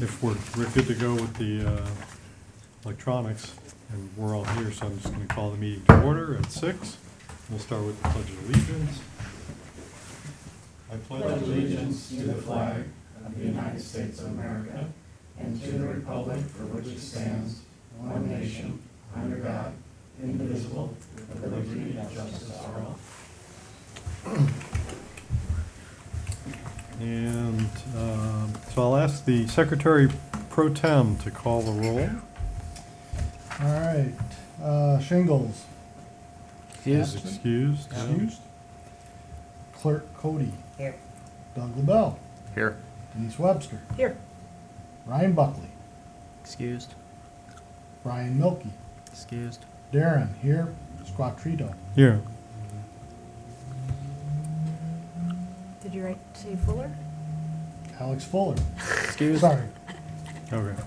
if we're good to go with the electronics, and we're all here, so I'm just going to call the meeting to order at 6. We'll start with the Pledge of Allegiance. I Pledge allegiance to the flag of the United States of America and to the republic for which it stands, one nation, under God, indivisible, with liberty and justice for all. And so I'll ask the Secretary Pro Tem to call the roll. All right, Shingles. Is excused. yeah. Excused. Clerk Cody. Here. Doug LaBelle. Here. Denise Webster. Here. Ryan Buckley. Excused. Brian Milkey. Excused. Darren here. Squattrito. Here. Did you say Fuller? Alex Fuller. Excused. Sorry. Okay.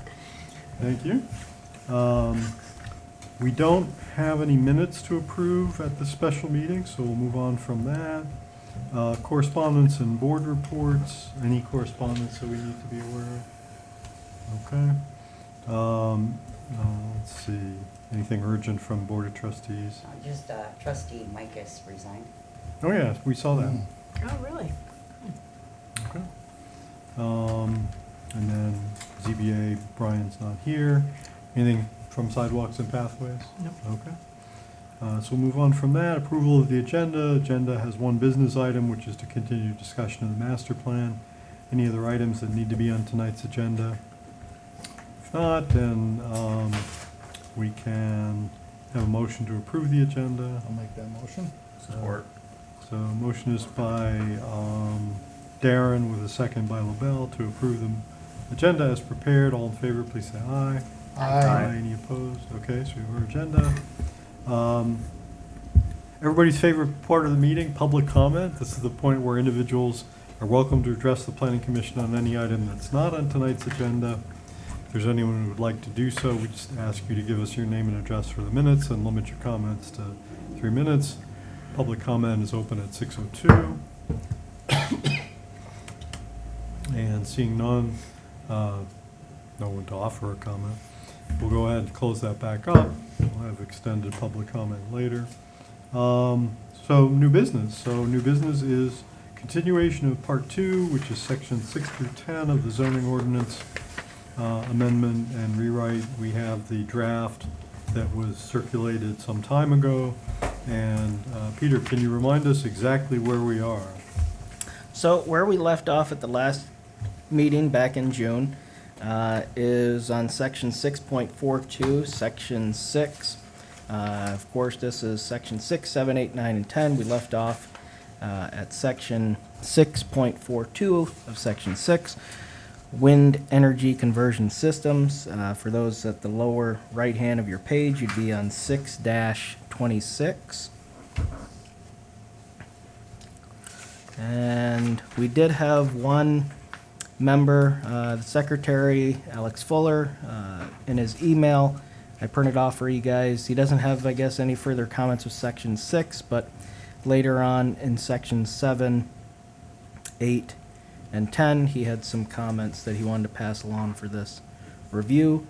Thank you. We don't have any minutes to approve at this special meeting, so we'll move on from that. Correspondence and board reports. Any correspondence that we need to be aware of? Okay. Let's see. Anything urgent from Board of Trustees? Just trustee Micus resigned. Oh, yeah, we saw that. Oh, really? Okay. And then ZBA, Brian's not here. Anything from sidewalks and pathways? Nope. Okay. So we'll move on from that. Approval of the agenda. Agenda has one business item, which is to continue discussion of the master plan. Any other items that need to be on tonight's agenda? If not, then we can have a motion to approve the agenda. I'll make that motion. Support. So motion is by Darren with a second by LaBelle to approve the agenda as prepared. All in favor, please say aye. Aye. Any opposed? Okay, so we have our agenda. Everybody's favorite part of the meeting, public comment. This is the point where individuals are welcome to address the Planning Commission on any item that's not on tonight's agenda. If there's anyone who would like to do so, we just ask you to give us your name and address for the minutes and limit your comments to 3 minutes. Public comment is open at 6:02. And seeing none, no one to offer a comment, we'll go ahead and close that back up. We'll have extended public comment later. So new business. So new business is continuation of part 2, which is section 6 through 10 of the zoning ordinance amendment and rewrite. We have the draft that was circulated some time ago. And Peter, can you remind us exactly where we are? So where we left off at the last meeting back in June is on section 6.42, section 6. Of course, this is section 6, 7, 8, 9, and 10. We left off at section 6.42 of section 6, wind energy conversion systems. For those at the lower right hand of your page, you'd be on 6-26. And we did have one member, the secretary, Alex Fuller, in his email. I printed off for you guys. He doesn't have, I guess, any further comments with section 6, but later on in section 7, 8, and 10, he had some comments that he wanted to pass along for this review.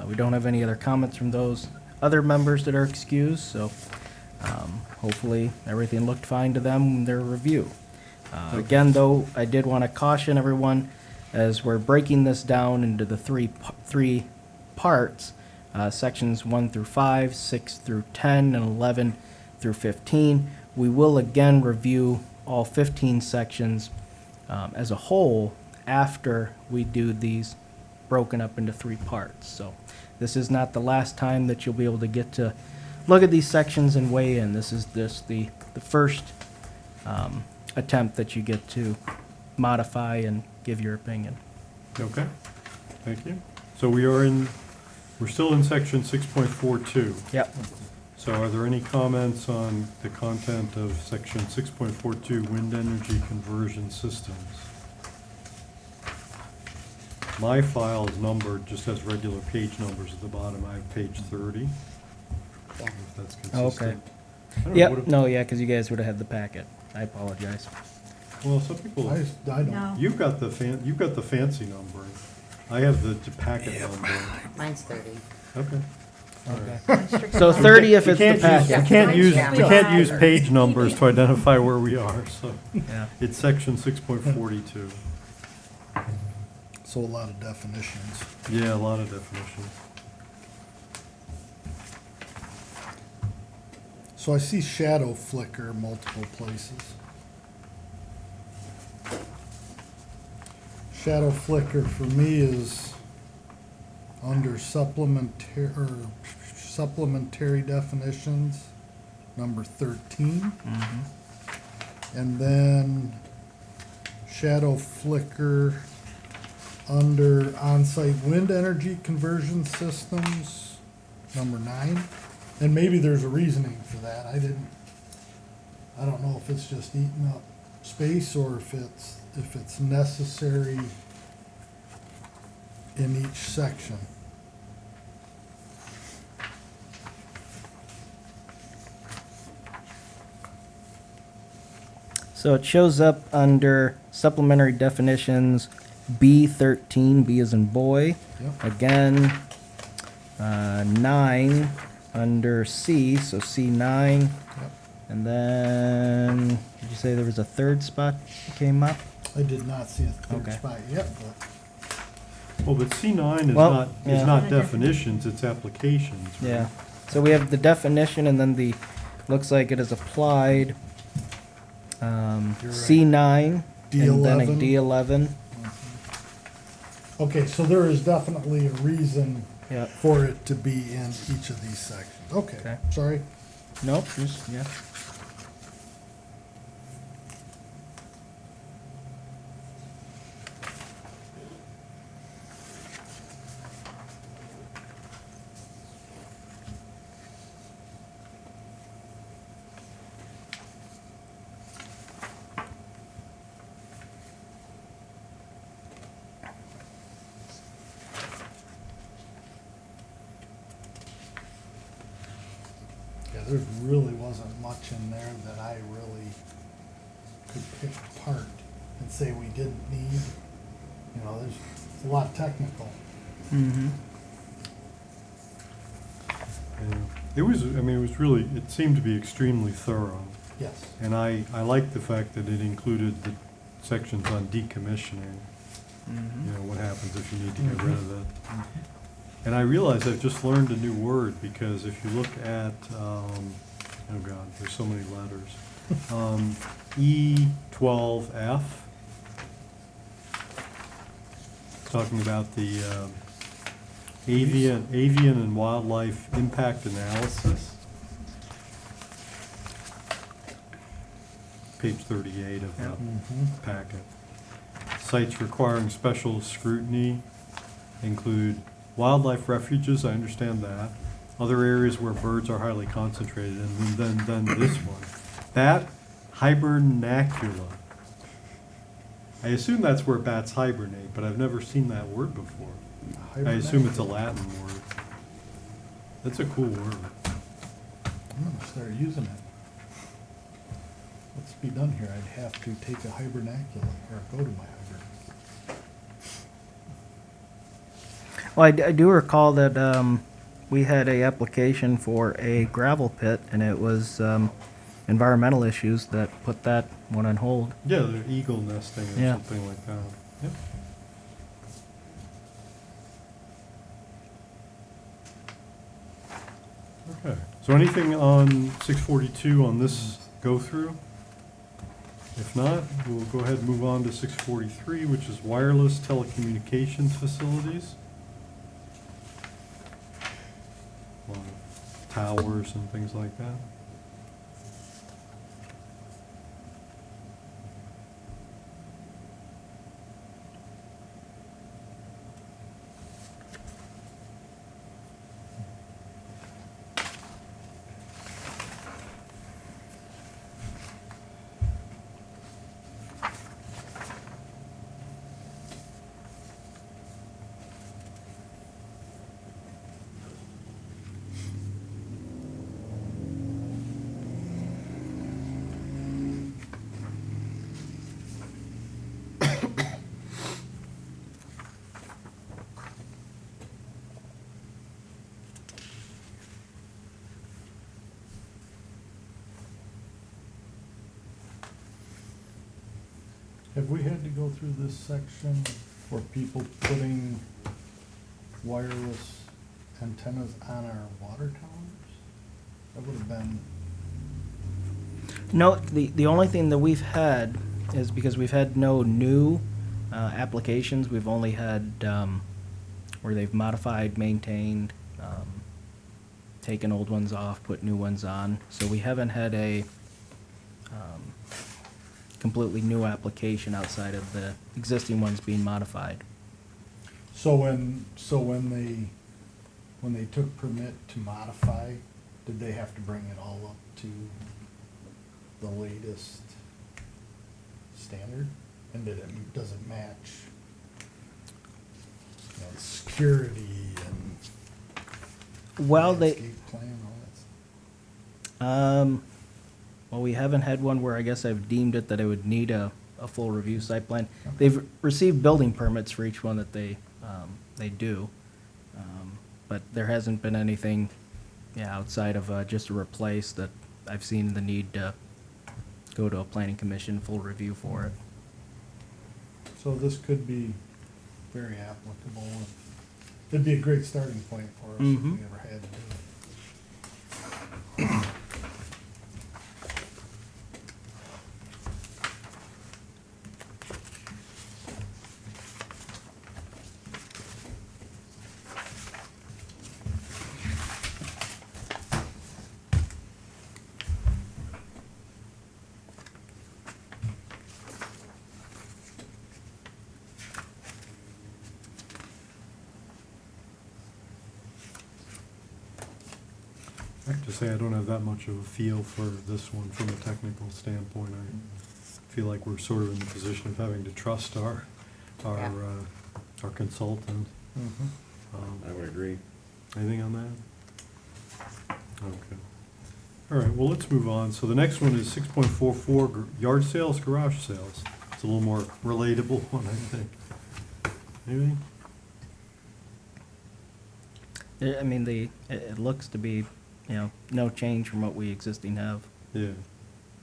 We don't have any other comments from those other members that are excused, so hopefully everything looked fine to them in their review. Again, though, I did want to caution everyone, as we're breaking this down into the three parts, sections 1 through 5, 6 through 10, and 11 through 15. We will again review all 15 sections as a whole after we do these broken up into 3 parts. So this is not the last time that you'll be able to get to look at these sections and weigh in. This is just the first attempt that you get to modify and give your opinion. Okay, thank you. So we're still in section 6.42. Yep. So are there any comments on the content of section 6.42, wind energy conversion systems? My file is numbered, just has regular page numbers at the bottom. I have page 30. I don't know if that's consistent. I don't know, Yep. what if- No, yeah, because you guys would have had the packet. I apologize. Well, some people, I don't. No. you've got the fancy numbering. I have the packet number. Mine's 30. Okay. Okay. So 30 if We it's the can't use, packet. we can't use, Yeah. we can't use page numbers to identify where we are, so. Yeah. It's section 6.42. So a lot of definitions. Yeah, a lot of definitions. So I see shadow flicker multiple places. Shadow flicker for me is under supplementary definitions, number 13. And then shadow flicker under on-site wind energy conversion systems, number 9. And maybe there's a reasoning for that. I don't know if it's just eating up space or if it's necessary in each section. So it shows up under supplementary definitions B13, B as in boy. Yep. Again, 9 under C, so C9. Yep. And then, did you say there was a third spot that came up? I did not see a third Okay. spot yet, but Well, but C9 is Well, not, yeah. is not definitions, it's applications, right? Yeah. So we have the definition and then the, looks like it is applied, You're right. C9. And then a D11. D11. okay, so there is definitely a reason Yep. for it to be in each of these sections. Okay, Okay. sorry. Nope, just, yeah. Yeah, there really wasn't much in there that I really could pick apart and say we didn't need. You know, there's a lot technical. Mm-hmm. Yeah. It was, I mean, it was really, it seemed to be extremely thorough. Yes. And I like the fact that it included the sections on decommissioning. You know, what happens if you need to get rid of it. And I realize I've just learned a new word, because if you look at, oh God, there's so many letters. E12F, talking about the avian and wildlife impact analysis. Page 38 of the Mhm. packet. Sites requiring special scrutiny include wildlife refuges, I understand that. Other areas where birds are highly concentrated, and then this one. Bat hibernacula. I assume that's where bats hibernate, but I've never seen that word before. I assume it's a Latin word. That's a cool word. I'm gonna start using it. What's to be done here? I'd have to take a hibernacula or go to my hibernaculum. Well, I do recall that we had a application for a gravel pit, and it was environmental issues that put that one on hold. Yeah, they're eagle nesting or Yeah. something like that. Yep. Okay, so anything on 642 on this go-through? If not, we'll go ahead and move on to 643, which is wireless telecommunications facilities. A lot of towers and things like that. Have we had to go through this section for people putting wireless antennas on our water towers? That would have been, No, the only thing that we've had is because we've had no new applications, we've only had where they've modified, maintained, taken old ones off, put new ones on. So we haven't had a completely new application outside of the existing ones being modified. so when they took permit to modify, did they have to bring it all up to the latest standard? And does it match, you know, security and Well, landscape plan, all that stuff? Well, we haven't had one where I guess I've deemed it that it would need a full review site plan. They've received building permits for each one that they do. But there hasn't been anything, outside of just a replace that I've seen the need to go to a planning commission, full review for it. So this could be very applicable. It'd be a great starting point for us if we Mhm. ever had to do it. I have to say, I don't have that much of a feel for this one from a technical standpoint. I feel like we're sort of in the position of having to trust our consultant. I would agree. Anything on that? Okay. All right, well, let's move on. So the next one is 6.44, yard sales, garage sales. It's a little more relatable one, I think. Anything? I mean, it looks to be, no change from what we existing have. Yeah,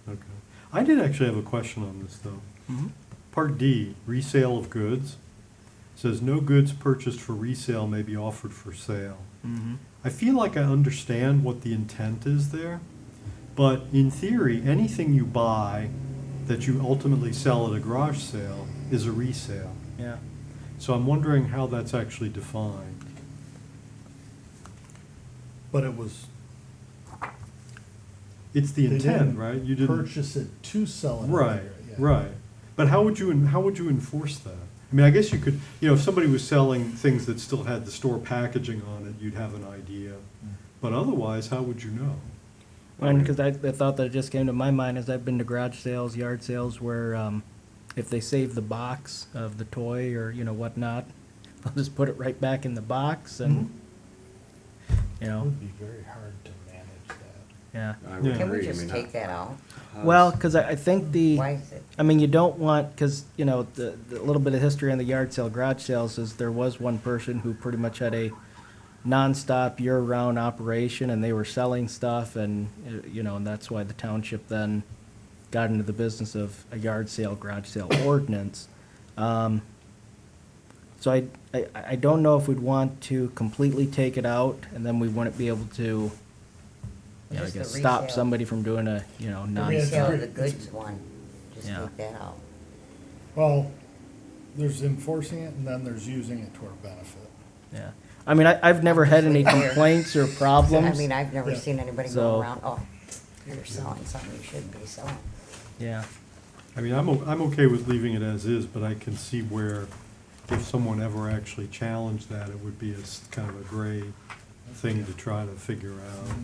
okay. I did actually have a question on this, though. Part D, resale of goods, says no goods purchased for resale may be offered for sale. Mm-hmm. I feel like I understand what the intent is there, but in theory, anything you buy that you ultimately sell at a garage sale is a resale. Yeah. So I'm wondering how that's actually defined. But it was, It's the they intent, didn't right? You didn't. purchase it to sell it. Right, later, yeah. right. But how would you enforce that? I mean, I guess you could, if somebody was selling things that still had the store packaging on it, you'd have an idea. But otherwise, how would you know? And because the thought that just came to my mind is I've been to garage sales, yard sales where if they save the box of the toy or whatnot, they'll just put it right back in the box and It would be very hard to manage that. yeah. I would Yeah. Can we agree. I just mean, take that out? Well, because I think Why is it? I mean, you don't want, because, the little bit of history on the yard sale, garage sales is there was one person who pretty much had a nonstop year-round operation and they were selling stuff and, and that's why the township then got into the business of a yard sale, garage sale ordinance. So I don't know if we'd want to completely take it out and then we wouldn't be able to, I Just the guess, stop resale. somebody from doing a, non. it's Resale of great. the goods one, just Yeah. take that out. Well, there's enforcing it and then there's using it to our benefit. Yeah, I mean, I've never had any Just leave it there. complaints or problems. I mean, I've never Yeah. seen anybody So- go around, oh, you're selling something you shouldn't be selling. Yeah, I mean, I'm okay with leaving it as is, but I can see where if someone ever actually challenged that, it would be kind of a gray thing to try to figure out.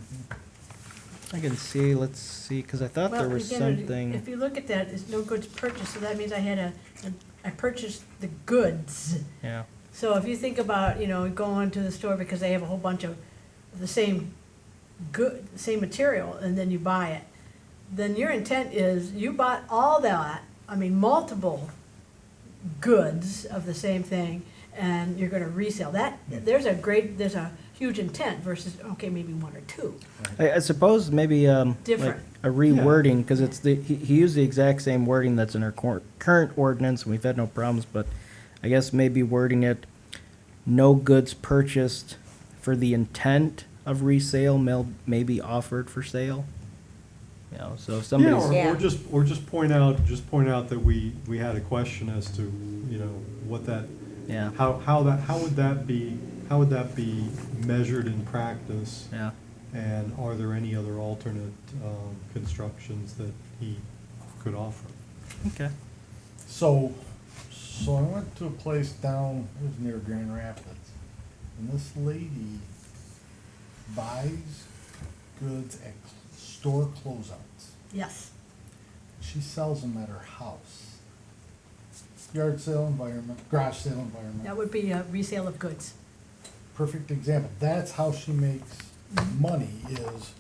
I can see, let's see, because I thought there Well, was again, something, if you look at that, it's no goods purchased, so that means I purchased the goods. yeah, So if you think about, going to the store because they have a whole bunch of the same same material, and then you buy it, then your intent is you bought all that, multiple goods of the same thing, and you're gonna resell that. There's a huge intent versus, okay, maybe one or two. I suppose maybe, Different. a rewording, because it's he used the exact same wording that's in our current ordinance, and we've had no problems, but I guess maybe wording it, no goods purchased for the intent of resale may be offered for sale. You know, so if Yeah, somebody's, Yeah. or just point out that we had a question as to, you know, what that, yeah, how would that be measured in practice? yeah, And are there any other alternate constructions that he could offer? okay. So I went to a place down, it was near Grand Rapids, and this lady buys goods at store closeouts. Yes, She sells them at her house. Yard sale environment, garage sale environment. that would be a resale of goods. Perfect example. That's how she makes money, is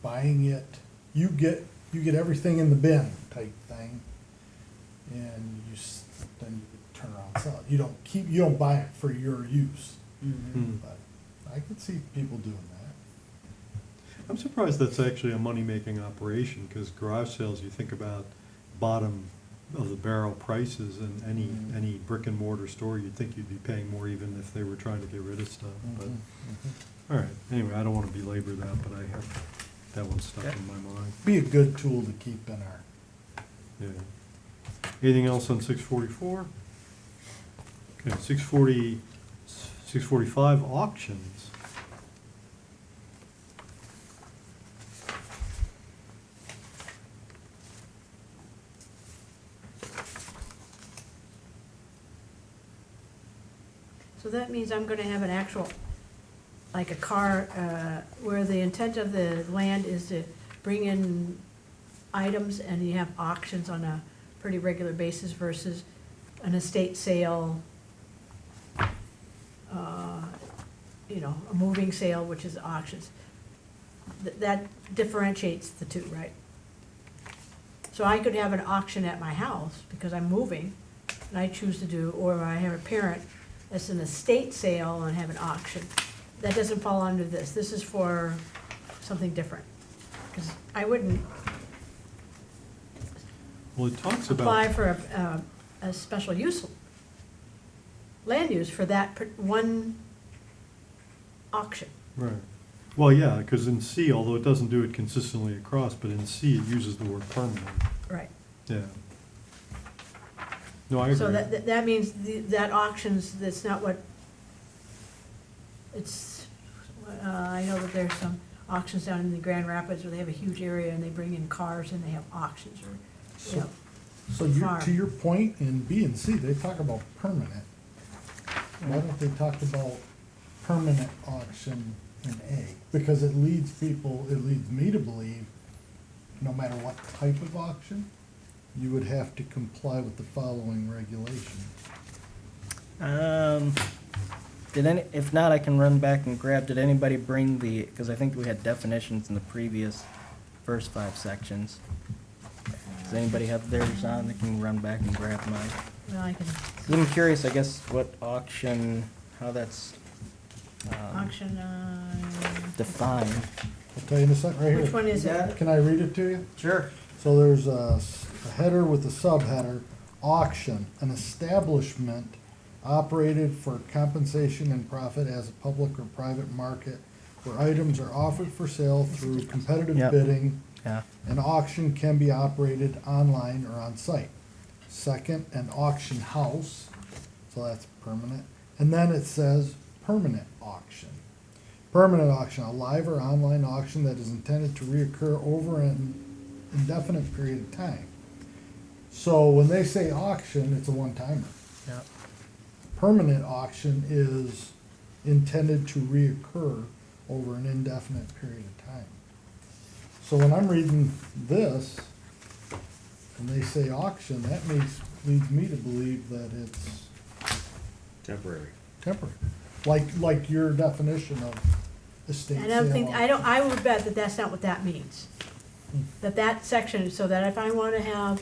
buying it. You get everything in the bin type thing, and then you turn around and sell it. You don't buy it for your use. Hmm. But I could see people doing that. I'm surprised that's actually a money-making operation, because garage sales, you think about bottom of the barrel prices, and any brick and mortar store, you'd think you'd be paying more even if they were trying to get rid of stuff, but, all right, anyway, I don't wanna belabor that, but I have, that one stuck in my mind, Be a good tool to keep in our. yeah. Anything else on 644? Okay, 645 auctions. So that means I'm gonna have an actual, like a car, where the intent of the land is to bring in items, and you have auctions on a pretty regular basis versus an estate sale, you know, a moving sale, which is auctions. That differentiates the two, right? So I could have an auction at my house because I'm moving, and I choose to do, or I have a parent that's an estate sale and have an auction. That doesn't fall under this. This is for something different. Because I wouldn't Well, it talks apply about, for a special use, land use for that one auction. right, well, yeah, because in C, although it doesn't do it consistently across, but in C, it uses the word permanent, Right. yeah. No, I agree. So that means that auctions, that's not what, it's, I know that there's some auctions down in the Grand Rapids where they have a huge area and they bring in cars and they have auctions, or, you know. So to your point, in B and C, they talk about permanent. Why don't they talk about permanent auction in A? Because it leads me to believe, no matter what type of auction, you would have to comply with the following regulation. If not, I can run back and grab, did anybody bring because I think we had definitions in the previous first 5 sections. Does anybody have theirs on? They can run back and grab mine. Well, I can, 'Cause I'm curious, I guess, what auction, how that's auction, defined. I'll tell you in a second, right here. which one is it? Can I read it to you? Sure. So there's a header with a subheader, auction, an establishment operated for compensation and profit as a public or private market where items are offered for sale through competitive Yep. bidding. Yeah. An auction can be operated online or on site. Second, an auction house, so that's permanent. And then it says permanent auction. Permanent auction, a live or online auction that is intended to reoccur over an indefinite period of time. So when they say auction, it's a one-timer. Yeah. Permanent auction is intended to reoccur over an indefinite period of time. So when I'm reading this, and they say auction, that leads me to believe that it's Temporary. temporary. Like your definition of estate I sale. don't think, auction. I would bet that that's not what that means. That section, so that if I wanna have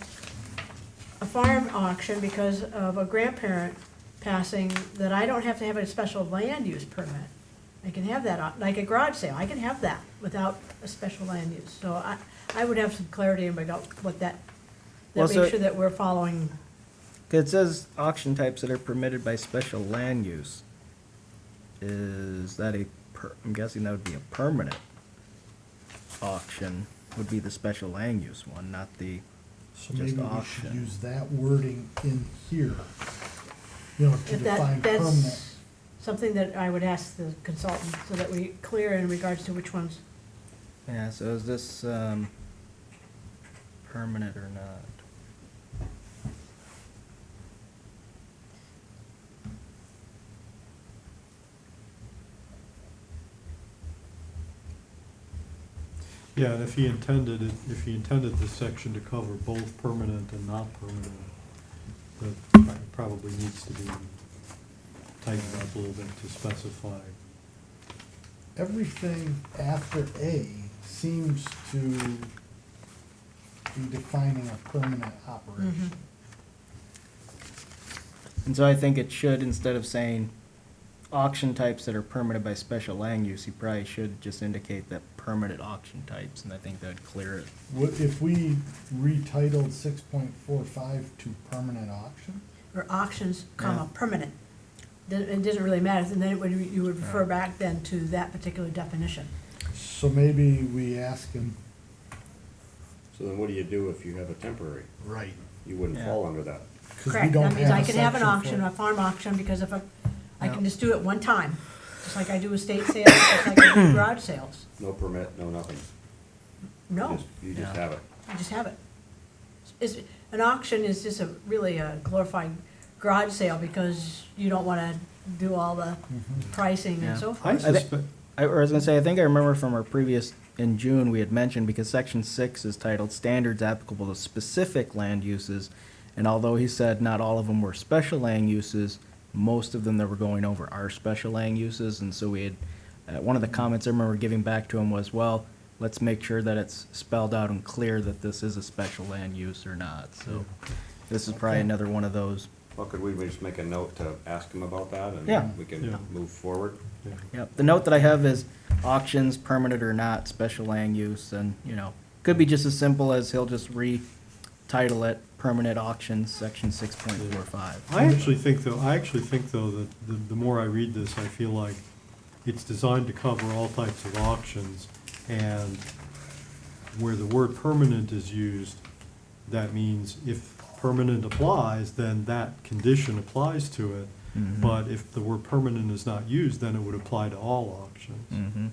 a farm auction because of a grandparent passing, that I don't have to have a special land use permit. I can have that, like a garage sale, I can have that without a special land use. So I would have some clarity about what that, Well, that so- make sure that we're following, 'Cause it says auction types that are permitted by special land use. Is that I'm guessing that would be a permanent auction, would be the special land use one, not the, So Just maybe we should auction. use that wording in here, you know, to if define permanent. that's something that I would ask the consultant, so that we clear in regards to which ones. yeah, so is this, permanent or not? Yeah, and if he intended it, if he intended this section to cover both permanent and not permanent, that probably needs to be tightened up a little bit to specify. Everything after A seems to be defining a permanent operation. And so I think it should, instead of saying auction types that are permitted by special land use, you probably should just indicate that permanent auction types, and I think that'd clear it. What, if we retitled 6.45 to permanent auction? Or auctions, comma, Yeah. permanent. It doesn't really matter, and then you would refer back then to that particular definition. So maybe we ask him. So then what do you do if you have a temporary? Right. You wouldn't Yeah. fall under that. 'Cause we Correct, don't that means I a can have an section auction, for- a farm auction, because if I can Yeah. just do it one time, just like I do estate sales, just like I do garage sales. No permit, no nothing. No, You just Yeah. have it. you just have it. An auction is just really a glorified garage sale, because you don't wanna do all the pricing Yeah. and so I forth. suspect, I was gonna say, I think I remember from our previous, in June, we had mentioned, because section 6 is titled standards applicable to specific land uses, and although he said not all of them were special land uses, most of them that we're going over are special land uses, and so we had, one of the comments I remember giving back to him was, well, let's make sure that it's spelled out and clear that this is a special land use or not, so this is probably another one of those. Well, could we just make a note to ask him about that and Yeah. we can Yeah. move forward? yeah. Yep, the note that I have is auctions, permanent or not, special land use, and, could be just as simple as he'll just retitle it, permanent auctions, section 6.45. I actually think though that the more I read this, I feel like it's designed to cover all types of auctions, and where the word permanent is used, that means if permanent applies, then that condition applies to it. Mhm. But if the word permanent is not used, then it would apply to all auctions. Mm-hmm.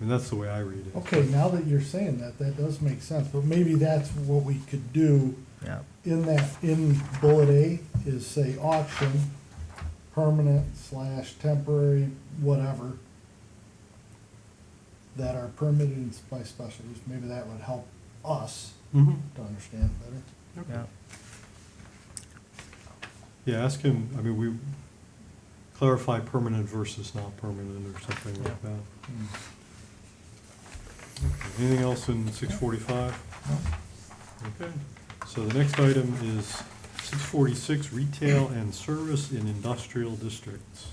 And that's the way I read it. Okay, now that you're saying that, that does make sense, but maybe that's what we could do Yeah, in bullet A, is say auction, permanent/temporary, whatever, that are permitted by special use. Maybe that would help us Mhm. to understand better. yeah. Yeah, ask him, we clarify permanent versus not permanent or something like that. Okay, anything else in 645? Okay, so the next item is 646, retail and service in industrial districts.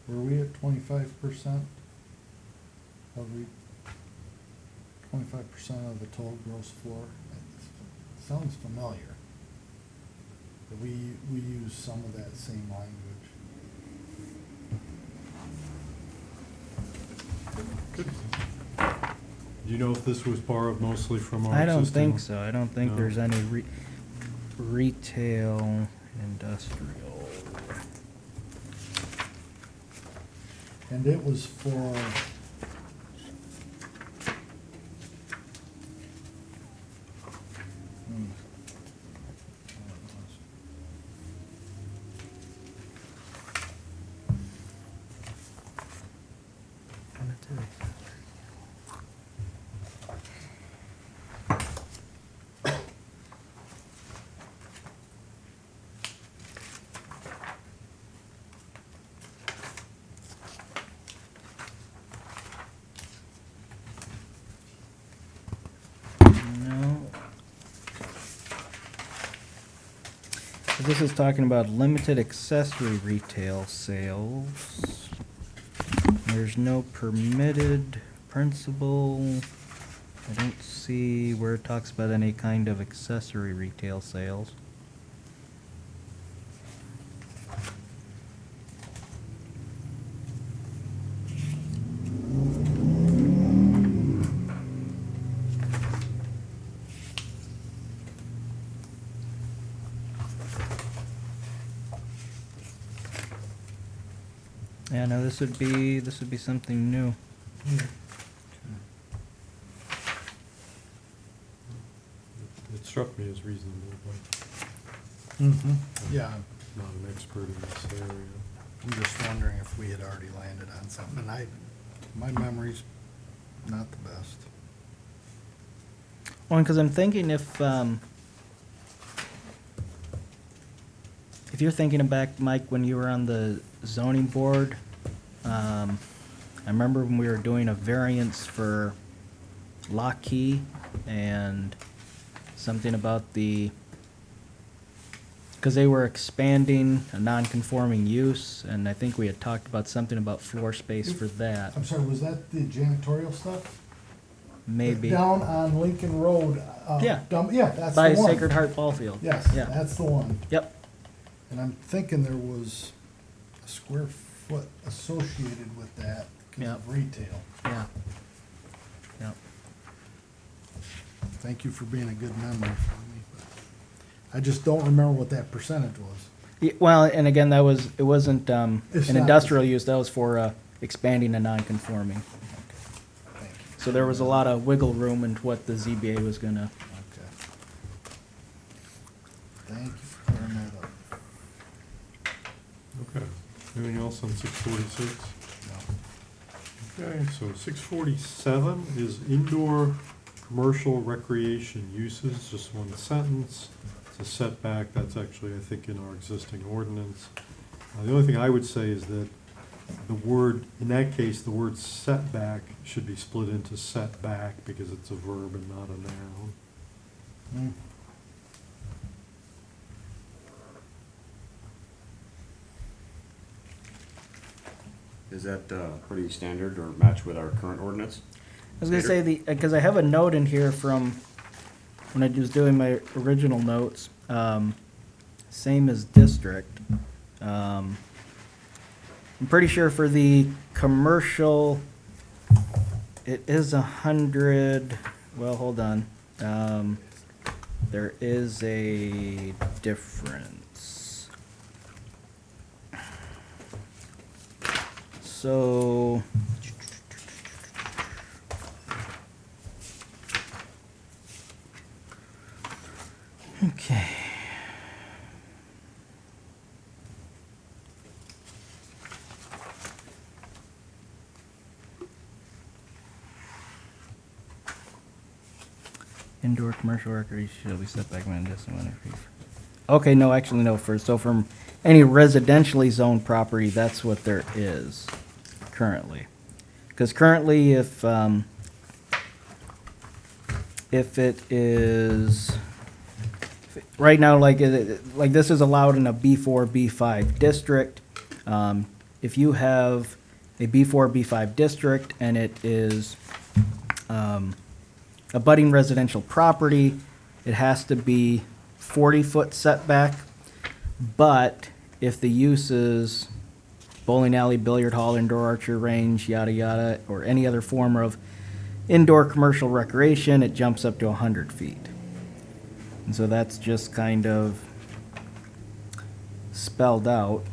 Were we at 25% of 25% of the total gross floor? It sounds familiar. But we use some of that same language. Do you know if this was borrowed mostly from our I don't existing- think so. I don't think No. there's any retail industrial. And it was for, This is talking about limited accessory retail sales. There's no permitted principal. I don't see where it talks about any kind of accessory retail sales. Yeah, no, this would be something new. It struck me as reasonable, but Mm-hmm. Yeah, I'm not an expert in this area. I'm just wondering if we had already landed on something, and my memory's not the best. Well, because I'm thinking if you're thinking back, Mike, when you were on the zoning board, I remember when we were doing a variance for lock key and something about because they were expanding a non-conforming use, and I think we had talked about something about floor space for that, I'm sorry, was that the janitorial stuff? maybe. Down on Lincoln Road. Yeah. Yeah, that's the By one. Sacred Heart Ball Field. Yes, Yeah. that's the one. Yep. And I'm thinking there was a square foot associated with that because Yeah. of retail. Yeah. Yep. Thank you for being a good memory for me. But I just don't remember what that percentage was. Yeah, well, and again, it wasn't It's an not- industrial use, that was for expanding a non-conforming. Thank you. So there was a lot of wiggle room in what the ZBA was gonna, Okay. Thank you for clearing that up. Okay, anything else on 646? No. Okay, so 647 is indoor commercial recreation uses, just one sentence. It's a setback, that's actually, I think, in our existing ordinance. The only thing I would say is that the word, in that case, the word setback should be split into setback because it's a verb and not a noun. Hmm. Is that pretty standard or match with our current ordinance? I was gonna say because I have a note in here from when I was doing my original notes, same as district. I'm pretty sure for the commercial, it is 100, well, hold on. There is a difference. So, okay. Indoor commercial recreation shall be set back when distant when it. Okay, no, actually, no, so from any residentially zoned property, that's what there is currently. Because currently, if it is, right now, like this is allowed in a B4, B5 district. If you have a B4, B5 district and it is a budding residential property, it has to be 40-foot setback. But if the use is bowling alley, billiard hall, indoor archery range, yada yada, or any other form of indoor commercial recreation, it jumps up to 100 feet. And so that's just kind of spelled out.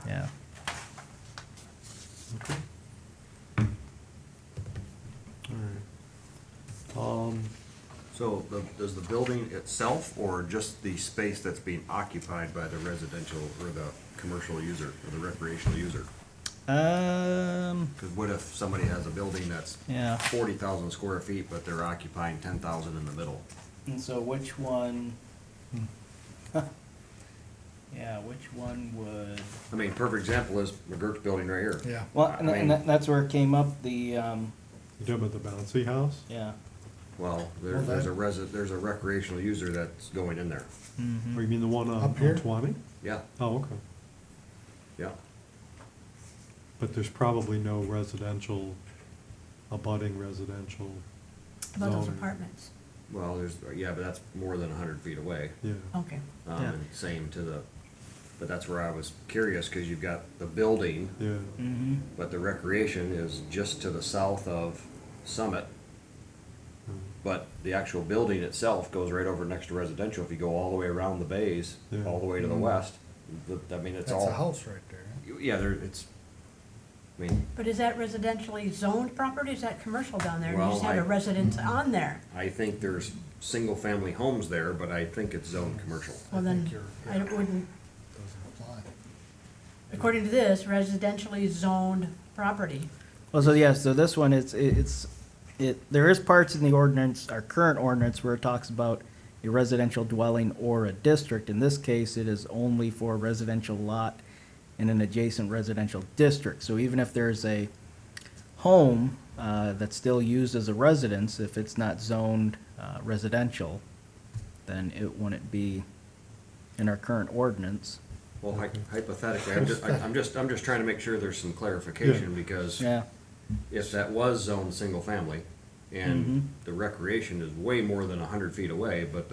Yeah. Okay. All right. So does the building itself or just the space that's being occupied by the residential or the commercial user or the recreational user? Because what if somebody has a building that's Yeah. 40,000 square feet, but they're occupying 10,000 in the middle? And so which one? Yeah, which one would? I mean, perfect example is McGurk's building right here. Yeah. Well, I and mean- that's where it came up. You talking about the bouncy house? Yeah. Well, Well, there's that- there's a recreational user that's going in there. Mhm. Or you mean the one on Up here? 20? Yeah, Oh, okay. yeah. But there's probably no residential, abutting residential About those zoning. apartments. Well, yeah, but that's more than 100 feet away. Yeah, Okay. Yeah. And same to the, but that's where I was curious, because you've got the building, yeah. Mhm. but the recreation is just to the south of Summit. But the actual building itself goes right over next to residential. If you go all the way around the bays, Yeah. all the way to the west, I mean, it's That's a all, house right there. yeah, I mean, But is that residentially zoned property? Is that commercial down there? You Well, just had a I- residence on there. I think there's single-family homes there, but I think it's zoned commercial. Well, I think then, you're- I wouldn't, Doesn't apply. according to this, residentially zoned property. Well, so yeah, so this one, there is parts in the ordinance, our current ordinance, where it talks about a residential dwelling or a district. In this case, it is only for a residential lot in an adjacent residential district. So even if there's a home that's still used as a residence, if it's not zoned residential, then it wouldn't be in our current ordinance. Well, hypothetically, I'm just trying to make sure there's some clarification, because Yeah, if that was zoned single-family, and Mhm. the recreation is way more than 100 feet away, but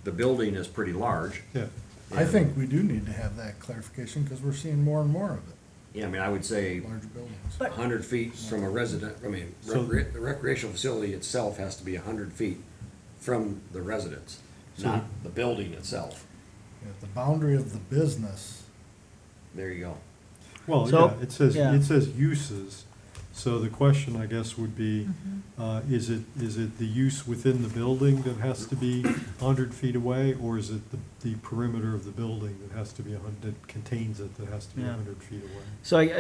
the building is pretty large. Yeah, I think we do need to have that clarification, because we're seeing more and more of it, Yeah, I mean, I would say larger buildings. But 100 feet from a resident, I mean, So- the recreational facility itself has to be 100 feet from the residence, So- not the building itself. Yeah, the boundary of the business, There you go. well, So- yeah, yeah. it says uses, so the question, I guess, would be, Mm-hmm. is it the use within the building that has to be 100 feet away, or is it the perimeter of the building that has to be 100, that contains it, that has to be Yeah. 100 feet away?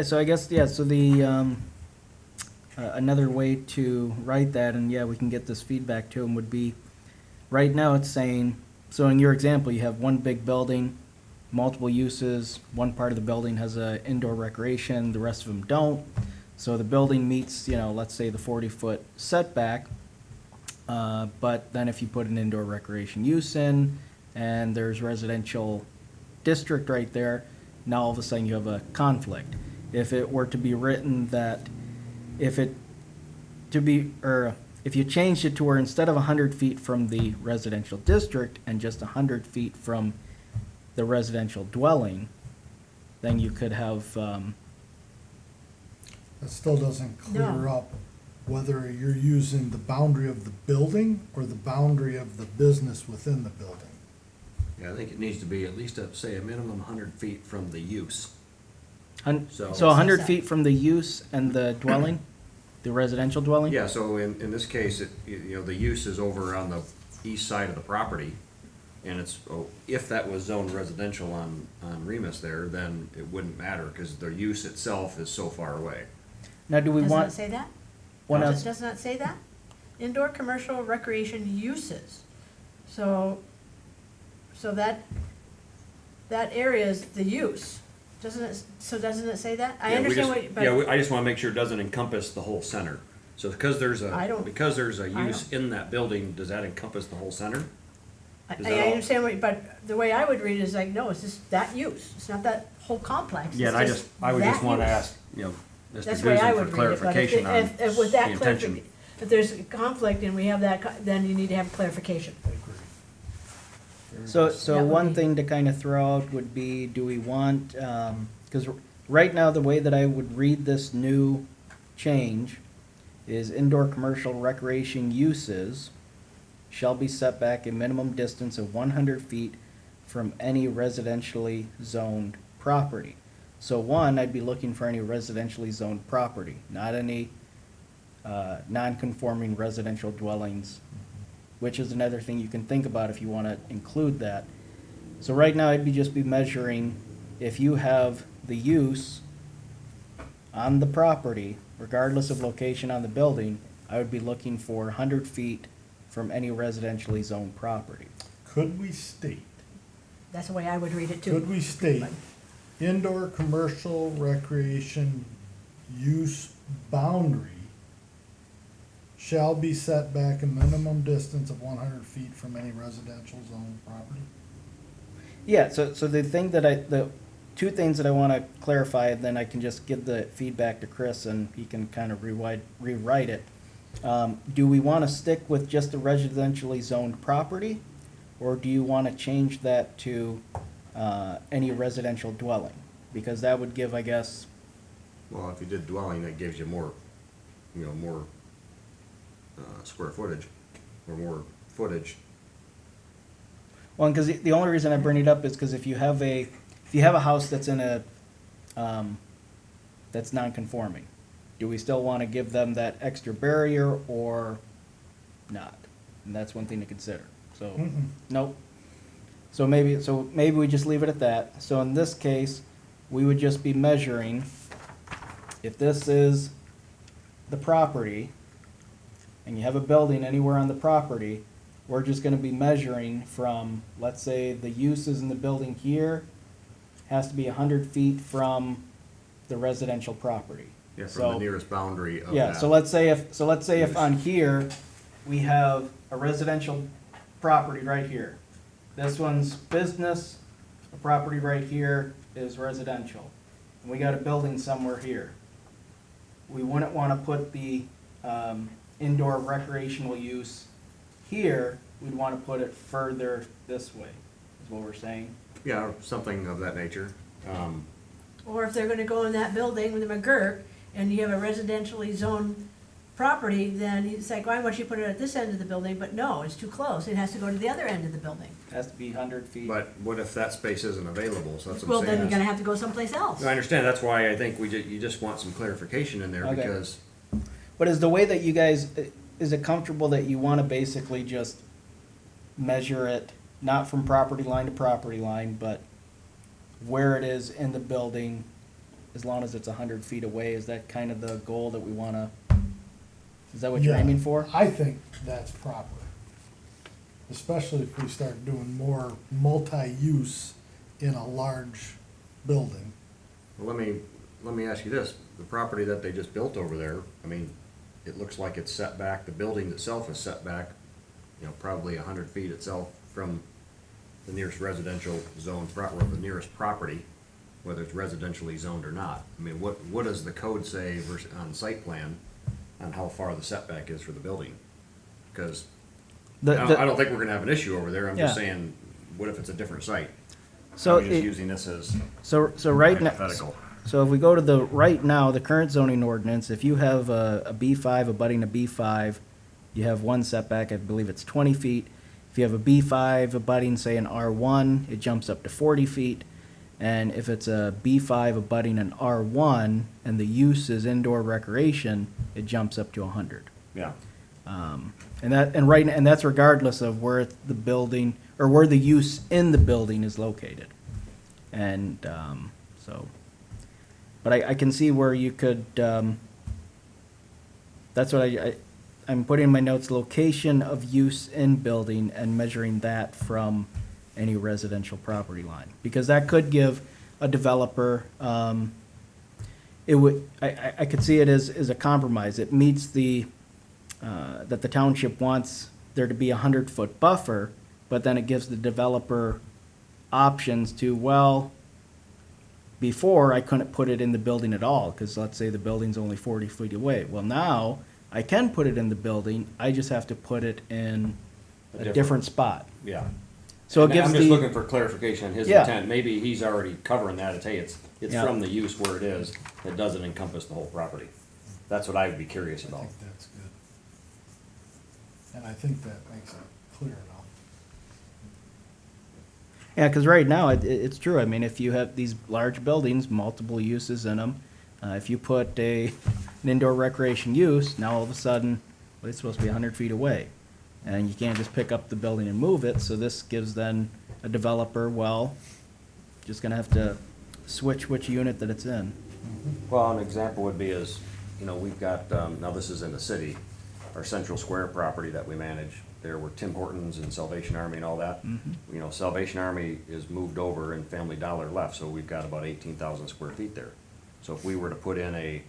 so I guess, yeah, so another way to write that, and yeah, we can get this feedback to them, would be, right now it's saying, so in your example, you have one big building, multiple uses, one part of the building has a indoor recreation, the rest of them don't. So the building meets, let's say the 40-foot setback, but then if you put an indoor recreation use in, and there's residential district right there, now all of a sudden you have a conflict. If it were to be written that, if you changed it to where instead of 100 feet from the residential district and just 100 feet from the residential dwelling, then you could have, that still doesn't clear No. up whether you're using the boundary of the building or the boundary of the business within the building. Yeah, I think it needs to be at least, say, a minimum 100 feet from the use. So- so 100 feet from the use and the dwelling, the residential dwelling? Yeah, so in this case, the use is over on the east side of the property, and if that was zoned residential on Remus there, then it wouldn't matter, because the use itself is so far away. Now, do we Does not want, say that? what Does else? it does not say that? Indoor commercial recreation uses. So that area is the use. Doesn't it say that? I Yeah, we understand just- what, but. Yeah, I just wanna make sure it doesn't encompass the whole center. So because there's I don't- a use in that building, does that encompass the whole center? Is that I all? understand what, but the way I would read it is like, no, it's just that use. It's not that whole complex. Yeah, It's and just I would just that wanna use. ask, Mr. That's the way I Guzman would for read it, but clarification on if with that the intention. if there's conflict and we have that, then you need to have clarification. I agree. So That would one be- thing to kind of throw out would be, do we want, because right now, the way that I would read this new change is indoor commercial recreation uses shall be set back a minimum distance of 100 feet from any residentially zoned property. So one, I'd be looking for any residentially zoned property, not any non-conforming residential dwellings, which is another thing you can think about if you want to include that. So right now, I'd just be measuring, if you have the use on the property, regardless of location on the building, I would be looking for 100 feet from any residentially zoned property. Could we state, That's the way I would read it too. could we state indoor commercial recreation use boundary shall be set back a minimum distance of 100 feet from any residential zone property. Yeah, so the two things that I want to clarify, then I can just give the feedback to Chris and he can kind of rewrite it. Do we want to stick with just a residentially zoned property? Or do you want to change that to any residential dwelling? Because that would give, I guess, Well, if you did dwelling, that gives you more, more square footage, or more footage. well, because the only reason I bring it up is because if you have a house that's in a, that's non-conforming, do we still want to give them that extra barrier or not? And that's one thing to consider. So, nope. So maybe we just leave it at that. So in this case, we would just be measuring, if this is the property, and you have a building anywhere on the property, we're just gonna be measuring from, let's say, the uses in the building here has to be 100 feet from the residential property. Yeah, from So- the nearest boundary of that. Yeah, so let's say if on here, we have a residential property right here. This one's business, the property right here is residential. And we got a building somewhere here. We wouldn't wanna put the, indoor recreational use here, we'd wanna put it further this way, is what we're saying. Yeah, something of that nature. Or if they're gonna go in that building with a McGurk, and you have a residentially zoned property, then it's like, why don't you put it at this end of the building, but no, it's too close, it has to go to the other end of the building. Has to be 100 feet. But what if that space isn't available? So that's what Well, I'm then saying. you're gonna have to go someplace else. No, I understand, that's why I think you just want some clarification in there, Okay. because, But is the way that you guys, is it comfortable that you wanna basically just measure it, not from property line to property line, but where it is in the building, as long as it's 100 feet away? Is that kind of the goal that we wanna, is that what you're Yeah, aiming for? I think that's proper. Especially if we start doing more multi-use in a large building. well, let me ask you this. The property that they just built over there, I mean, it looks like it's set back, the building itself is set back, probably 100 feet itself from the nearest residential zone, or the nearest property, whether it's residentially zoned or not. I mean, what does the code say versus on site plan on how far the setback is for the building? Because I don't think we're gonna have an issue over there. I'm just Yeah. saying, what if it's a different site? So I'm just it- using this as So right now, hypothetical. so if we go to right now, the current zoning ordinance, if you have a B5 abutting a B5, you have one setback, I believe it's 20 feet. If you have a B5 abutting, say, an R1, it jumps up to 40 feet. And if it's a B5 abutting an R1 and the use is indoor recreation, it jumps up to 100. Yeah. And that's regardless of where the building, or where the use in the building is located. And, but I can see where you could, that's what I'm putting in my notes, location of use in building and measuring that from any residential property line. Because that could give a developer, I could see it as a compromise. It meets that the township wants there to be 100-foot buffer, but then it gives the developer options to, well, before I couldn't put it in the building at all, because let's say the building's only 40 feet away. Well, now I can put it in the building, I just have to put it in a different spot. Yeah. So it And gives I'm the. just looking for clarification on his Yeah. intent. Maybe he's already covering that. It's, hey, it's Yeah. from the use where it is. It doesn't encompass the whole property. That's what I would be curious I about. think that's good. And I think that makes it clear enough. Yeah, because right now, it's true. I mean, if you have these large buildings, multiple uses in them, if you put an indoor recreation use, now all of a sudden, well, it's supposed to be 100 feet away. And you can't just pick up the building and move it, so this gives then a developer, well, just gonna have to switch which unit that it's in. Well, an example would be we've got, now this is in the city, our Central Square property that we manage. There were Tim Hortons and Salvation Army and all that. Salvation Army is moved over and Family Dollar left, so we've got about 18,000 square feet there. So if we were to put in a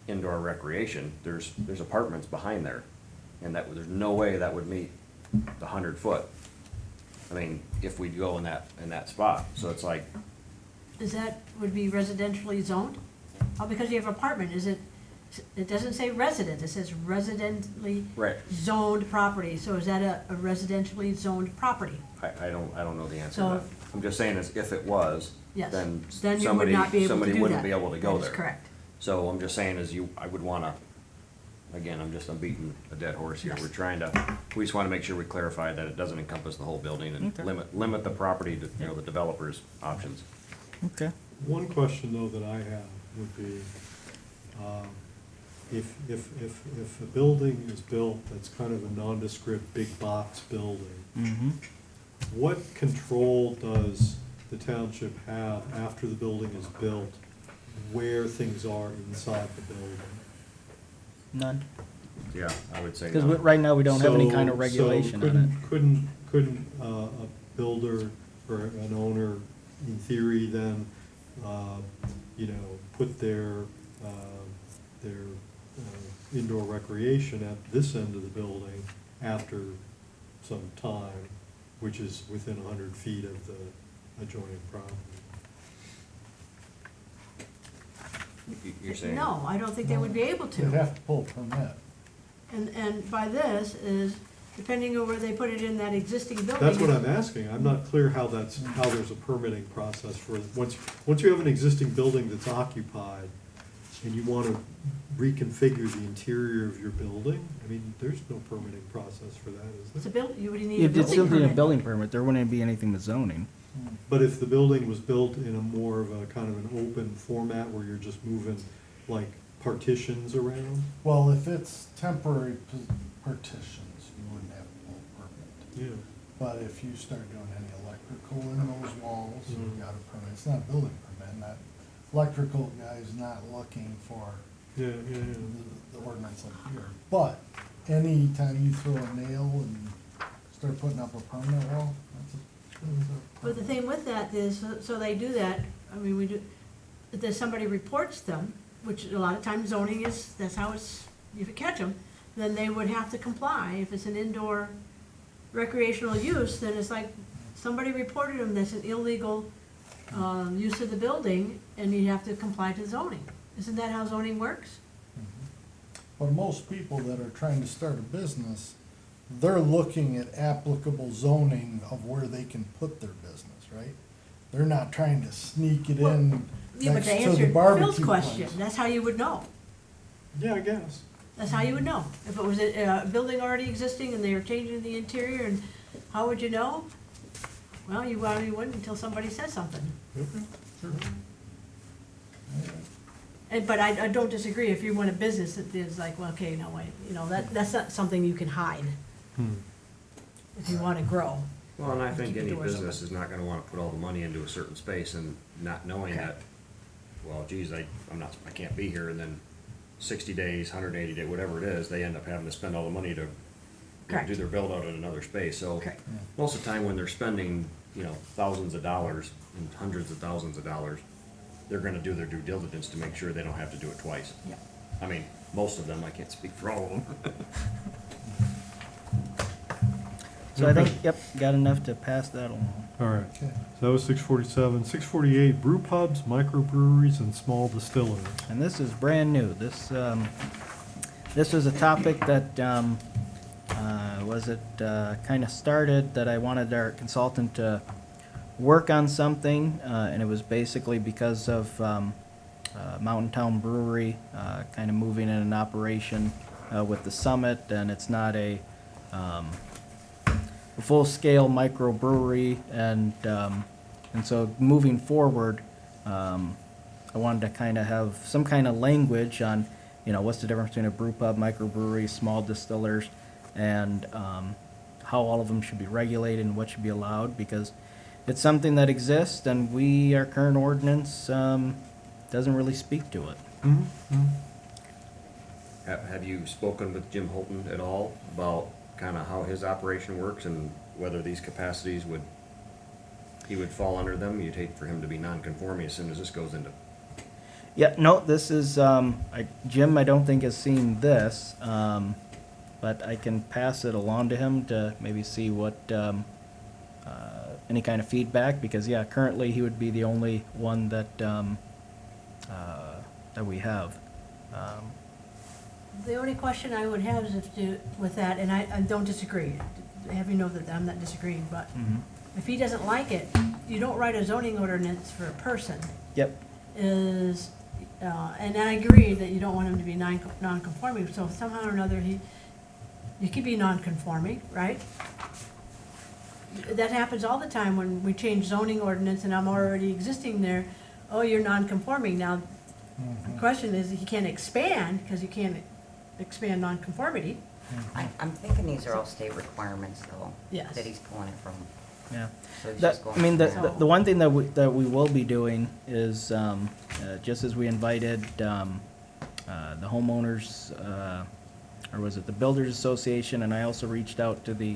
indoor recreation, there's apartments behind there. And that, there's no way that would meet the 100-foot. I mean, if we go in that spot, so it's like, Is that, would be residentially zoned? Oh, because you have apartment, is it, it doesn't say resident, it says residentially right, zoned property, so is that a residentially zoned property? I don't know the answer to So- that. I'm just saying is if it was, Yes. then Then you would somebody, not be able to somebody do that. wouldn't be able to go That there. is correct. So I'm just saying is I would wanna, again, I'm beating a dead horse here. Yes. We're trying to, we just wanna make sure we clarify that it doesn't encompass the whole building and Okay. limit the property to, the developer's options. Okay. One question though that I have would be, if a building is built that's kind of a nondescript big box building, Mm-hmm. what control does the township have after the building is built, where things are inside the building? None. Yeah, I would say Because no. right now we don't have any kind of So regulation on it. couldn't a builder or an owner, in theory, then, put their indoor recreation at this end of the building after some time, which is within 100 feet of the adjoining property? You're saying? No, I don't think they would be able They'd to. have to pull a permit. And by this is, depending on where they put it in that existing building. That's what I'm asking. I'm not clear how there's a permitting process for, once you have an existing building that's occupied and you want to reconfigure the interior of your building, I mean, there's no permitting process for that, It's is a there? build, you would need a If it's building simply a permit. building permit, there wouldn't be anything with zoning. But if the building was built in a more of a kind of an open format where you're just moving like partitions around? Well, if it's temporary partitions, you wouldn't have to pull a permit. Yeah. But if you start doing any electrical in those walls, you've got a permit. It's not a building permit, and that electrical guy's not looking for Yeah. the ordinance like here. But anytime you throw a nail and start putting up a permanent wall, But the thing with that is, so they do that, I mean, we do, if there's somebody reports them, which a lot of times zoning is, that's how it's, if you catch them, then they would have to comply. If it's an indoor recreational use, then it's like, somebody reported them, that's an illegal, use of the building, and you have to comply to zoning. Isn't that how zoning works? But most people that are trying to start a business, they're looking at applicable zoning of where they can put their business, right? They're not trying to sneak it in Yeah, but next to to the answer Phil's barbecue question, place. that's how you would know. Yeah, I guess. That's how you would know. If it was a building already existing and they were changing the interior, and how would you know? Well, you probably wouldn't until somebody says something. But I don't disagree, if you want a business, it is like, well, okay, no, wait, that's not something you can hide if you wanna grow. Well, and I think Keep the any doors business open. is not gonna wanna put all the money into a certain space and not knowing Okay. that, well, geez, I can't be here, and then 60 days, 180 days, whatever it is, they end up having to spend all the money to Correct. do their build out in another space, so. Correct. Most of the time when they're spending, thousands of dollars and hundreds of thousands of dollars, they're gonna do their due diligence to make sure they don't have to do it twice. Yeah. I mean, most of them, I can't speak for all of them. So I think, yep, got enough to pass that along. All right. Okay. So that was 647. 648, brew pubs, microbreweries, and small distillers. And this is brand new. This was a topic that, kind of started that I wanted our consultant to work on something, and it was basically because of Mountain Town Brewery kind of moving in an operation with the summit, and it's not a full-scale microbrewery, and so moving forward, I wanted to kind of have some kind of language on, what's the difference between a brew pub, microbrewery, small distillers, and how all of them should be regulated and what should be allowed, because it's something that exists, and our current ordinance doesn't really speak to it. Have you spoken with Jim Holton at all about kind of how his operation works and whether these capacities he would fall under them? You'd hate for him to be non-conforming as soon as this goes into. Yeah, no, this is, Jim, I don't think has seen this. but I can pass it along to him to maybe see what, any kind of feedback, because, yeah, currently he would be the only one that, that we have. The only question I would have is if to, with that, and I don't disagree, have you know that I'm not disagreeing, but if he doesn't like it, you don't write a zoning ordinance for a person, Yep, is, and I agree that you don't want him to be non-conforming, so somehow or another, you could be non-conforming, right? That happens all the time when we change zoning ordinance and I'm already existing there, oh, you're non-conforming. Now, the question is, he can't expand, because you can't expand non-conformity. I'm thinking these are all state requirements though. Yes. That he's pulling it from. yeah. So he's That, just going. I mean, from the one thing that we will be doing is, just as we invited, the homeowners, or was it the Builders Association, and I also reached out to the,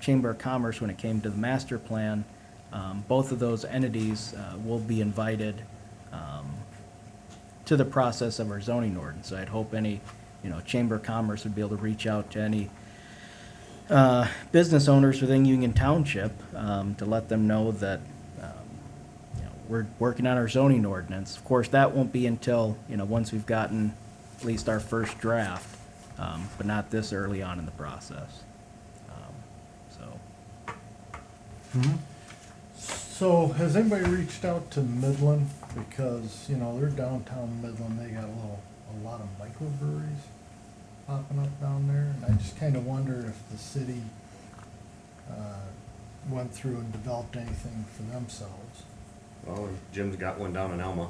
Chamber of Commerce when it came to the master plan. Both of those entities, will be invited, to the process of our zoning ordinance. So I'd hope any, Chamber of Commerce would be able to reach out to any, business owners within Union Township, to let them know that, we're working on our zoning ordinance. Of course, that won't be until, once we've gotten at least our first draft, but not this early on in the process. So, So has anybody reached out to Midland? Because, they're downtown Midland, they got a lot of microbreweries popping up down there. And I just kinda wonder if the city, went through and developed anything for themselves. Well, Jim's got one down in Elma,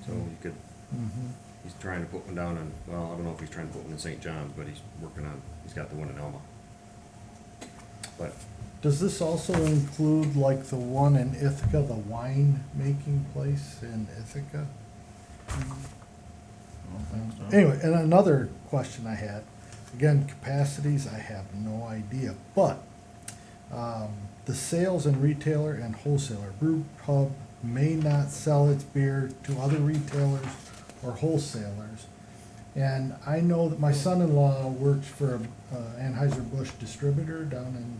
so you could, Mm-hmm. he's trying to put one down in, well, I don't know if he's trying to put one in St. John's, but he's got the one in Elma. But, Does this also include like the one in Ithaca, the wine making place in Ithaca? Anyway, and another question I had, again, capacities, I have no idea, but, the sales and retailer and wholesaler, brew pub may not sell its beer to other retailers or wholesalers. And I know that my son-in-law works for a Anheuser-Busch distributor down in,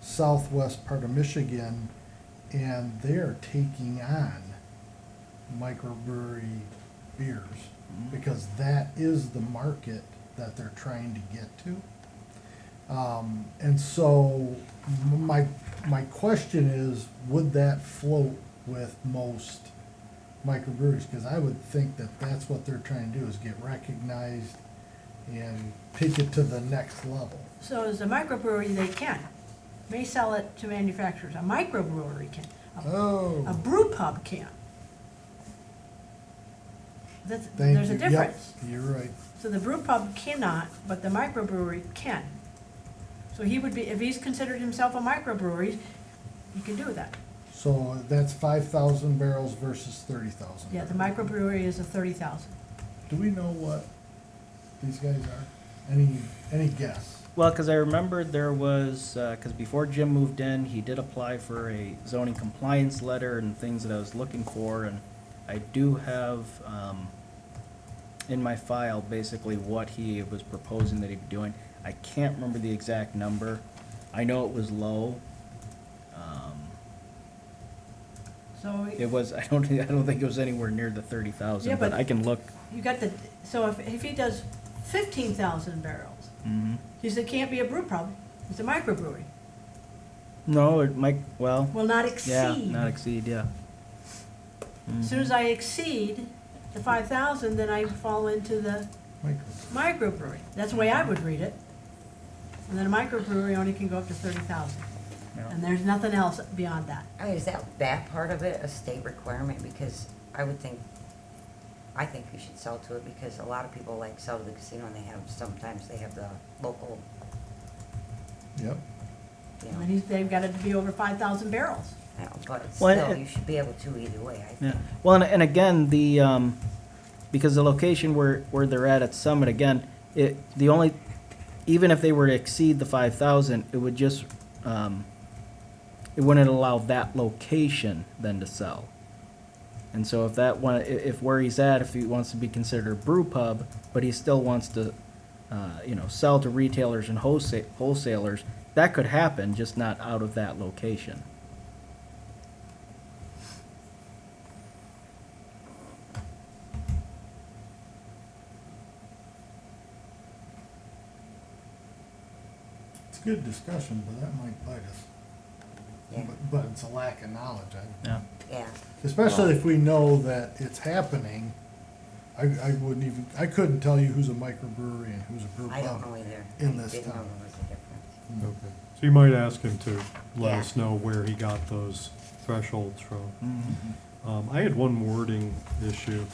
southwest part of Michigan, and they're taking on microbrewery beers, because that is the market that they're trying to get to. And so my question is, would that float with most microbreweries? Because I would think that that's what they're trying to do, is get recognized and take it to the next level. So as a microbrewery, they may sell it to manufacturers. A microbrewery can. A Oh, brew pub can't. thank There's you. a difference. Yep, you're right. So the brew pub cannot, but the microbrewery can. So he would be, if he's considered himself a microbrewery, he can do that. So that's 5,000 barrels versus 30,000. Yeah, the microbrewery is a 30,000. Do we know what these guys are? Any guess? well, because I remember there was, because before Jim moved in, he did apply for a zoning compliance letter and things that I was looking for, and I do have, in my file, basically what he was proposing that he'd be doing. I can't remember the exact number. I know it was low. So It was, I don't think it was anywhere near the 30,000, Yeah, but but- I can look. you got the, so if he does 15,000 barrels, Mhm. he said it can't be a brew pub, it's a microbrewery. No, it might, well, Will not yeah, exceed. not exceed, yeah. As soon as I exceed the 5,000, then I fall into the Micro. microbrewery. That's the way I would read it. And then a microbrewery only can go up to 30,000. Yeah. And there's nothing else beyond that. I mean, is that part of it a state requirement? Because I think you should sell to it, because a lot of people like sell to the casino and sometimes they have the local, Yep. you know, And they've got it to be over 5,000 barrels. but Well, still, it- you should be able to either way, I Yeah, think. well, and again, because the location where they're at Summit, again, even if they were to exceed the 5,000, it would just, it wouldn't allow that location then to sell. And so if where he's at, if he wants to be considered a brew pub, but he still wants to, sell to retailers and wholesalers, that could happen, just not out of that location. It's good discussion, but that might bite us. Yeah. But it's a lack of knowledge. Yeah. Yeah, Especially if we know that it's happening. I wouldn't even, I couldn't tell you who's a microbrewery and who's a brew I don't pub know either. in I this didn't know town. there was a difference. Okay. So you might ask him to let Yeah. us know where he got those thresholds from. Mm-hmm. I had one wording issue.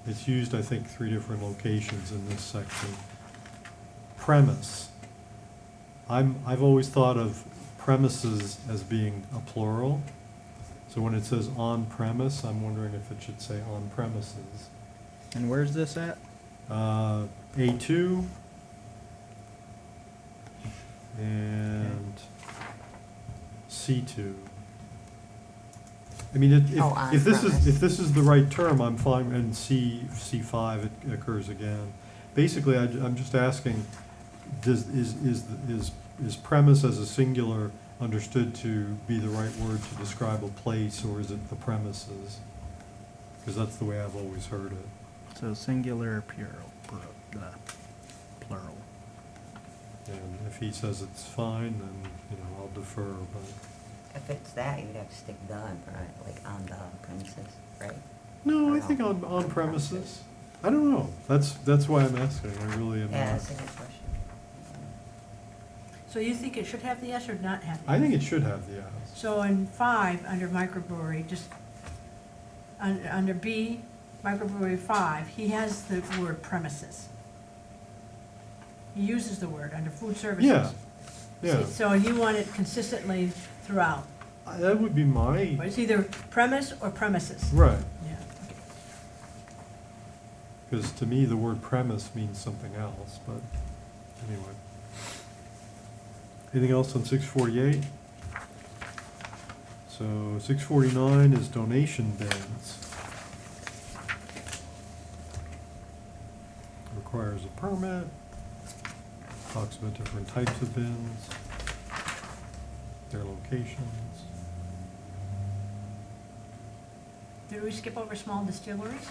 It's used, I think, 3 different locations in this section. Premise. I've always thought of premises as being a plural. So when it says on premise, I'm wondering if it should say on premises. And where's this at? A2 and C2. I mean, Oh, on if this premise. is, if this is the right term, I'm fine, and C5 it occurs again. Basically, I'm just asking, is premise as a singular understood to be the right word to describe a place, or is it the premises? Because that's the way I've always heard it. So singular, plural. And if he says it's fine, then, I'll defer, but. If it's that, you'd have to stick the in front, like on the premises, right? No, I Or think on- on premises. I don't know. That's why I'm asking. I really am Yeah, not. that's a good question. So you think it should have the S or not have the S? I think it should have the S. So in 5, under microbrewery, just, under B, microbrewery 5, he has the word premises. He uses the word under food services. Yeah, yeah. So you want it consistently throughout. That would be my, But it's either premise or premises. right. Yeah, okay. Because to me, the word premise means something else, but anyway. Anything else on 648? So 649 is donation bins. Requires a permit. Talks about different types of bins, their locations. Did we skip over small distilleries?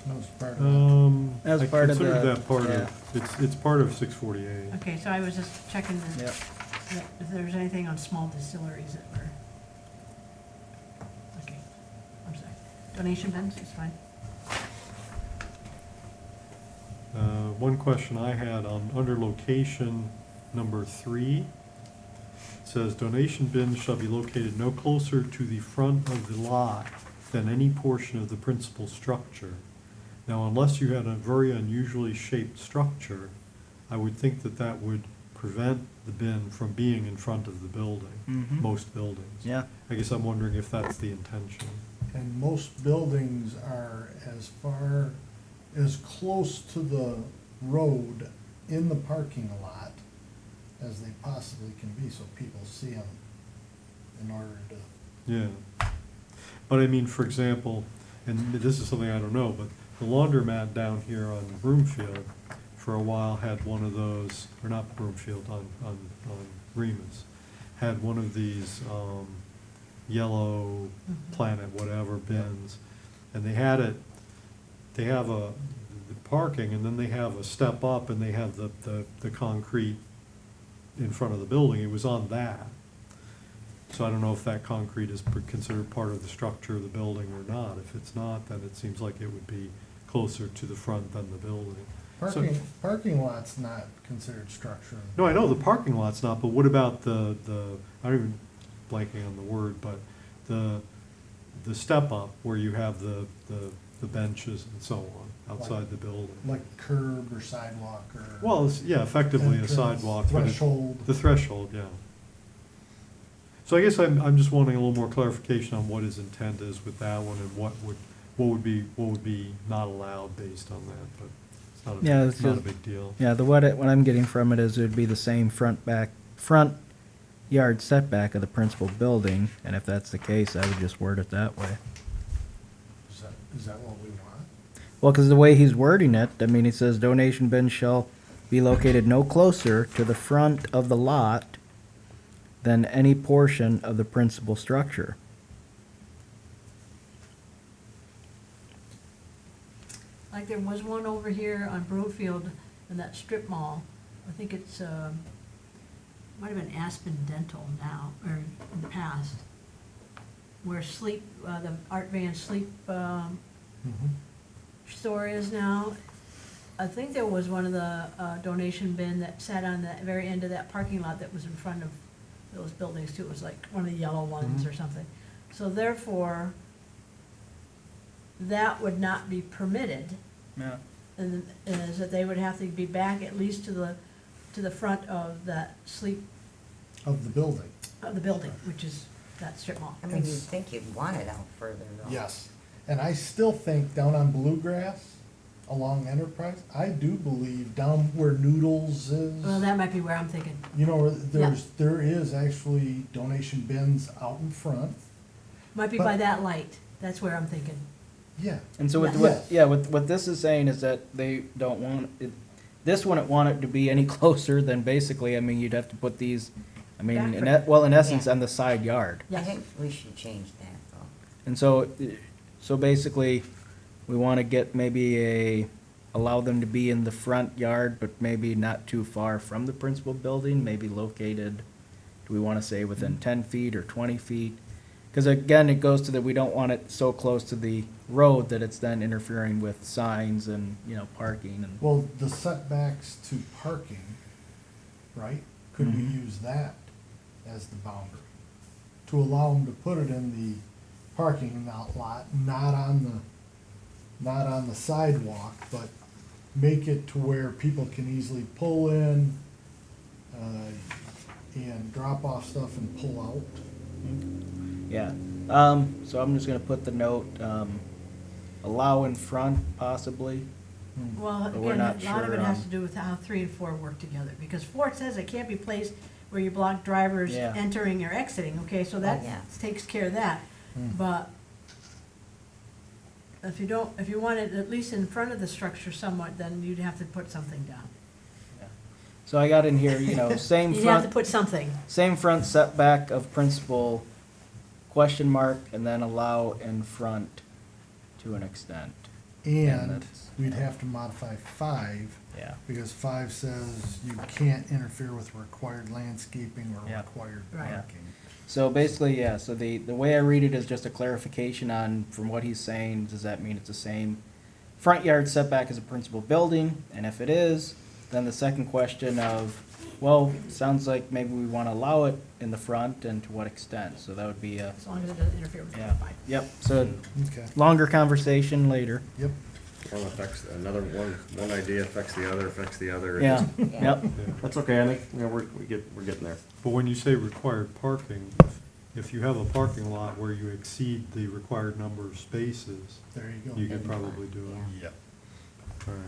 That was part of that. That was I part of considered the- that part yeah. of, it's part of 648. Okay, so I was just checking Yep. if there was anything on small distilleries that were. Okay, I'm sorry. Donation bins is fine. One question I had on, under location number 3, it says donation bins shall be located no closer to the front of the lot than any portion of the principal structure. Now, unless you had a very unusually shaped structure, I would think that that would prevent the bin from being in front of the building, Mhm. most buildings. Yeah. I guess I'm wondering if that's the intention. And most buildings are as close to the road in the parking lot as they possibly can be, so people see them in order to. Yeah. But I mean, for example, and this is something I don't know, but the laundromat down here on Broomfield for a while had one of those, or not Broomfield, on Remus, had one of these, yellow Planet whatever bins. And they have the parking, and then they have a step up, and they have the concrete in front of the building. It was on that. So I don't know if that concrete is considered part of the structure of the building or not. If it's not, then it seems like it would be closer to the front than the building. So- Parking lot's not considered structure. No, I know the parking lot's not, but what about the, I don't even blanking on the word, but the step up where you have the benches and so on outside the building? Like curb or sidewalk or. Well, it's, yeah, effectively a entrance, sidewalk. but it- Threshold. The threshold, yeah. So I guess I'm just wanting a little more clarification on what his intent is with that one and what would be not allowed based on that, but Yeah, it's not a it's big deal. Yeah, what I'm getting from it is it would be the same front yard setback of the principal building, and if that's the case, I would just word it that way. Is that what we want? Well, because the way he's wording it, I mean, he says donation bins shall be located no closer to the front of the lot than any portion of the principal structure. Like there was one over here on Brofield in that strip mall. I think it's, might have been Aspen Dental now, or in the past. Where sleep, the Art Van Sleep, store is now. I think there was one of the, donation bin that sat on the very end of that parking lot that was in front of those buildings too. It was like one of the yellow ones or something. So therefore, that would not be permitted. Yeah. And is that they would have to be back at least to the front of that sleep, Of the building. of the building, which is that strip mall. I mean, you'd think you'd want it out further though. Yes, and I still think down on Bluegrass, along Enterprise, I do believe down where Noodles Well, is, that might be where I'm thinking. you know, there is actually donation bins out in front. Might be But- by that light. That's where I'm thinking. Yeah, And so with, Yes. what this is saying is that they don't want it, this wouldn't want it to be any closer than basically, I mean, you'd have to put these, I mean, Back in, for- that- well, in essence, Yeah. on the side yard. I Yes. think we should change that though. And so basically, we wanna get maybe allow them to be in the front yard, but maybe not too far from the principal building, maybe located, do we wanna say within 10 feet or 20 feet? Cause again, it goes to that we don't want it so close to the road that it's then interfering with signs and, you know, parking and. well, the setbacks to parking, right? Could we Mhm. use that as the boundary? To allow them to put it in the parking lot, not on the sidewalk, but make it to where people can easily pull in, and drop off stuff and pull out. Yeah, so I'm just gonna put the note, allow in front possibly. Well, But we're again, not a lot of sure it has on- to do with how 3 and 4 work together, because 4 says it can't be placed where you block drivers Yeah. entering or exiting, okay, so that yeah. takes care of that. But if you want it at least in front of the structure somewhat, then you'd have to put something down. So I got in here, you know, same You'd have to front, put something. same front setback of principal, question mark, and then allow in front to an extent. And that's- we'd have to modify 5, Yeah, because 5 says you can't interfere with required landscaping or Yeah. required Right. parking. so basically, yeah, so the way I read it is just a clarification on, from what he's saying, does that mean it's the same front yard setback as a principal building? And if it is, then the second question of, well, sounds like maybe we wanna allow it in the front and to what extent, so that would be a, As long as it doesn't interfere with the yeah, bike. yep, so Okay, longer conversation later. yep. One affects, another one idea affects the other. Yeah, Yeah. yep, Yeah. That's okay, I think, you know, we're getting there. But when you say required parking, if you have a parking lot where you exceed the required number of spaces, There you go. you could probably do it. Yeah. Yep. All right.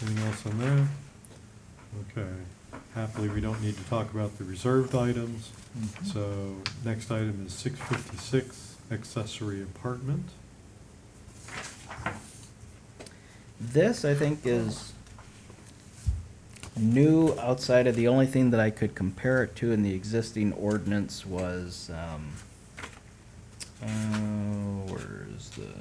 Anything else on there? Okay. Happily, we don't need to talk about the reserved items. Mhm. So next item is 656, accessory apartment. this I think is new outside of the only thing that I could compare it to in the existing ordinance was, where's the?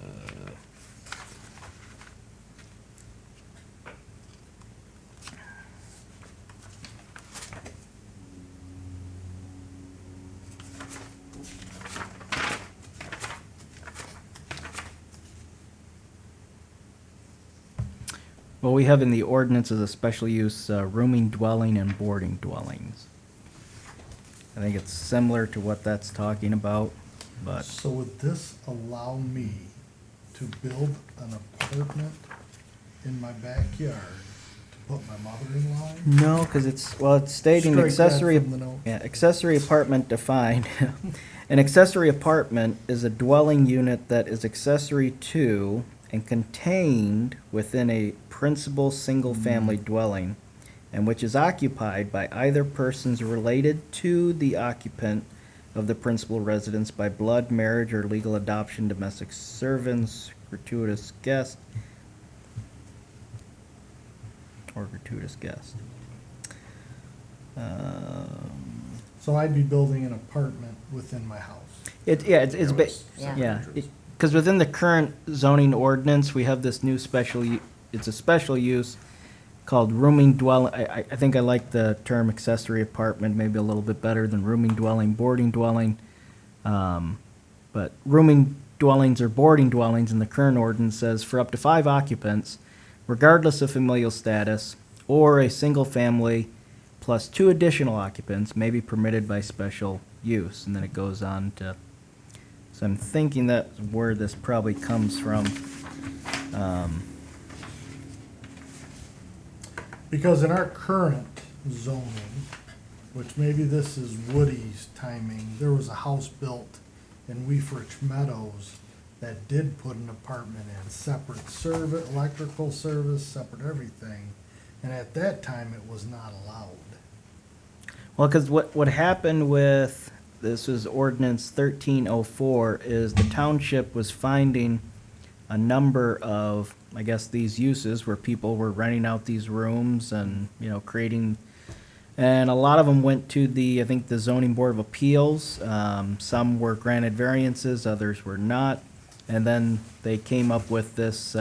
Well, we have in the ordinance as a special use, rooming dwelling and boarding dwellings. I think it's similar to what that's talking about, but, So would this allow me to build an apartment in my backyard to put my mother-in-law in? no, cause it's, well, it's stating Strike that accessory. from the notes. Yeah, accessory apartment defined. An accessory apartment is a dwelling unit that is accessory to and contained within a principal single-family dwelling, and which is occupied by either persons related to the occupant of the principal residence by blood, marriage, or legal adoption, domestic servants, gratuitous guest, or gratuitous guest. So I'd be building an apartment within my house. It's Yeah. yeah, because within the current zoning ordinance, we have this new it's a special use called rooming dwelling. I think I like the term accessory apartment maybe a little bit better than rooming dwelling, boarding dwelling. But rooming dwellings or boarding dwellings in the current ordinance says for up to 5 occupants, regardless of familial status, or a single family plus 2 additional occupants may be permitted by special use. And then it goes on to, so I'm thinking that's where this probably comes from. Because in our current zoning, which maybe this is Woody's timing, there was a house built in Weefrich Meadows that did put an apartment in, separate service, electrical service, separate everything. And at that time, it was not allowed. Well, because what happened with, this was ordinance 1304, is the township was finding a number of, I guess, these uses where people were renting out these rooms and, you know, creating, and a lot of them went to the, I think, the zoning board of appeals. Some were granted variances, others were not. And then they came up with this,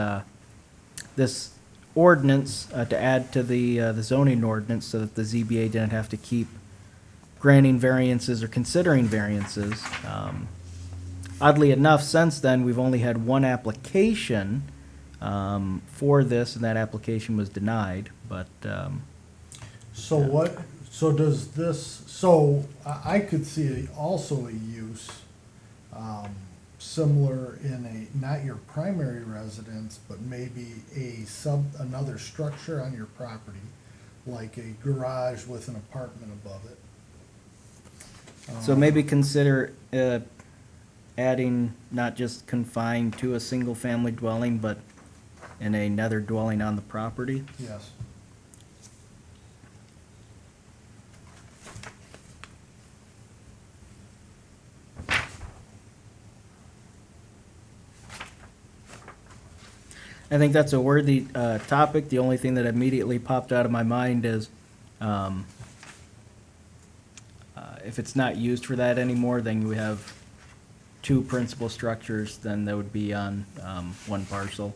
this ordinance to add to the zoning ordinance so that the ZBA didn't have to keep granting variances or considering variances. Oddly enough, since then, we've only had one application for this, and that application was denied, but, So what, so does this, so I could see also a use, similar in a, not your primary residence, but maybe another structure on your property, like a garage with an apartment above it. so maybe consider adding, not just confined to a single-family dwelling, but in another dwelling on the property. Yes. I think that's a worthy topic. The only thing that immediately popped out of my mind is if it's not used for that anymore, then you have 2 principal structures, then that would be on one parcel.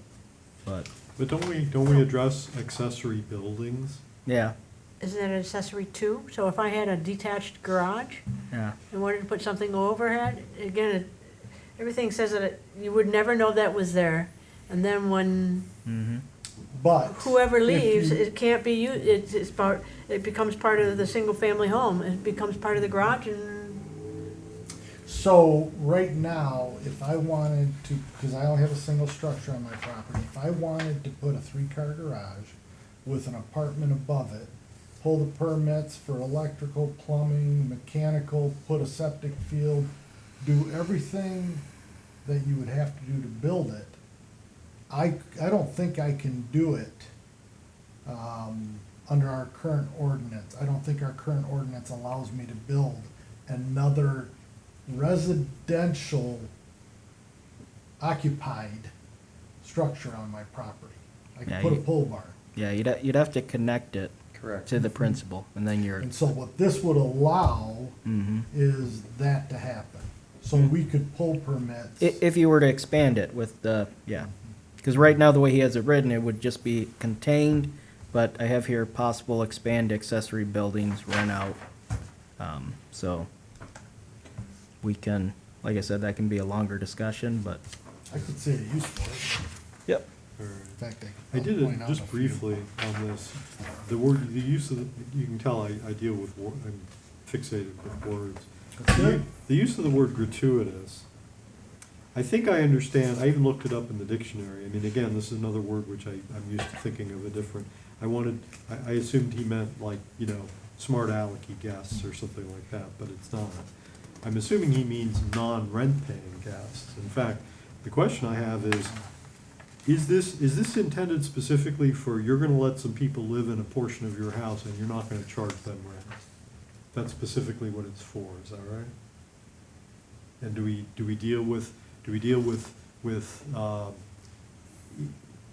But, But don't we address accessory buildings? yeah, Isn't that an accessory too? So if I had a detached garage yeah. and wanted to put something overhead, again, everything says that you would never know that was there. And then when Mm-hmm. But. whoever if leaves, you- it can't be used, it becomes part of the single-family home. It becomes part of the garage and, So right now, if I wanted to, because I only have a single structure on my property, if I wanted to put a 3-car garage with an apartment above it, pull the permits for electrical, plumbing, mechanical, put a septic field, do everything that you would have to do to build it, I don't think I can do it under our current ordinance. I don't think our current ordinance allows me to build another residential occupied structure on my property. I Yeah, could put a you- pole barn. Yeah, you'd have to connect it Correct. to the principal, and then you're, And so what this would allow mm-hmm. is that to happen. So we could pull permits. If you were to expand it with the, yeah. Because right now, the way he has it written, it would just be contained, but I have here possible expand accessory buildings, rent out. So we can, like I said, that can be a longer discussion, but. I could see a use for it. Yep. All right. In fact, I did point it out just a few. briefly on this. The word, the use of, you can tell I deal with, I'm fixated with words. That's it. The use of the word gratuitous, I think I understand, I even looked it up in the dictionary. I mean, again, this is another word which I'm used to thinking of a different, I assumed he meant like, you know, smart alecky guests or something like that, but it's not. I'm assuming he means non-rent paying guests. In fact, the question I have is this intended specifically for, you're gonna let some people live in a portion of your house and you're not gonna charge them rent? That's specifically what it's for, is that right? And do we deal with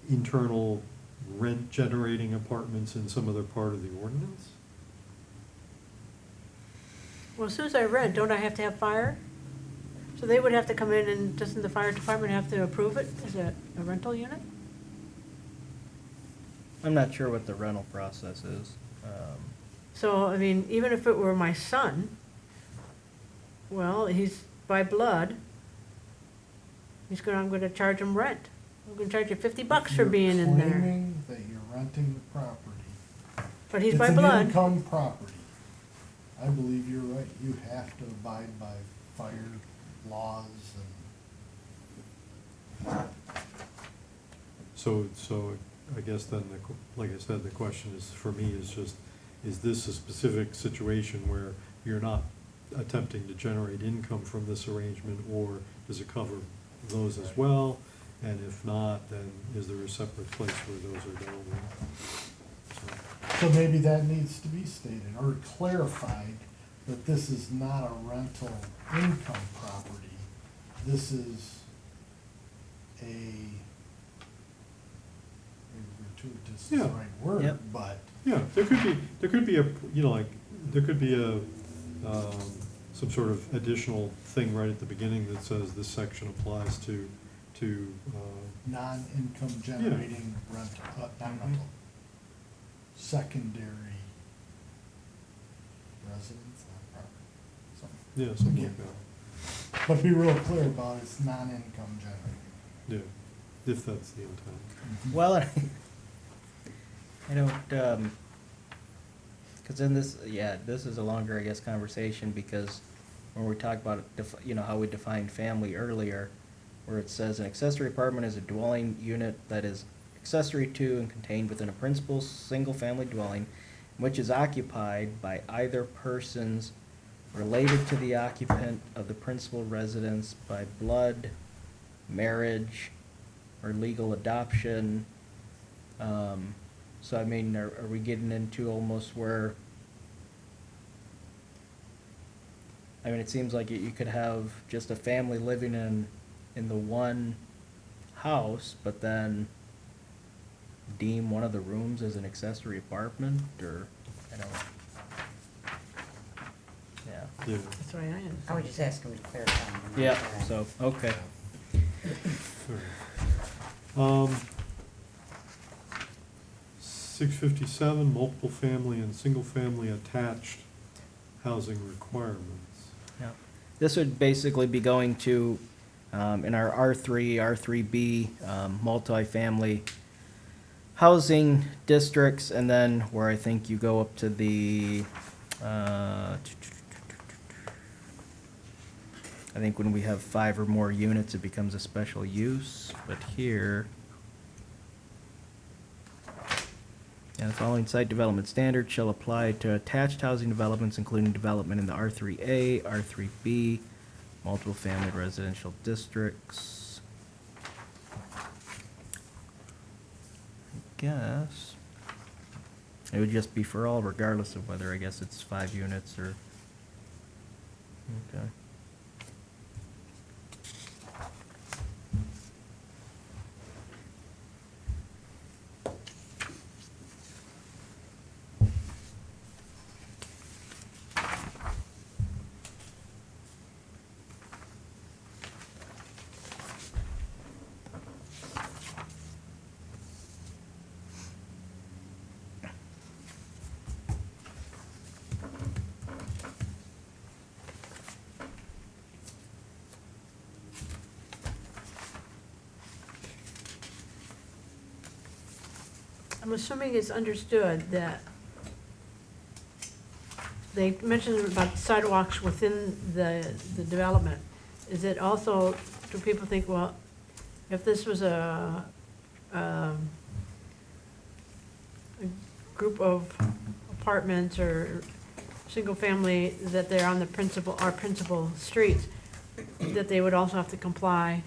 internal rent-generating apartments in some other part of the ordinance? Well, as soon as I rent, don't I have to have fire? So they would have to come in and doesn't the fire department have to approve it as a rental unit? I'm not sure what the rental process is. So, I mean, even if it were my son, well, he's by blood, I'm gonna charge him rent. I'm gonna charge you $50 for being in You're there. claiming that you're renting the property. But he's by It's blood. an income property. I believe you're right. You have to abide by fire laws and. So I guess then, like I said, the question is, for me, is just, is this a specific situation where you're not attempting to generate income from this arrangement, or does it cover those as well? And if not, then is there a separate place where those are dealt with? So maybe that needs to be stated or clarified that this is not a rental income property. This is a, maybe gratuitous is the Yeah. right word, Yep. but Yeah, there could be a, you know, like, there could be a, some sort of additional thing right at the beginning that says this section applies to, non-income generating rental, not rental. Secondary residence, not property, something. yeah, something like that. But be real clear about it's non-income generating. Yeah, if that's the intent. Well, I don't, because in this, yeah, this is a longer, I guess, conversation, because when we talk about, you know, how we defined family earlier, where it says an accessory apartment is a dwelling unit that is accessory to and contained within a principal single-family dwelling, which is occupied by either persons related to the occupant of the principal residence by blood, marriage, or legal adoption. So I mean, are we getting into almost where, I mean, it seems like you could have just a family living in the one house, but then deem one of the rooms as an accessory apartment, or, I don't, yeah. Yeah, That's the way I understand. I would just ask him to clarify. on Yeah, that. so, okay. all right. 657, multiple family and single family attached housing requirements. Yeah. This would basically be going to, in our R3, R3B, multifamily housing districts, and then where I think you go up to the, I think when we have 5 or more units, it becomes a special use, but here, and the following site development standards shall apply to attached housing developments, including development in the R3A, R3B, multiple family residential districts. I guess it would just be for all, regardless of whether, I guess, it's 5 units or, okay. I'm assuming it's understood that they mentioned about sidewalks within the development. Is it also, do people think, well, if this was a group of apartments or single family, that they're on our principal streets, that they would also have to comply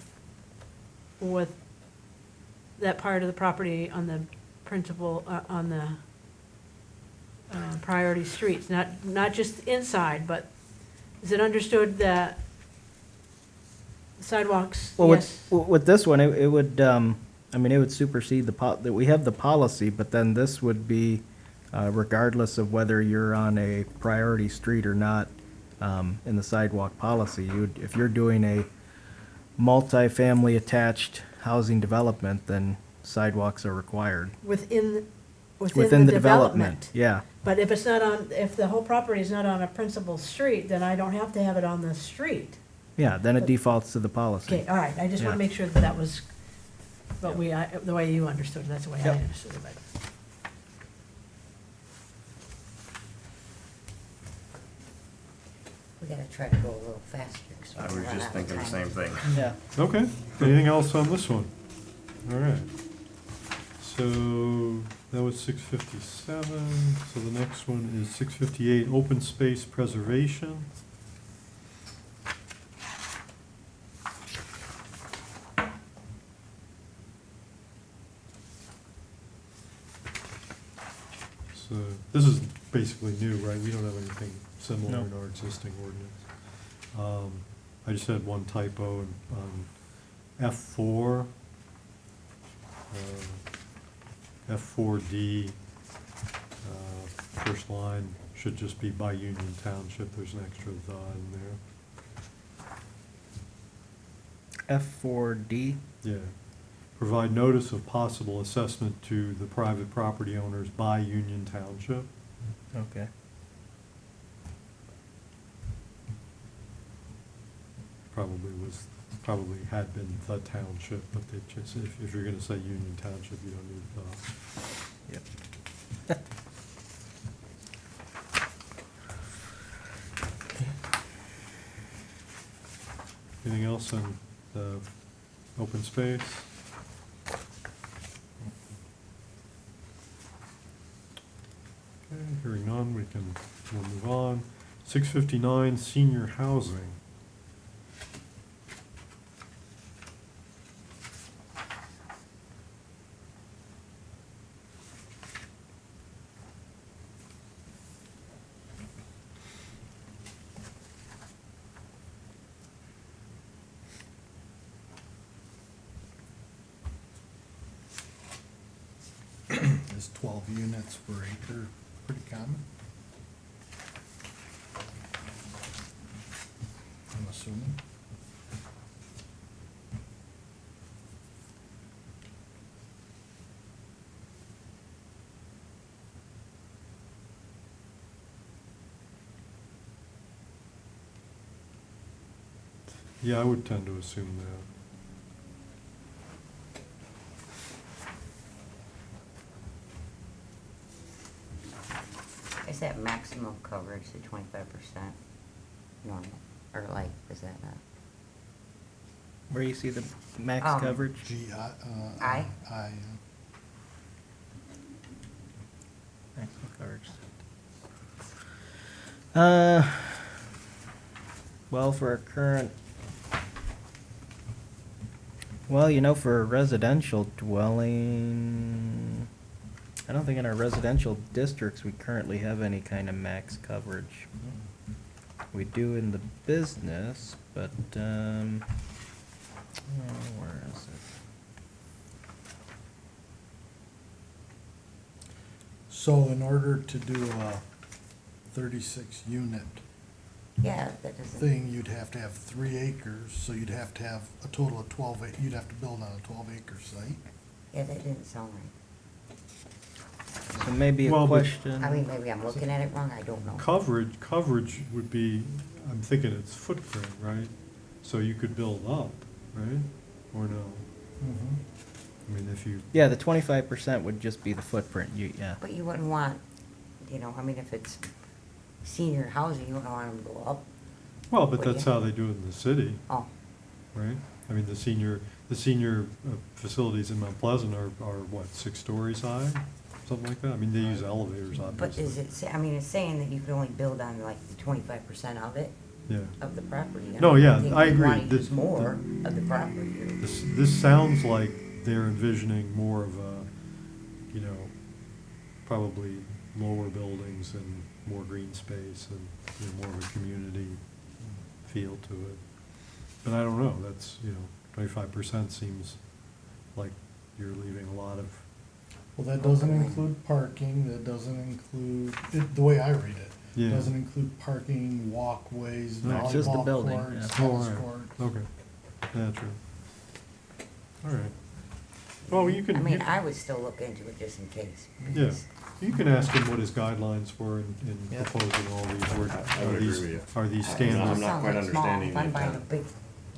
with that part of the property on the principal, on the priority streets, not just inside, but is it understood that sidewalks, Well, yes? with this one, it would, I mean, it would supersede that we have the policy, but then this would be regardless of whether you're on a priority street or not, in the sidewalk policy. If you're doing a multifamily attached housing development, then sidewalks are required. Within Within the development. Yeah, But if it's not on, if the whole property is not on a principal street, then I don't have to have it on the street. yeah, then it defaults to the policy. Okay, all right, I just want Yeah. to make sure that that was what the way you understood it, that's the way I Yep. understood it. But We gotta try to go a little faster. 'cause I we're was running just out of thinking the time. same thing. Yeah. Okay, anything else on this one? All right. So that was 657, so the next one is 658, open space preservation. So this is basically new, right? We don't have anything similar No. in our existing ordinance. I just had one typo on F4. F4D, first line should just be by Union Township. There's an extra "the" in there. F4D. Yeah. Provide notice of possible assessment to the private property owners by Union Township. Okay. Probably had been the township, but they just, if you're gonna say Union Township, you don't need the. Yep. Anything else on the open space? Okay, hearing none, we'll move on. 659, senior housing. Is 12 units per acre pretty common? I'm assuming. Yeah, I would tend to assume that. Is that maximum coverage, the 25% normal, or like, is that not? Where you see the max Um, coverage? Aye. Aye. Maximum coverage. Well, for our current, for a residential dwelling, I don't think in our residential districts we currently have any kind of max coverage. We do in the business, but, where is it? So in order to do a 36 unit Yeah, that doesn't. thing, you'd have to have 3 acres, so you'd have to have a total of 12, you'd have to build on a 12-acre site. Yeah, that didn't sound right. So maybe a Well, but- question. I mean, maybe I'm looking at it wrong, I don't know. Coverage would be, I'm thinking it's footprint, right? So you could build up, right? Or no? I mean, if you, Yeah, the 25% would just be the footprint, yeah. But you wouldn't want, I mean, if it's senior housing, you wouldn't want them to go up. well, but Would that's you? how they do it in the city, Oh, right? I mean, the senior facilities in Mount Pleasant are what, 6 stories high? Something like that? I mean, they use elevators, obviously. but is it, I mean, it's saying that you can only build on like the 25% of it, Yeah. of the property. No, don't yeah, think I you'd agree. wanna The- use more of the property. This sounds like they're envisioning more of a, probably lower buildings and more green space and, more of a community feel to it. But I don't know, that's, 25% seems like, you're leaving a lot of, Well, that doesn't include parking, that doesn't include, the way I read it. Yeah. Doesn't include parking, walkways, No, it's just the volleyball building, courts, yeah. tennis Oh, right. courts. okay, yeah, true. All right. Well, you can. I you mean, can- I would still look into it just in case. Yeah, because- you can ask him what his guidelines were in Yeah. proposing all these, I are would agree these, with you. are these It I'm standard? not sounds quite like small. understanding If I'm the buying a intent. big,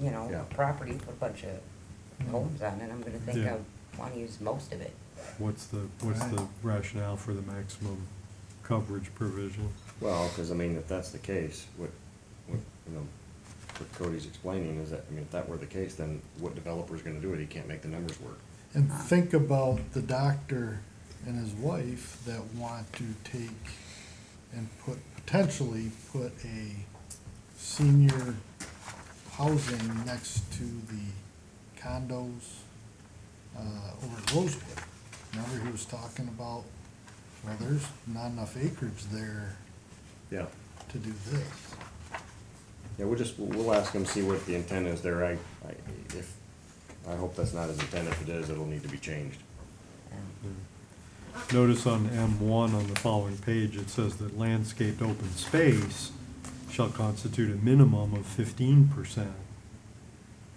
Yeah. property with a bunch of homes on it, I'm gonna think Yeah. I wanna use most of it. What's the rationale for the maximum coverage provision? Well, because I mean, if that's the case, what, you know, what Cody's explaining is that, I mean, if that were the case, then what developer's gonna do it? He can't make the numbers work. And think about the doctor and his wife that want to take and potentially put a senior housing next to the condos, over at Rosewood. Remember he was talking about, well, there's not enough acreage there Yeah. to do this. Yeah, we'll ask him, see what the intent is there. I hope that's not his intent. If it is, it'll need to be changed. Notice on M1 on the following page, it says that landscaped open space shall constitute a minimum of 15%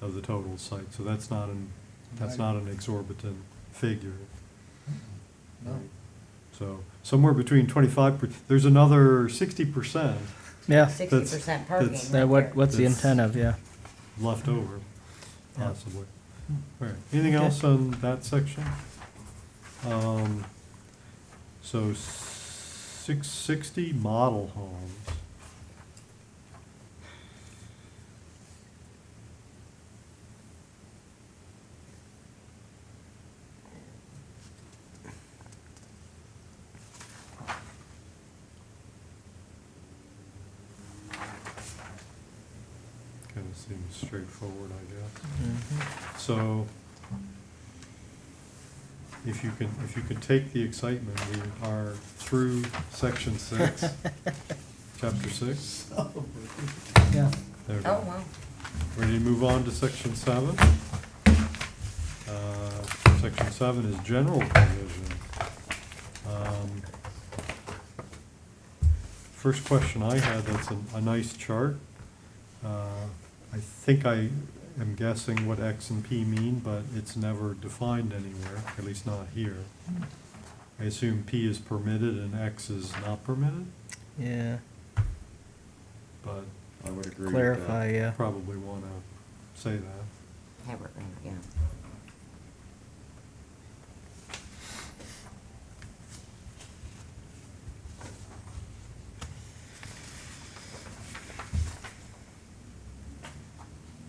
of the total site, so that's not an exorbitant figure. No, So somewhere between 25%, there's another 60% Yeah, 60% parking that's- that right there. what's the That's- intent of, yeah. left over, Yeah. possibly. All right, anything Okay. else on that section? So 660 model homes. Kind of seems straightforward, I guess. So, if you can take the excitement, we are through section 6, chapter 6. Yeah. There we Oh, go. wow. Ready to move on to section 7? Section 7 is general provision. First question I had, that's a nice chart. I think I am guessing what X and P mean, but it's never defined anywhere, at least not here. I assume P is permitted and X is not permitted, Yeah, but I would agree with clarify, that. yeah. probably want to say that. Have it, yeah.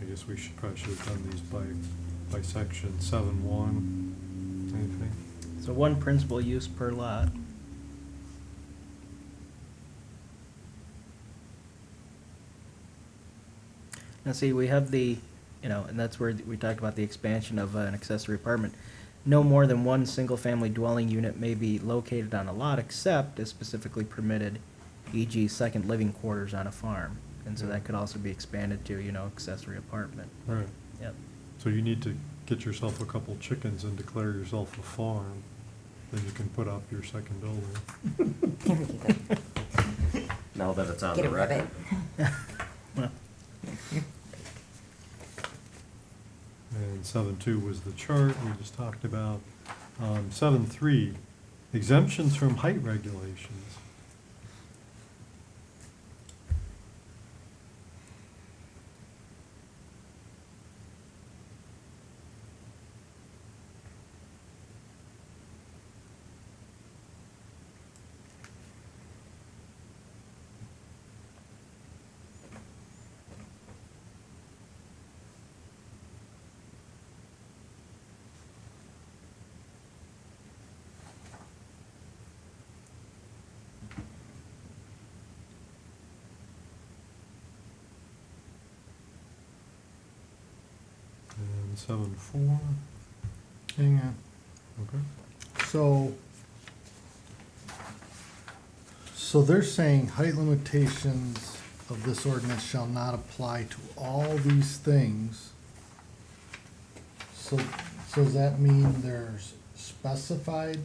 I guess we probably should have done these by section 7.1, anything? So one principal use per lot. Now, see, we have the, and that's where we talked about the expansion of an accessory apartment. No more than one single-family dwelling unit may be located on a lot except as specifically permitted, e.g. second living quarters on a farm. And so that could also be expanded to, accessory apartment. Right, Yep. so you need to get yourself a couple chickens and declare yourself a farm, then you can put up your second building. There we go. Now that it's on Get the a record. rabbit. Well, And 7.2 was the chart we just talked about. 7.3, exemptions from height regulations. And 7.4, hang on. okay. So they're saying height limitations of this ordinance shall not apply to all these things. So So does that mean there's specified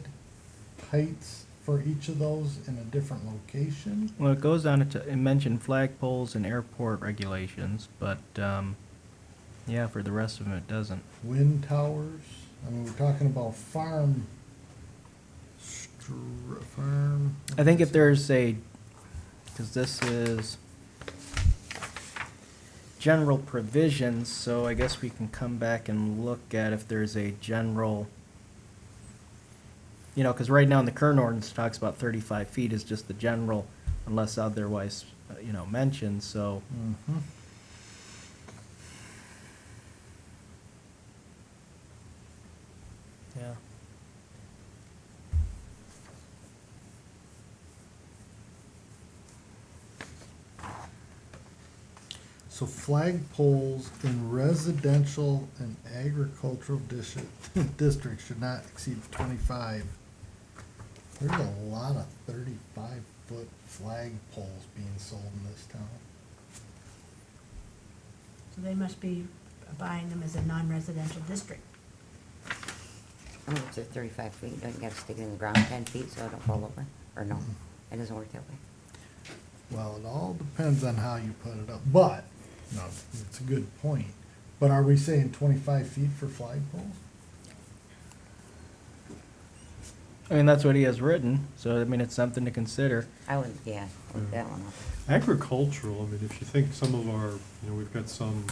heights for each of those in a different location? Well, it goes on to, it mentioned flagpoles and airport regulations, but, yeah, for the rest of them, it doesn't. Wind towers? I mean, we're talking about farm. Farm. I think if there's a, because this is general provisions, so I guess we can come back and look at if there's a general, you know, because right now in the current ordinance, it talks about 35 feet is just the general, unless otherwise, you know, mentioned, so. Mhm. Yeah. So flagpoles in residential and agricultural districts should not exceed 25. There's a lot of 35-foot flagpoles being sold in this town. So they must be buying them as a non-residential district. I mean, it's at 35 feet, don't you gotta stick it in the ground 10 feet so it don't fall over? Or no, it doesn't work that way. Well, it all depends on how you put it up, but, no, it's a good point. But are we saying 25 feet for flagpoles? I mean, that's what he has written, so I mean, it's something to consider. I would, yeah, look that one up. Agricultural, I mean, if you think some of our, you know, we've got some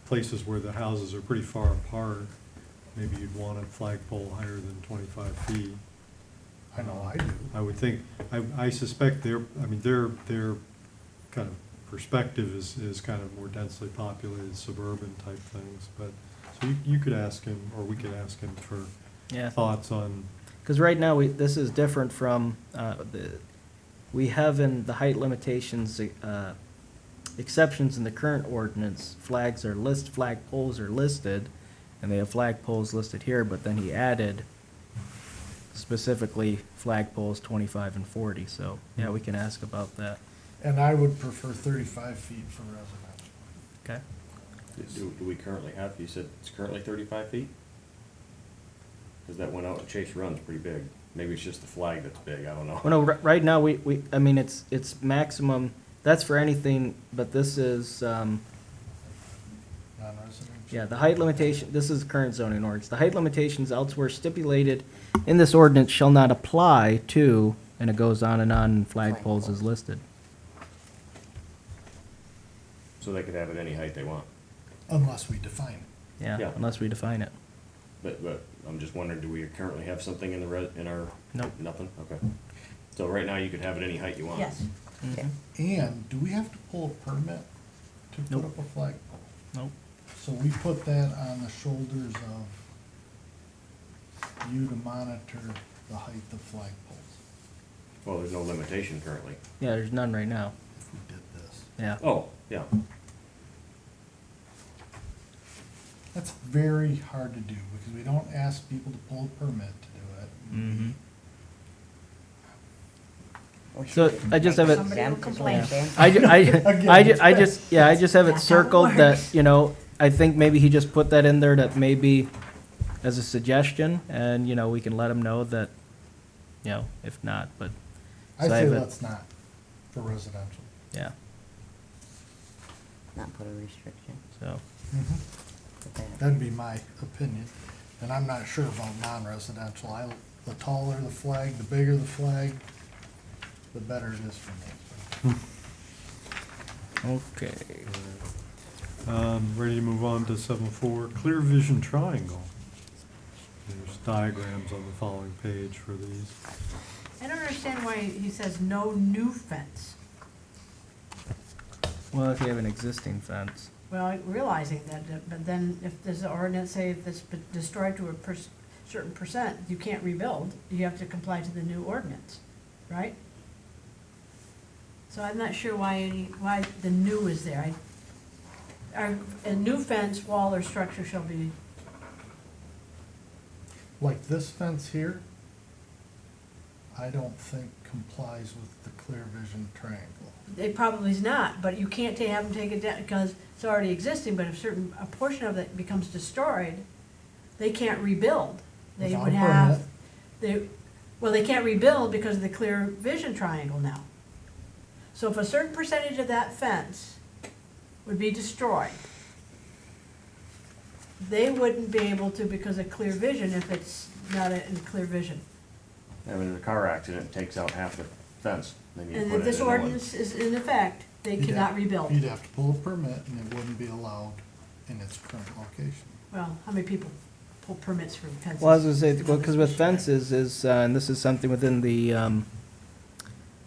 places where the houses are pretty far apart, maybe you'd want a flagpole higher than 25 feet. I know I do. I would think, I suspect their kind of perspective is kind of more densely populated suburban type things, but, so you could ask him, or we could ask him for Yeah. thoughts on, Because right now, this is different from, we have in the height limitations, exceptions in the current ordinance, flagpoles are listed, and they have flagpoles listed here, but then he added specifically flagpoles 25 and 40, so, yeah, we can ask about that. And I would prefer 35 feet for residential. Okay? Do we currently have, you said it's currently 35 feet? Because that went out at Chase Run's pretty big. Maybe it's just the flag that's big, I don't know. Well, no, right now, I mean, it's maximum, that's for anything, but this is, Non-residential? yeah, the height limitation, this is current zoning ordinance. The height limitations elsewhere stipulated in this ordinance shall not apply to, and it goes on and on, flagpoles is listed. So they could have it any height they want. Unless we define it. Yeah, Yeah. unless we define it. But I'm just wondering, do we currently have something in our? Nope. Nothing? Okay. So right now, you could have it any height you want? Yes. Okay. And do we have to pull a permit to put Nope. up a flagpole? Nope. So we put that on the shoulders of you to monitor the height of flagpoles Well, there's no limitation currently. Yeah, there's none right now. if we did this. Yeah. Oh, yeah. That's very hard to do because we don't ask people to pull a permit to do it. Mhm. We So, should I just make have it- Somebody will exempt is what complain. I'm saying. I just have it That's how it circled that, works. you know, I think maybe he just put that in there that maybe as a suggestion, and, you know, we can let him know that, you know, if not, but. I so say have it- let's not for residential. Yeah, Not put a restriction. so, Put that. That'd be my opinion. And I'm not sure about non-residential. The taller the flag, the bigger the flag, the better it is for me. okay. ready to move on to 7.4, clear vision triangle. There's diagrams on the following page for these. I don't understand why he says no new fence. Well, if you have an existing fence, Well, realizing that, but then if there's an ordinance, say if it's destroyed to a certain percent, you can't rebuild, you have to comply to the new ordinance, right? So I'm not sure why the new is there. A new fence, wall, or structure shall be, Like this fence here, I don't think complies with the clear vision triangle. It probably is not, but you can't have them take it down because it's already existing, but if a portion of it becomes destroyed, they can't rebuild. They Without would a have, they can't rebuild because of the clear vision triangle now. So if a certain percentage of that fence would be destroyed, they wouldn't be able to because of clear vision if it's not in clear vision. I mean, in a car accident, it takes out half the fence, then you And put if in this a new one. ordinance is in effect, they You'd cannot have- rebuild. You'd have to pull a permit and it wouldn't be allowed in its current location. Well, how many people pull permits for fences? Well, I was gonna say, well, because with fences is, and this is something within the,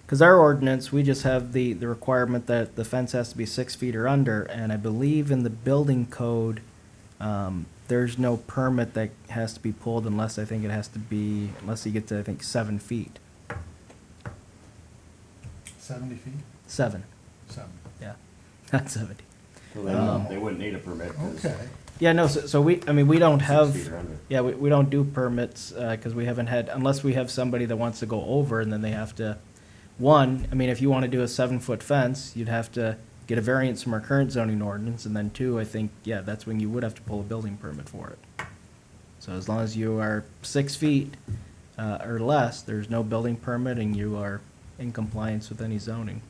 because our ordinance, we just have the requirement that the fence has to be 6 feet or under, and I believe in the building code, there's no permit that has to be pulled unless I think it has to be, unless you get to, I think, 7 feet. 70 feet? 7, 7. yeah, not 70. So they wouldn't need a permit, 'cause Okay. Yeah, no, so we, I mean, we don't 6 have. feet or under. Yeah, we don't do permits, because we haven't had, unless we have somebody that wants to go over, and then they have to, one, I mean, if you want to do a 7-foot fence, you'd have to get a variance from our current zoning ordinance, and then two, I think, yeah, that's when you would have to pull a building permit for it. So as long as you are 6 feet, or less, there's no building permit, and you are in compliance with any zoning.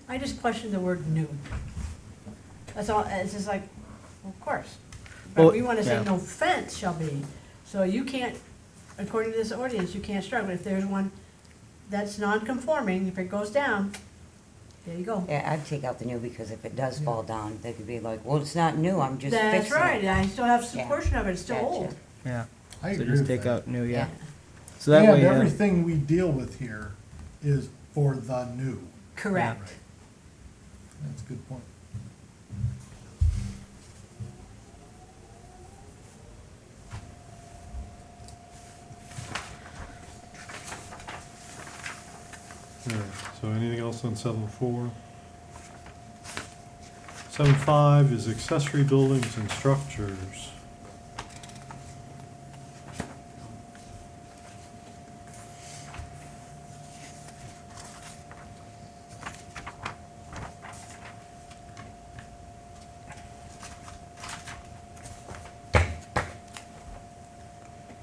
I just question the word new. That's all, it's just like, well, of course. Well, But we wanna say yeah. no fence shall be, so you can't, according to this ordinance, you can't struggle. If there's one that's non-conforming, if it goes down, there you go. Yeah, I'd take out the new, because if it does fall down, they could be like, well, it's not new, I'm just fixing it. That's right, I still have some Yeah. portion of it, it's still Gotcha. old. Yeah. I So agree just with take that. out new, yeah. Yeah. So that way, And everything we deal with here is for the new. Correct. Right. That's a good point. Alright, so anything else on 7.4? 7.5 is accessory buildings and structures.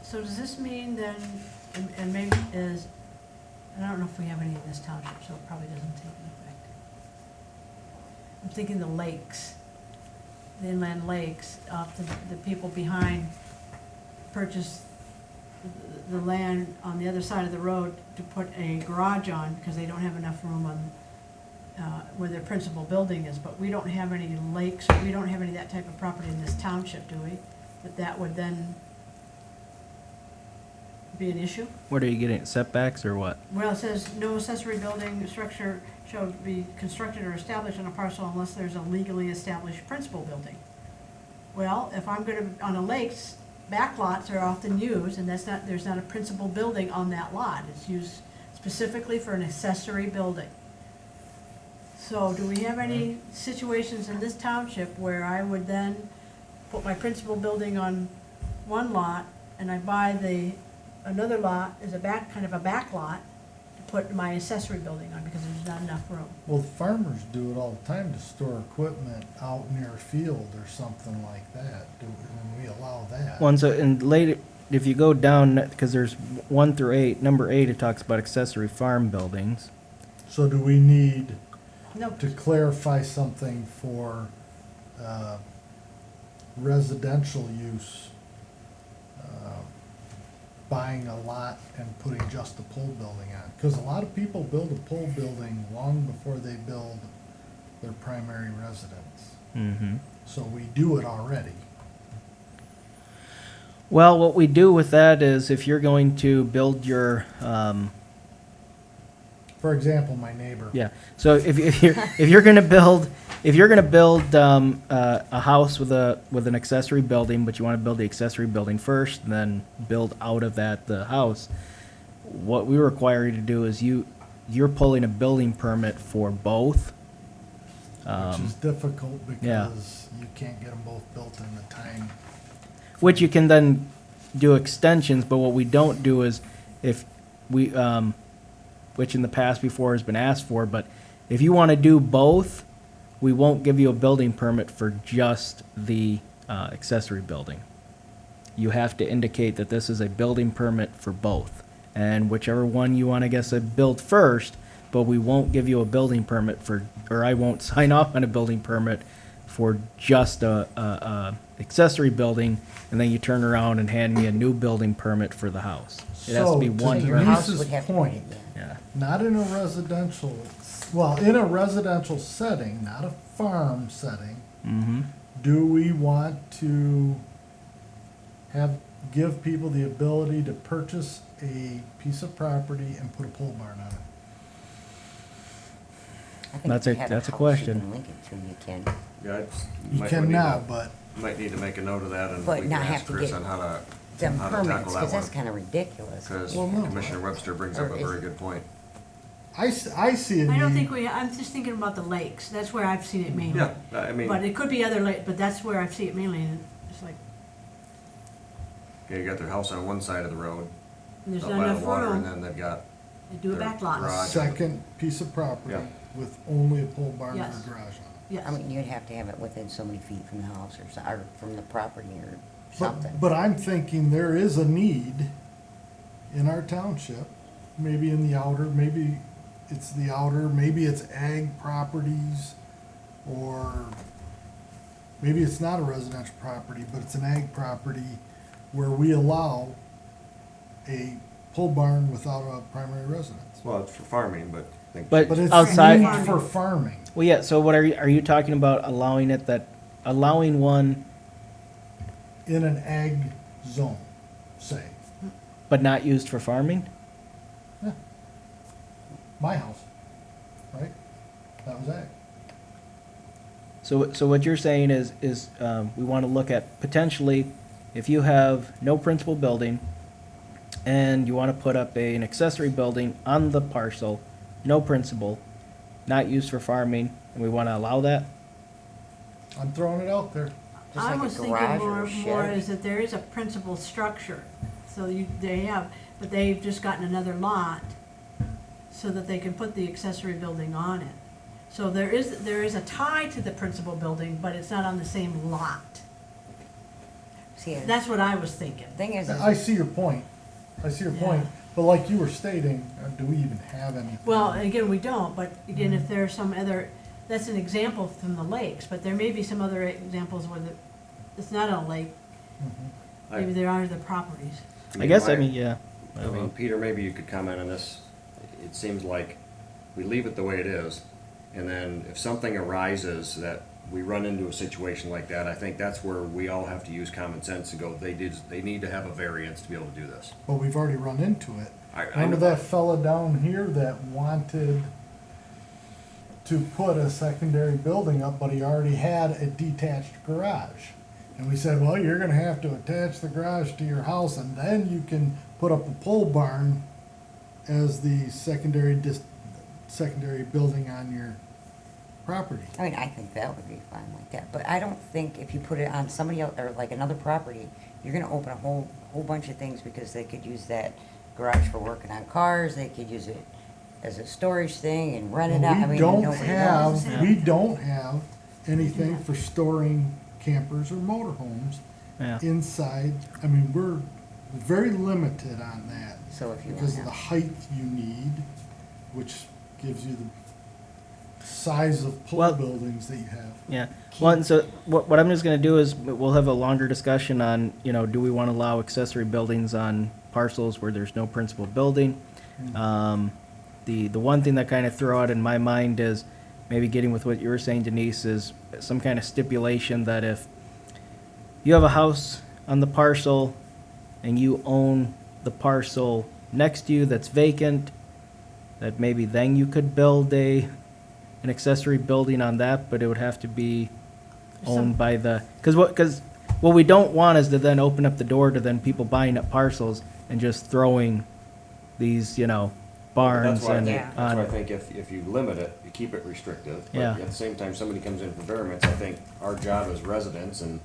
So does this mean then, and maybe is, I don't know if we have any in this township, so it probably doesn't take effect. I'm thinking the lakes, the inland lakes, the people behind purchased the land on the other side of the road to put a garage on, because they don't have enough room on, where their principal building is, but we don't have any lakes, we don't have any of that type of property in this township, do we? That would then be an issue? what are you getting, setbacks or what? Well, it says, no accessory building structure shall be constructed or established on a parcel unless there's a legally established principal building. Well, if I'm gonna, on a lakes, back lots are often used, and there's not a principal building on that lot. It's used specifically for an accessory building. So do we have any situations in this township where I would then put my principal building on one lot, and I buy another lot as kind of a back lot to put my accessory building on, because there's not enough room? Well, the farmers do it all the time to store equipment out near a field or something like that. And we allow that. One, so, and later, if you go down, because there's 1 through 8, number 8, it talks about accessory farm buildings. So do we need No, to clarify something for residential use? Buying a lot and putting just a pole building on? Because a lot of people build a pole building long before they build their primary residence. Mm-hmm. So we do it already. Well, what we do with that is if you're going to build your, For example, my neighbor. yeah, so if you're gonna build, a house with an accessory building, but you wanna build the accessory building first, and then build out of that the house, what we require you to do is you're pulling a building permit for both. Which is difficult yeah. because you can't get them both built in the time. Which you can then do extensions, but what we don't do is if we, which in the past before has been asked for, but If you want to do both, we won't give you a building permit for just the accessory building. You have to indicate that this is a building permit for both. And whichever one you want, I guess, build first, but we won't give you a building permit for, or I won't sign off on a building permit for just a accessory building, and then you turn around and hand me a new building permit for the house. It has to be So, to one the Your permit. house Denise's would have to point. put it in. Yeah. Not in a residential, well, in a residential setting, not a farm setting, Mm-hmm. do we want to give people the ability to purchase a piece of property and put a pole barn on it? I think That's if a- you have that's a house question. You can link it to, you can, Yeah, it's. You might can need now, to- but Might need to make a note of that, and But we can not have ask to Chris get on how to them tackle permits, that cause that's one. kinda ridiculous. Because Well, no, Commissioner Webster brings up or a is very it- good point. I see a need. I don't think I'm just thinking about the lakes, that's where I've seen it mainly. Yeah, I mean, But it could be other lake, but that's where I've seen it mainly, and it's like, okay, you got their house on one side of the road, there's up not by the enough water, and room, then they've got, they do a their back lot. garage. Second piece of property Yeah. with only a pole barn or Yes. a garage on it. Yes. I mean, you'd have to have it within so many feet from the house or from the property or But, something. but I'm thinking there is a need in our township, maybe in the outer, maybe it's the outer, maybe it's ag properties, or maybe it's not a residential property, but it's an ag property where we allow a pole barn without a primary residence. well, it's for farming, but I think. But But it's outside- need for farming. Well, yeah, so what are you talking about allowing allowing one, In an ag zone, say. but not used for farming? Yeah. My house, right? That was ag. So what you're saying is, we want to look at potentially, if you have no principal building, and you want to put up an accessory building on the parcel, no principal, not used for farming, and we want to allow that? I'm throwing it out there. Just I like a was thinking garage or more, a more shed. is that there is a principal structure, so they have, but they've just gotten another lot so that they can put the accessory building on it. So there is a tie to the principal building, but it's not on the same lot. See, the That's what I was thinking. thing is I see your point. I see your point. But like you were stating, do we even have anything? Well, again, we don't, but again, if there's some other, that's an example from the lakes, but there may be some other examples where it's not a lake, Mhm. maybe there are the properties. I guess, I my- mean, yeah. I Well, mean, Peter, maybe you could comment on this. It seems like we leave it the way it is, and then if something arises that we run into a situation like that, I think that's where we all have to use common sense to go, they need to have a variance to be able to do this. But we've already run into it. I Remember know- that fella down here that wanted to put a secondary building up, but he already had a detached garage. And we said, well, you're gonna have to attach the garage to your house, and then you can put up a pole barn as the secondary building on your property. I mean, I think that would be fine like that, but I don't think if you put it on somebody else, or like another property, you're gonna open a whole bunch of things, because they could use that garage for working on cars, they could use it as a storage thing and rent it out, I Well, mean, we don't nobody knows. have, we don't have anything for storing campers or motorhomes yeah. inside. I mean, we're very limited on that So if you because of want the to, height you need, which gives you the size of pole Well- buildings that you have. Yeah, well, and so what I'm just gonna do is, we'll have a longer discussion on, do we wanna allow accessory buildings on parcels where there's no principal building? The one thing that kinda threw out in my mind is, maybe getting with what you were saying, Denise, is some kind of stipulation that if you have a house on the parcel and you own the parcel next to you that's vacant, that maybe then you could build an accessory building on that, but it would have to be owned by the, because what we don't want is to then open up the door to then people buying up parcels and just throwing these, barns That's why I and think, Yeah. that's on why I it. think if you limit it, you keep it restrictive. But Yeah. at the same time, somebody comes in for variance, I think our job as residents and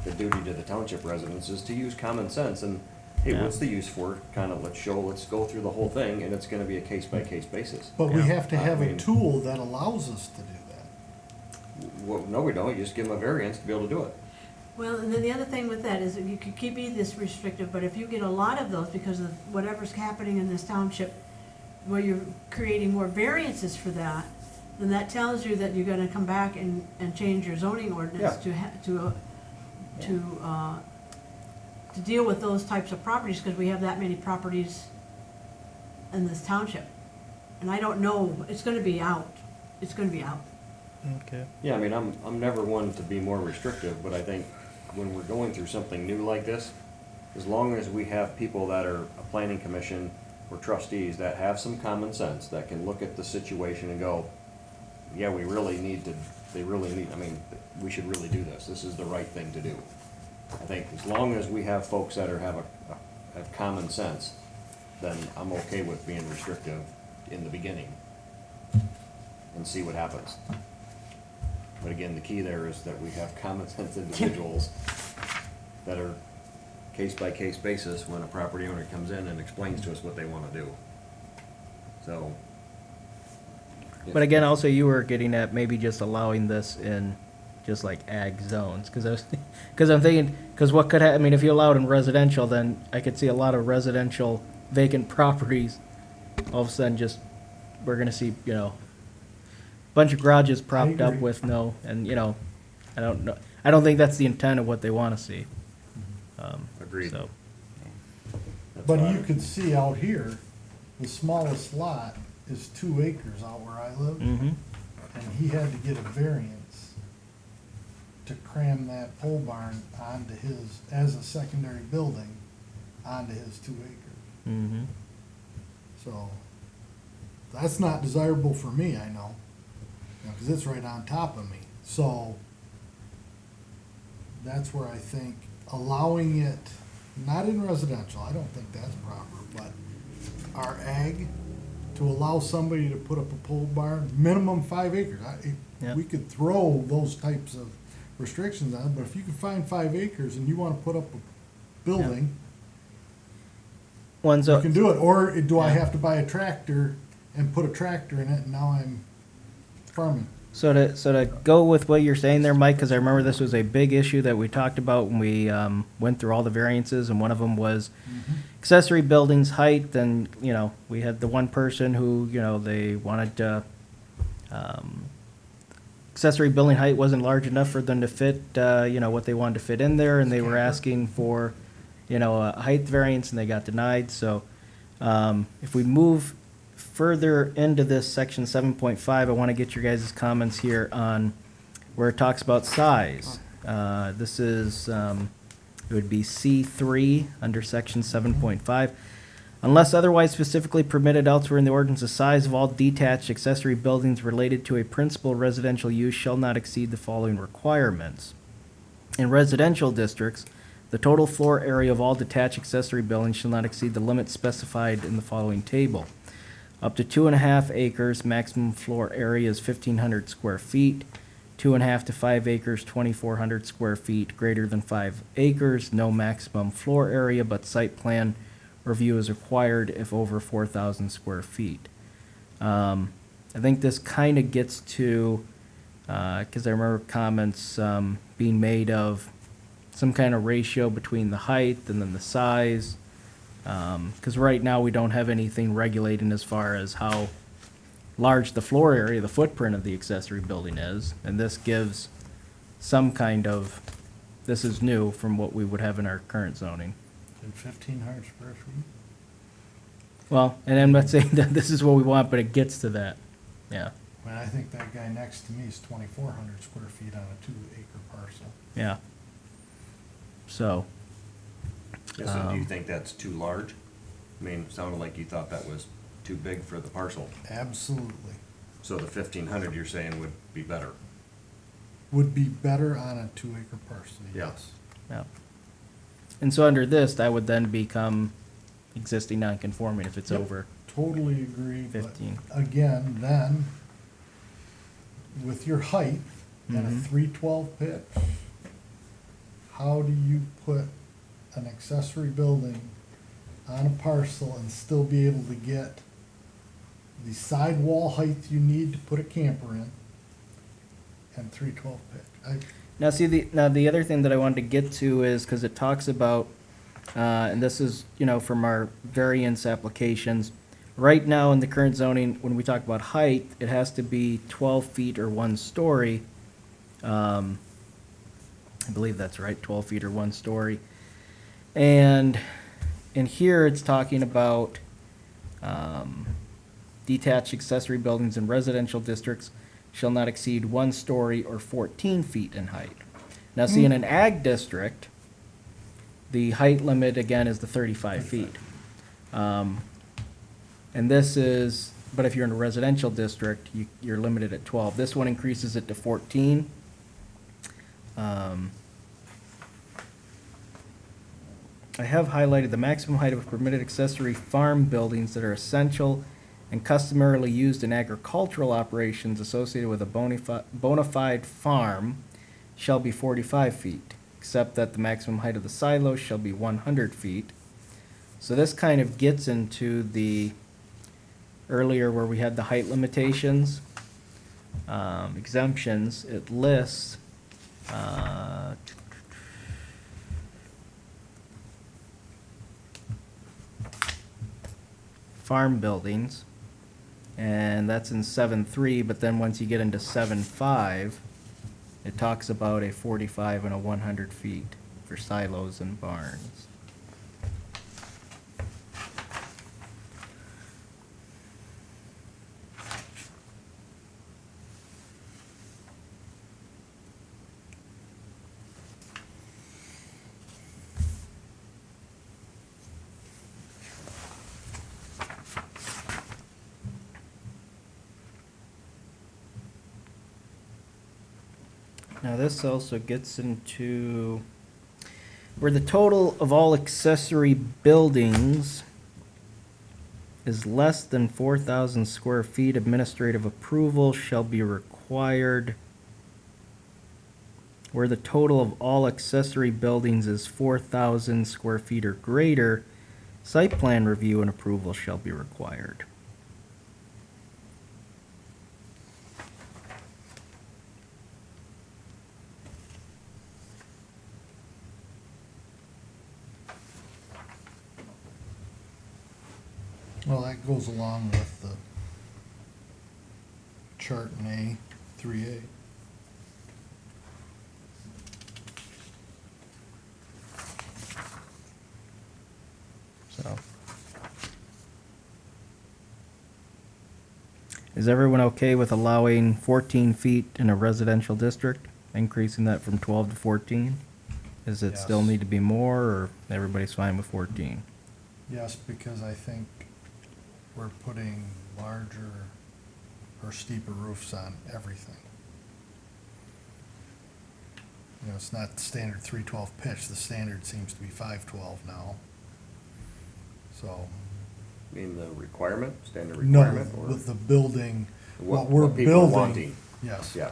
the duty to the township residents is to use common sense. And hey, what's the use for it? Kind of, let's go through the whole thing, and it's gonna be a case-by-case basis. But we Yeah. have to have I a mean- tool that allows us to do that. Well, no, we don't, you just give them a variance to be able to do it. Well, and then the other thing with that is that you could be this restrictive, but if you get a lot of those because of whatever's happening in this township, where you're creating more variances for that, then that tells you that you're gonna come back and change your zoning ordinance Yeah. to deal with those types of properties, because we have that many properties in this township. And I don't know, it's gonna be out. It's gonna be out. Okay. Yeah, I mean, I'm never one to be more restrictive, but I think when we're going through something new like this, as long as we have people that are a planning commission or trustees that have some common sense, that can look at the situation and go, yeah, we really need to, I mean, we should really do this. This is the right thing to do. I think as long as we have folks that have common sense, then I'm okay with being restrictive in the beginning and see what happens. But again, the key there is that we have common sense individuals that are case-by-case basis when a property owner comes in and explains to us what they wanna do. So. But again, also you were getting at maybe just allowing this in just like ag zones, because I'm thinking, because what could I mean, if you allow it in residential, then I could see a lot of residential vacant properties. All of a sudden, just we're gonna see, you know, bunch of garages propped up agree. with no, and you know, I don't know, I don't think that's the intent of what they want to see. Agreed. So, that's But why- you could see out here, the smallest lot is 2 acres out where I live, mm-hmm. and he had to get a variance to cram that pole barn onto his, as a secondary building, onto his 2 acres. Mm-hmm. So, that's not desirable for me, I know, because it's right on top of me. So, that's where I think allowing it, not in residential, I don't think that's proper, but our ag, to allow somebody to put up a pole barn, minimum 5 acres. Yeah. We could throw those types of restrictions on, but if you can find 5 acres and you want to put up a building, One's you up. can do it. Or do I Yeah. have to buy a tractor and put a tractor in it, and now I'm farming? So to go with what you're saying there, Mike, because I remember this was a big issue that we talked about when we went through all the variances, and one of them was accessory buildings height. And you know, we had the one person who, you know, they wanted to, accessory building height wasn't large enough for them to fit, you know, what they wanted to fit in there, and they were asking for, you know, a height variance, and they got denied. So if we move further into this section 7.5, I want to get your guys' comments here on where it talks about size. This is, it would be C3 under section 7.5. Unless otherwise specifically permitted elsewhere in the ordinance, the size of all detached accessory buildings related to a principal residential use shall not exceed the following requirements. In residential districts, the total floor area of all detached accessory buildings shall not exceed the limit specified in the following table. Up to 2.5 acres, maximum floor area is 1,500 square feet. 2.5 to 5 acres, 2,400 square feet. Greater than 5 acres, no maximum floor area, but site plan review is required if over 4,000 square feet. I think this kind of gets to, because I remember comments being made of some kind of ratio between the height and then the size. Because right now, we don't have anything regulating as far as how large the floor area, the footprint of the accessory building is. And this gives some kind of, this is new from what we would have in our current zoning. And 1,500 square feet? Well, and I'm not saying that this is what we want, but it gets to that. Yeah, I mean, I think that guy next to me is 2,400 square feet on a 2-acre parcel. yeah. So, Yeah, so do you think that's too large? I mean, it sounded like you thought that was too big for the parcel. Absolutely. So the 1,500 you're saying would be better? Would be better on a 2-acre parcel, Yeah. yes. yeah. And so under this, that would then become existing non-conforming if it's Yep. over. Totally agree, but 15. again, then, with your height and a Mhm. 312 pitch, how do you put an accessory building on a parcel and still be able to get the sidewall height you need to put a camper in and 312 pitch. Now, see, the other thing that I wanted to get to is, because it talks about, and this is, from our variance applications, right now in the current zoning, when we talk about height, it has to be 12 feet or 1 story. I believe that's right, 12 feet or 1 story. And in here, it's talking about detached accessory buildings in residential districts shall not exceed 1 story or 14 feet in height. Now, see, in an ag district, the height limit, again, is the 35 feet. And this is, but if you're in a residential district, you're limited at 12. This one increases it to 14. I have highlighted the maximum height of permitted accessory farm buildings that are essential and customarily used in agricultural operations associated with a bona fide farm shall be 45 feet, except that the maximum height of the silos shall be 100 feet. So this kind of gets into the earlier where we had the height limitations, exemptions. It lists farm buildings, and that's in 7.3, but then once you get into 7.5, it talks about a 45 and a 100 feet for silos and barns. Now, this also gets into where the total of all accessory buildings is less than 4,000 square feet, administrative approval shall be required. Where the total of all accessory buildings is 4,000 square feet or greater, site plan review and approval shall be required. Well, that goes along with the chart in A3A. So, is everyone okay with allowing 14 feet in a residential district, increasing that from 12 to 14? Does it still Yes. need to be more, or everybody's fine with 14? Yes, because I think we're putting larger or steeper roofs on everything. It's not the standard 312 pitch, the standard seems to be 512 now. So, I mean, the requirement, standard no, requirement? or with the building, what what we're people are building. wanting? Yes. Yeah.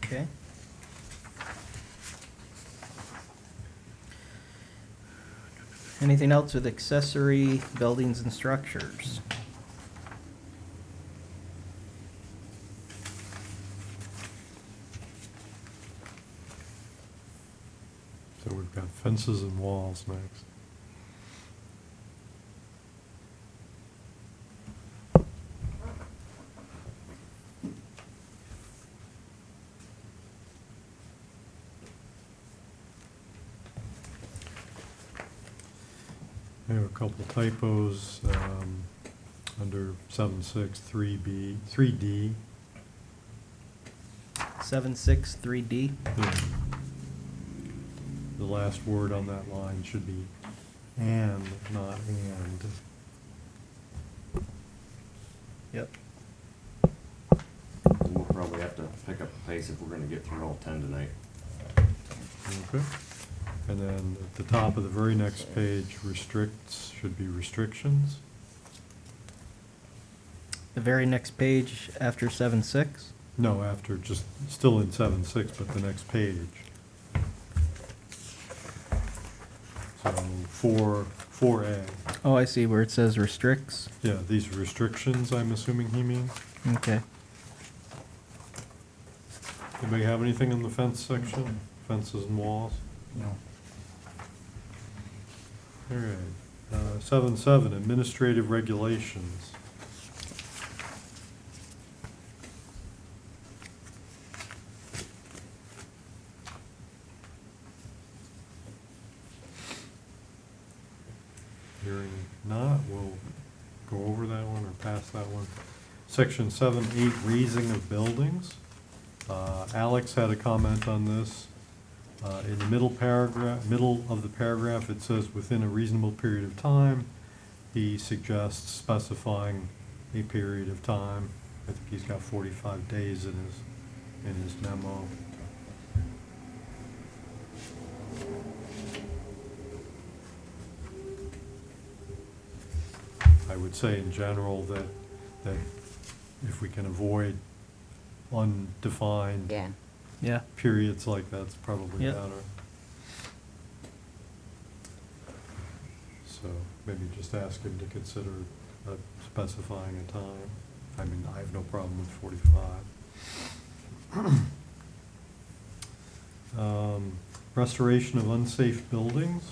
Okay. Anything else with accessory buildings and structures? So we've got fences and walls next. I have a couple typos under 7.6, 3D. 763D. The last word on that line should be and, not and. Yep. We'll probably have to pick up the pace if we're gonna get through all 10 tonight. Okay. And then at the top of the very next page, restricts should be restrictions. The very next page after 7.6? No, after, just, still in 7.6, but the next page. So, 4A. Oh, I see where it says restricts. Yeah, these restrictions, I'm assuming he means. Okay. Anybody have anything in the fence section? Fences and walls? No. All right. 7.7, administrative regulations. Hearing not, we'll go over that one or pass that one. Section 7.8, raising of buildings. Alex had a comment on this. In the middle of the paragraph, it says within a reasonable period of time. He suggests specifying a period of time. I think he's got 45 days in his memo. I would say in general that if we can avoid undefined Yeah. Yeah. periods like that, it's probably Yep. better. So maybe just ask him to consider specifying a time. I mean, I have no problem with 45. Restoration of unsafe buildings.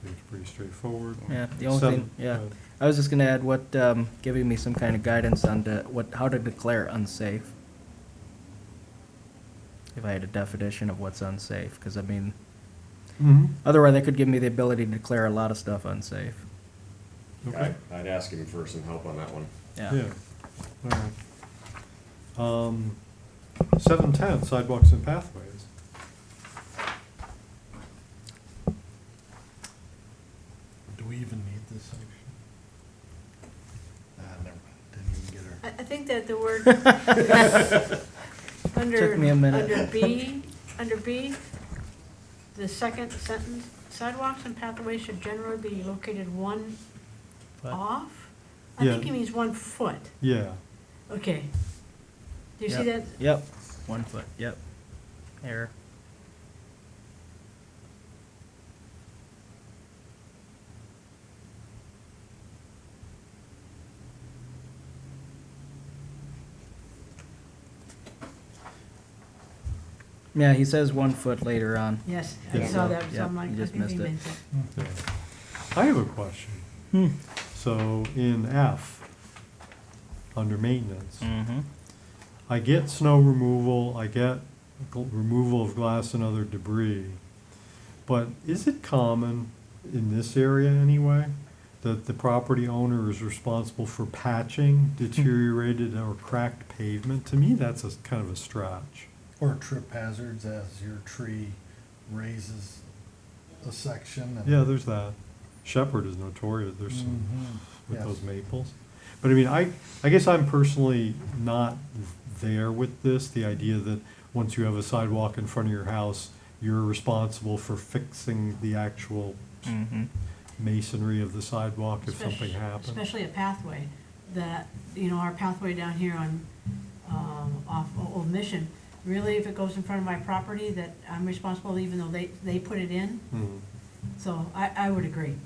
Seems pretty straightforward. Yeah, the only Seven- thing, yeah. uh, I was just gonna add what, giving me some kind of guidance on how to declare unsafe. If I had a definition of what's unsafe, because I mean, Mhm. otherwise they could give me the ability to declare a lot of stuff unsafe. Okay. I'd ask him for some help on that one. Yeah, all right. 7.10, sidewalks and pathways. Do we even need this section? Never, didn't even get her. I think that the word under, Took me a minute. under B, the second sentence, sidewalks and pathways should generally be located one What? off? I Yeah. think he means 1 foot. Yeah, Okay. Do you see Yep. that? Yep, 1 foot, yep. Error. Yeah, he says 1 foot later on. Yes, I Yeah. saw that, so Yeah, I'm like, you I just think he missed it. meant that. yeah. I have a question. So in F, under maintenance, Mm-hmm. I get snow removal, I get removal of glass and other debris, but is it common in this area anyway, that the property owner is responsible for patching deteriorated or cracked pavement? To me, that's a kind of a stretch. Or trip hazards as your tree raises a section and. Yeah, there's that. Shepherd is notorious, there's some, Mhm, with yes. those maples. But I mean, I guess I'm personally not there with this, the idea that once you have a sidewalk in front of your house, you're responsible for fixing the actual Mm-hmm. masonry of the sidewalk if something Especially- happens. Especially a pathway, that, our pathway down here on, off Old Mission, really, if it goes in front of my property, that I'm responsible even though they put it in, Mhm. so I would agree.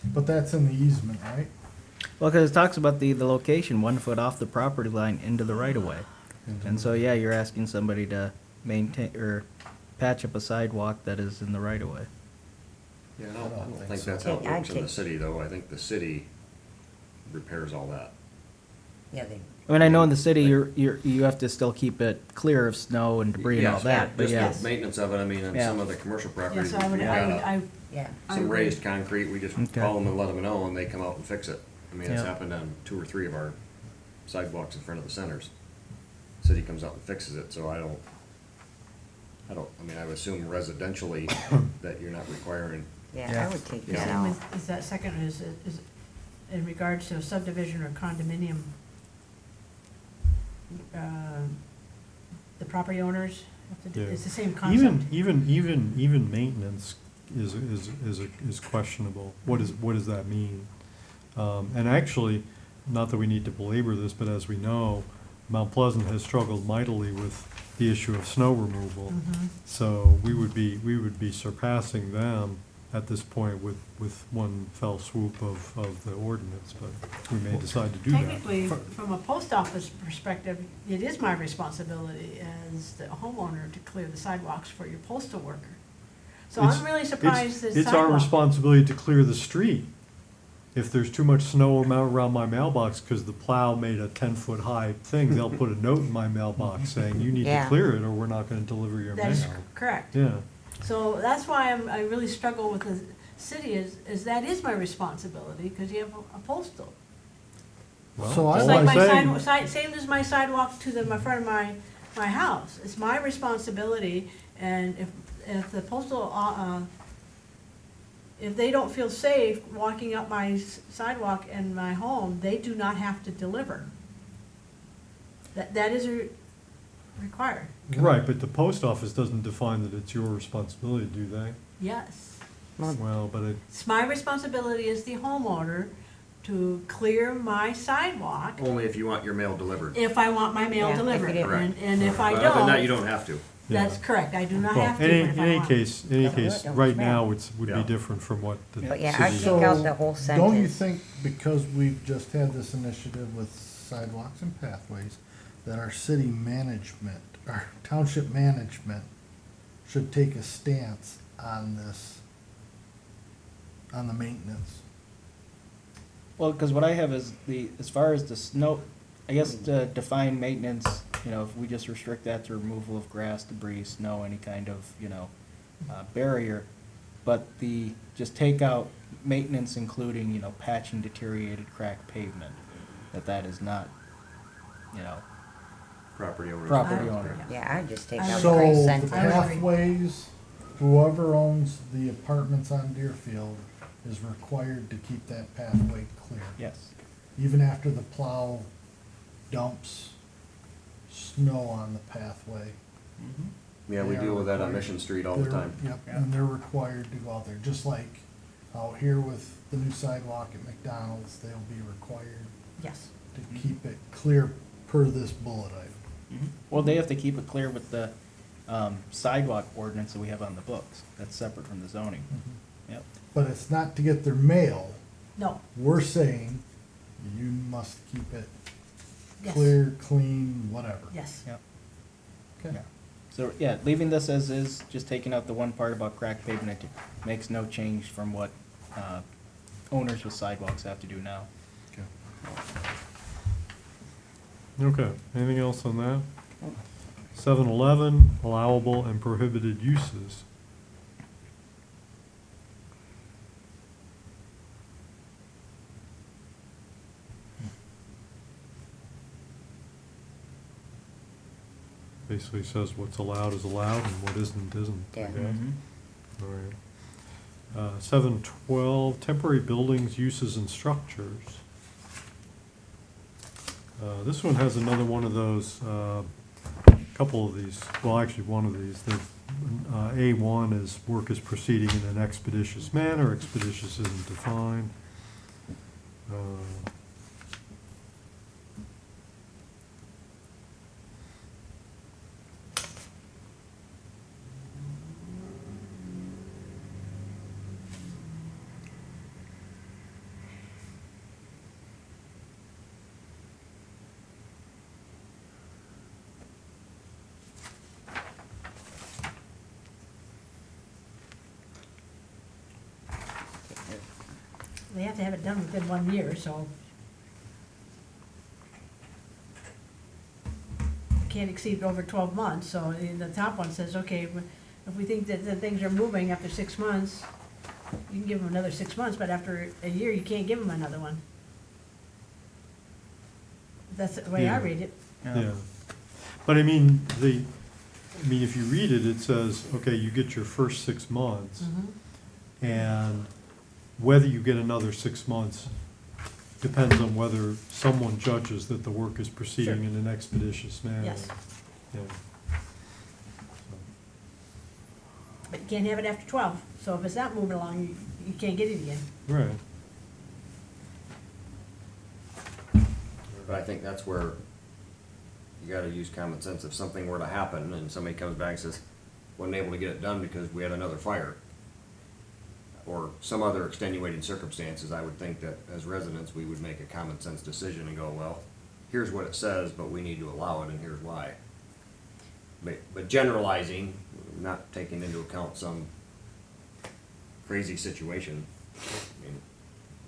But that's in the easement, right? Well, because it talks about the location 1 foot off the property line into the right of way. And so, yeah, you're asking somebody to maintain or patch up a sidewalk that is in the right of way. Yeah, I I don't don't think think so. that's how it I'd works in the take- city, though. I think the city repairs all that. Yeah, they, I mean, I know in the city, you have to still keep it clear of snow and debris and all Yes, that, but just yeah. the maintenance of it, I mean, on Yeah. some of the commercial properties, Yes, I would, we've I would, got I, yeah. I some agree. raised concrete, we just Okay. call them and let them know, and they come out and fix it. I mean, it's Yeah. happened on 2 or 3 of our sidewalks in front of the centers. City comes out and fixes it, so I mean, I would assume residentially that you're not requiring. Yeah, Yeah. I would take Yeah. that Same out. with, is that second, is in regards to a subdivision or condominium, the property owners have to do, Yeah. it's the same concept. Even maintenance is questionable. What does that mean? And actually, not that we need to belabor this, but as we know, Mount Pleasant has struggled mightily with the issue of snow removal. So we would be surpassing them at this point with one fell swoop of the ordinance, but we may decide to do that. Technically, from a post office perspective, it is my responsibility as the homeowner to clear the sidewalks for your postal worker. So I'm really surprised that It's our sidewalk. responsibility to clear the street. If there's too much snow around my mailbox because the plow made a 10-foot high thing, they'll put a note in my mailbox saying, you need to Yeah. clear it or we're not gonna deliver your That is mail. correct. Yeah, So that's why I really struggle with the city is that is my responsibility, because you have a postal. well, So I It's all like I'm my saying, same as my sidewalk to my front of my house. It's my responsibility, and if the postal, if they don't feel safe walking up my sidewalk and my home, they do not have to deliver. That is required, right, but the post office doesn't define that it's your responsibility, do they? yes. Well, but It's my responsibility as the homeowner to clear my sidewalk Only if you want your mail delivered. if I want my mail Yeah, if delivered. you didn't. And if I But other than that, you don't, don't have to. that's yeah. correct, I do not Well, have to, but if I any want. case, Don't do it, don't right smell. now, would be Yeah. different from what the But yeah, I'd city. take out the whole Don't you sentence. think, because we've just had this initiative with sidewalks and pathways, that our city management, our township management should take a stance on this, on the maintenance? Well, because what I have is as far as the snow, I guess to define maintenance, if we just restrict that to removal of grass, debris, snow, any kind of, barrier. But just take out maintenance including, patching deteriorated cracked pavement, that is not, Property owners. property owner. Yeah, I'd just take I out the So whole the sentence. I would agree. pathways, whoever owns the apartments on Deerfield is required to keep that pathway clear. Yes. Even after the plow dumps snow on the pathway. Yeah, we They deal are with that on required. Mission Street all the They're- time. Yep, and they're required to go out there, just like out here with the new sidewalk at McDonald's, they'll be required Yes, to keep it clear per this bullet item. Well, they have to keep it clear with the sidewalk ordinance that we have on the books. That's separate from the zoning. Yep. But it's not to get their mail, no, we're saying you must keep it yes, clear, clean, whatever. yes. Yep. Okay. Yeah. So, yeah, leaving this as is, just taking out the one part about cracked pavement, it makes no change from what owners with sidewalks have to do now. Okay, anything else on that? 7-Eleven, allowable and prohibited uses. Basically says what's allowed is allowed and what isn't, isn't, I Yeah. guess. All right. 7-12, temporary buildings, uses and structures. This one has another one of those, couple of these, well, actually, one of these. A1 is work is proceeding in an expeditious manner, expeditious isn't defined. They have to have it done within 1 year, so. Can't exceed over 12 months, so the top one says, okay, if we think that things are moving after 6 months, you can give them another 6 months, but after a year, you can't give them another one. That's the way I Yeah. read it. Yeah, but I mean, if you read it, it says, okay, you get your first 6 months, and whether you get another 6 months depends on whether someone judges that the work is proceeding Sure. in an expeditious manner. Yes. Yeah. but you can't have it after 12. So if it's not moving along, you can't get it again. Right. But I think that's where you gotta use common sense. If something were to happen and somebody comes back and says, wasn't able to get it done because we had another fire, or some other extenuating circumstances, I would think that as residents, we would make a common sense decision and go, well, here's what it says, but we need to allow it and here's why. But generalizing, not taking into account some crazy situation, I mean,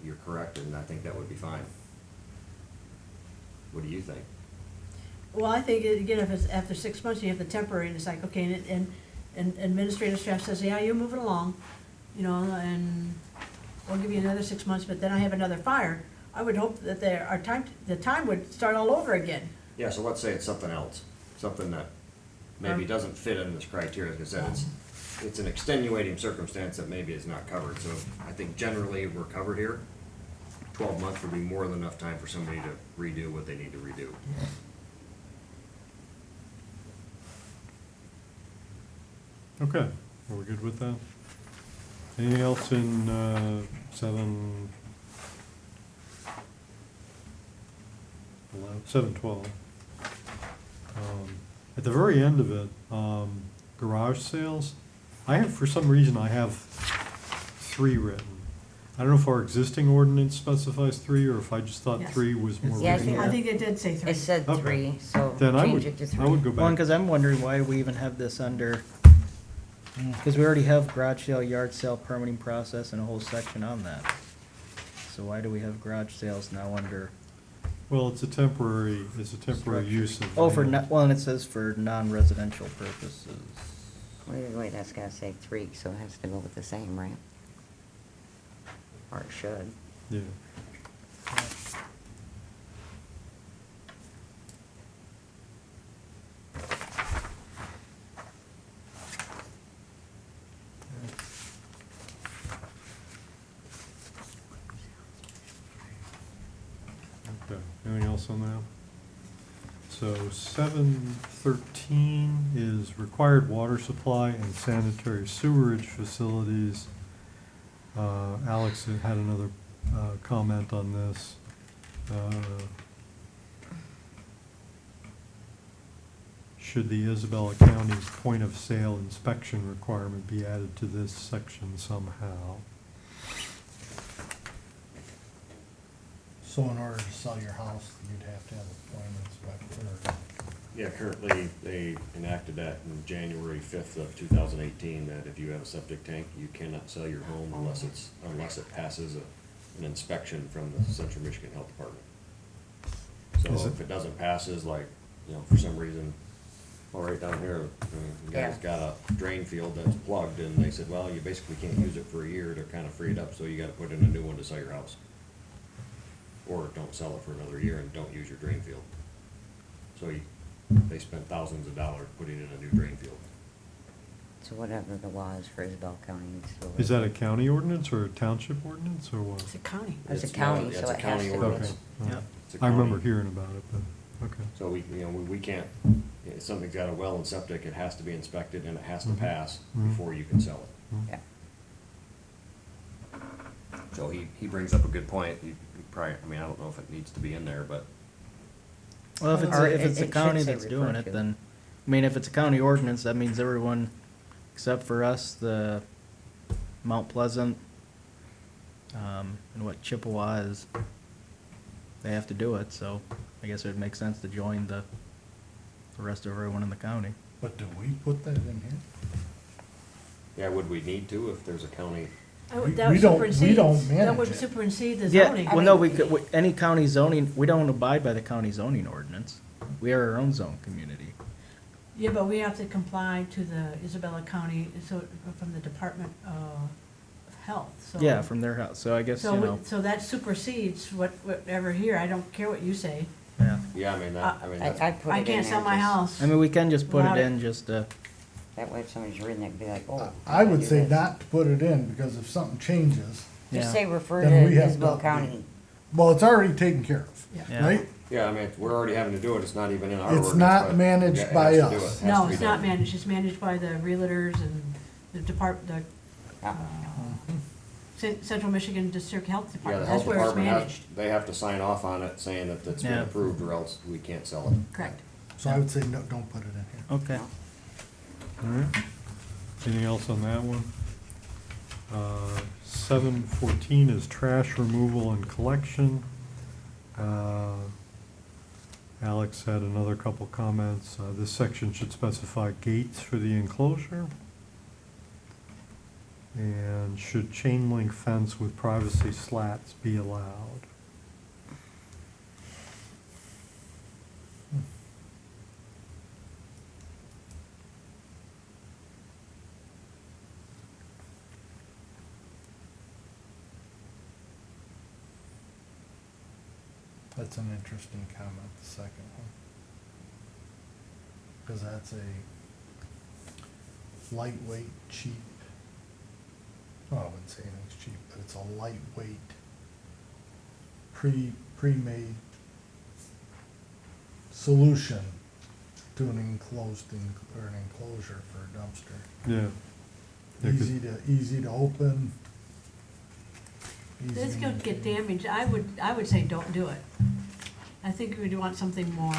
you're correct, and I think that would be fine. What do you think? Well, I think, again, if it's after 6 months, you have the temporary, and it's like, okay, and administrative staff says, yeah, you're moving along, you know, and we'll give you another 6 months, but then I have another fire. I would hope that the time would start all over again. Yeah, so let's say it's something else, something that maybe doesn't fit in this criteria. As I said, it's an extenuating circumstance that maybe is not covered. So I think generally we're covered here. 12 months would be more than enough time for somebody to redo what they need to redo. Okay, are we good with that? Anything else in 7:12? At the very end of it, garage sales, for some reason, I have 3 written. I don't know if our existing ordinance specifies 3, or if I just thought Yes. 3 was more Yeah, I reasonable. I think it did say 3. It said Okay. 3, so Then I change would, it to 3. I would go Well, back. because I'm wondering why we even have this under, because we already have garage sale, yard sale, permitting process, and a whole section on that. So why do we have garage sales now under, Well, it's a temporary use of. oh, for, land. well, and it says for non-residential purposes. Wait, that's gotta say 3, so it has to go with the same, right? Or it should. Yeah. Okay, anything else on that? So 7:13 is required water supply and sanitary sewerage facilities. Alex had another comment on this. Should the Isabella County's point of sale inspection requirement be added to this section somehow? So in order to sell your house, you'd have to have a point inspector. Yeah, currently they enacted that in January 5th of 2018, that if you have a septic tank, you cannot sell your home unless it passes an inspection from the Central Michigan Health Department. Is So it- if it doesn't passes, like, you know, for some reason, well, right down here, the guy's Yeah. got a drain field that's plugged, and they said, well, you basically can't use it for a year to kind of free it up, so you gotta put in a new one to sell your house. Or don't sell it for another year and don't use your drain field. So they spent thousands of dollars putting in a new drain field. So whatever the law is for Isabel County needs to go with Is that a it. county ordinance or a township ordinance or what? It's a county. It's a It's county, not- so it's a it has county to be. ordinance. Okay. Yep. It's a I remember county. hearing about it, but, okay. So we can't, if something's got a well and septic, it has to be inspected and it has to Mhm. pass Mhm. before you can sell it. Mhm. Yeah. So he brings up a good point. You probably, I mean, I don't know if it needs to be in there, but Well, if it's, Or if it's it a should county say that's refer doing it, to. then, I mean, if it's a county ordinance, that means everyone, except for us, the Mount Pleasant, and what Chippewa is, they have to do it, so I guess it would make sense to join the rest of everyone in the county. But do we put that in here? yeah, would we need to if there's a county? That We- would we don't- we supersede, don't that manage would it. supersede the Yeah, zoning. well, no, we could, any county zoning, we don't abide by the county zoning ordinance. We are our own zone community. Yeah, but we have to comply to the Isabella County, so, from the Department of Health, so. Yeah, from their house, so I guess, you know, So that supersedes whatever here, I don't care what you say. yeah. Yeah, I mean, Uh, I mean, I that's, put it I in can't there sell my just- house. I mean, we can just put Without it it. in just to, That way if somebody's reading it, be like, oh. I would do say this. not to put it in, because if something changes, yeah. Just say refer Then we to have Isabel to- County. well, it's already taken care of, Yeah. Yeah. right? yeah, I mean, we're already having to do it. It's not even in our It's ordinance. not but managed it has by to do us. it. It has No, to be it's not done. managed, it's managed by the realtors and the department, Yeah. Central Michigan District Health Yeah, Department, the that's health where it's department has, managed. they have to sign off on it saying that it's been Yeah. approved or else we can't sell it. Correct. So I would say no, don't put it in here. Okay. All right. Anything else on that one? 714 is trash removal and collection. Alex had another couple comments. This section should specify gates for the enclosure. And should chain link fence with privacy slats be allowed? That's an interesting comment, the second one. Because that's a lightweight, cheap, well, I wouldn't say anything's cheap, but it's a lightweight, pre-made solution to an or an enclosure for a dumpster. Yeah. Yeah, 'cause- Easy to open. easy This to could get maintain. damaged, I would say don't do it. I think we would want something more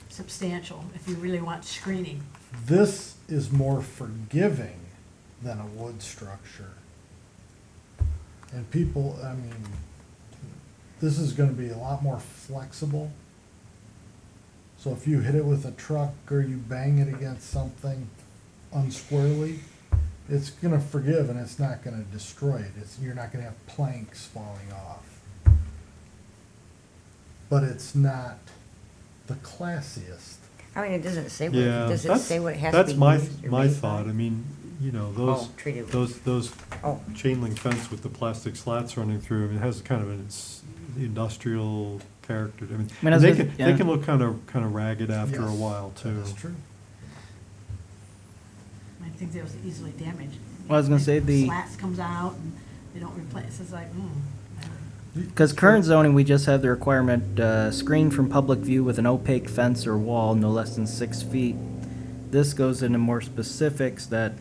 substantial, if you really want screening. This is more forgiving than a wood structure. And people, I mean, this is gonna be a lot more flexible. So if you hit it with a truck or you bang it against something unsquarely, it's gonna forgive and it's not gonna destroy it. You're not gonna have planks falling off. But it's not the classiest. I mean, it doesn't say what, Yeah, does it that's, say what it has to be that's my, used or my made by? thought. I mean, you know, those, Oh, treated. those Oh, chain link fence with the plastic slats running through, I mean, it has kind of an industrial character. I mean, I mean, as they it- can, yeah. they can look kind of ragged after a Yes, while too. That is true. I think they was easily damaged. Well, I was gonna say the- Slats comes out and they don't replace, it's like, Because current zoning, we just have the requirement, screened from public view with an opaque fence or wall no less than 6 feet. This goes into more specifics that,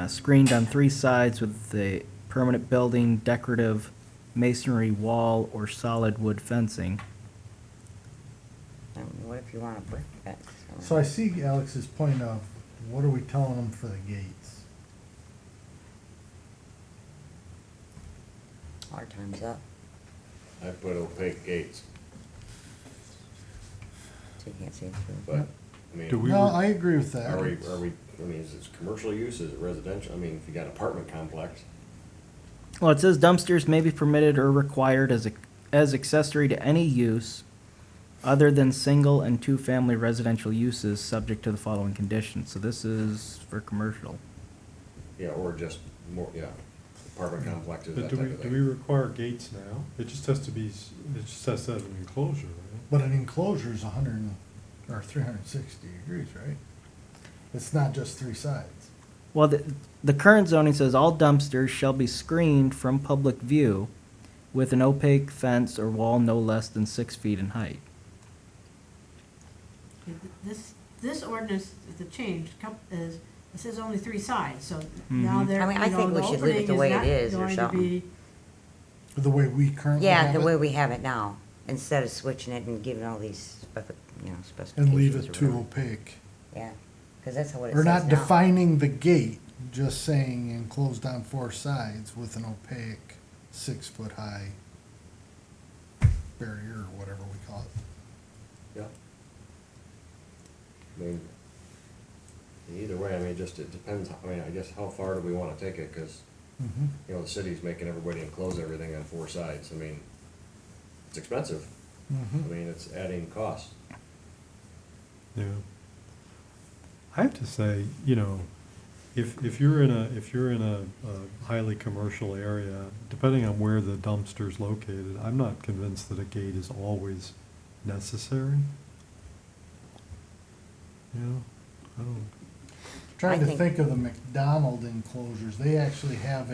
screened on 3 sides with a permanent building, decorative masonry wall, or solid wood fencing. what if you want a brick fence? So I see Alex's point of, what are we telling them for the gates? Our time's up, I put opaque gates, so you can't see it through. but, I Do mean, we No, re- I agree with that. I mean, is it commercial use, is it residential? I mean, if you got apartment complex, Well, it says dumpsters may be permitted or required as accessory to any use other than single and two-family residential uses, subject to the following conditions. So this is for commercial. yeah, or just more, yeah, apartment complexes, But that do type we, of do we thing. require gates now? It just has to be, it just has to have an enclosure, right? But an enclosure is 360 degrees, right? It's not just 3 sides. Well, the current zoning says all dumpsters shall be screened from public view with an opaque fence or wall no less than 6 feet in height. this ordinance, the change, is, it says only 3 sides, so Mm-hmm. now they're, I mean, I you know, think we the should leave it opening the is way it not is or going to something. be, The way we currently Yeah, have the it, way we have it now, instead of switching it and giving all these specifications. and leave it or too whatever. opaque. Yeah, because that's how it Or says not now. defining the gate, just saying enclosed on 4 sides with an opaque 6-foot-high barrier or whatever we call it. Yeah. I mean, either way, I mean, it depends, I mean, I guess how far do we wanna take it, cause, you know, the city's making everybody enclose everything on 4 sides, I mean, it's expensive, I Mhm. mean, it's adding costs. Yeah. I have to say, you know, if you're in a highly commercial area, depending on where the dumpster's located, I'm not convinced that a gate is always necessary. You know, I don't, Trying I to think- think of the McDonald enclosures, they actually have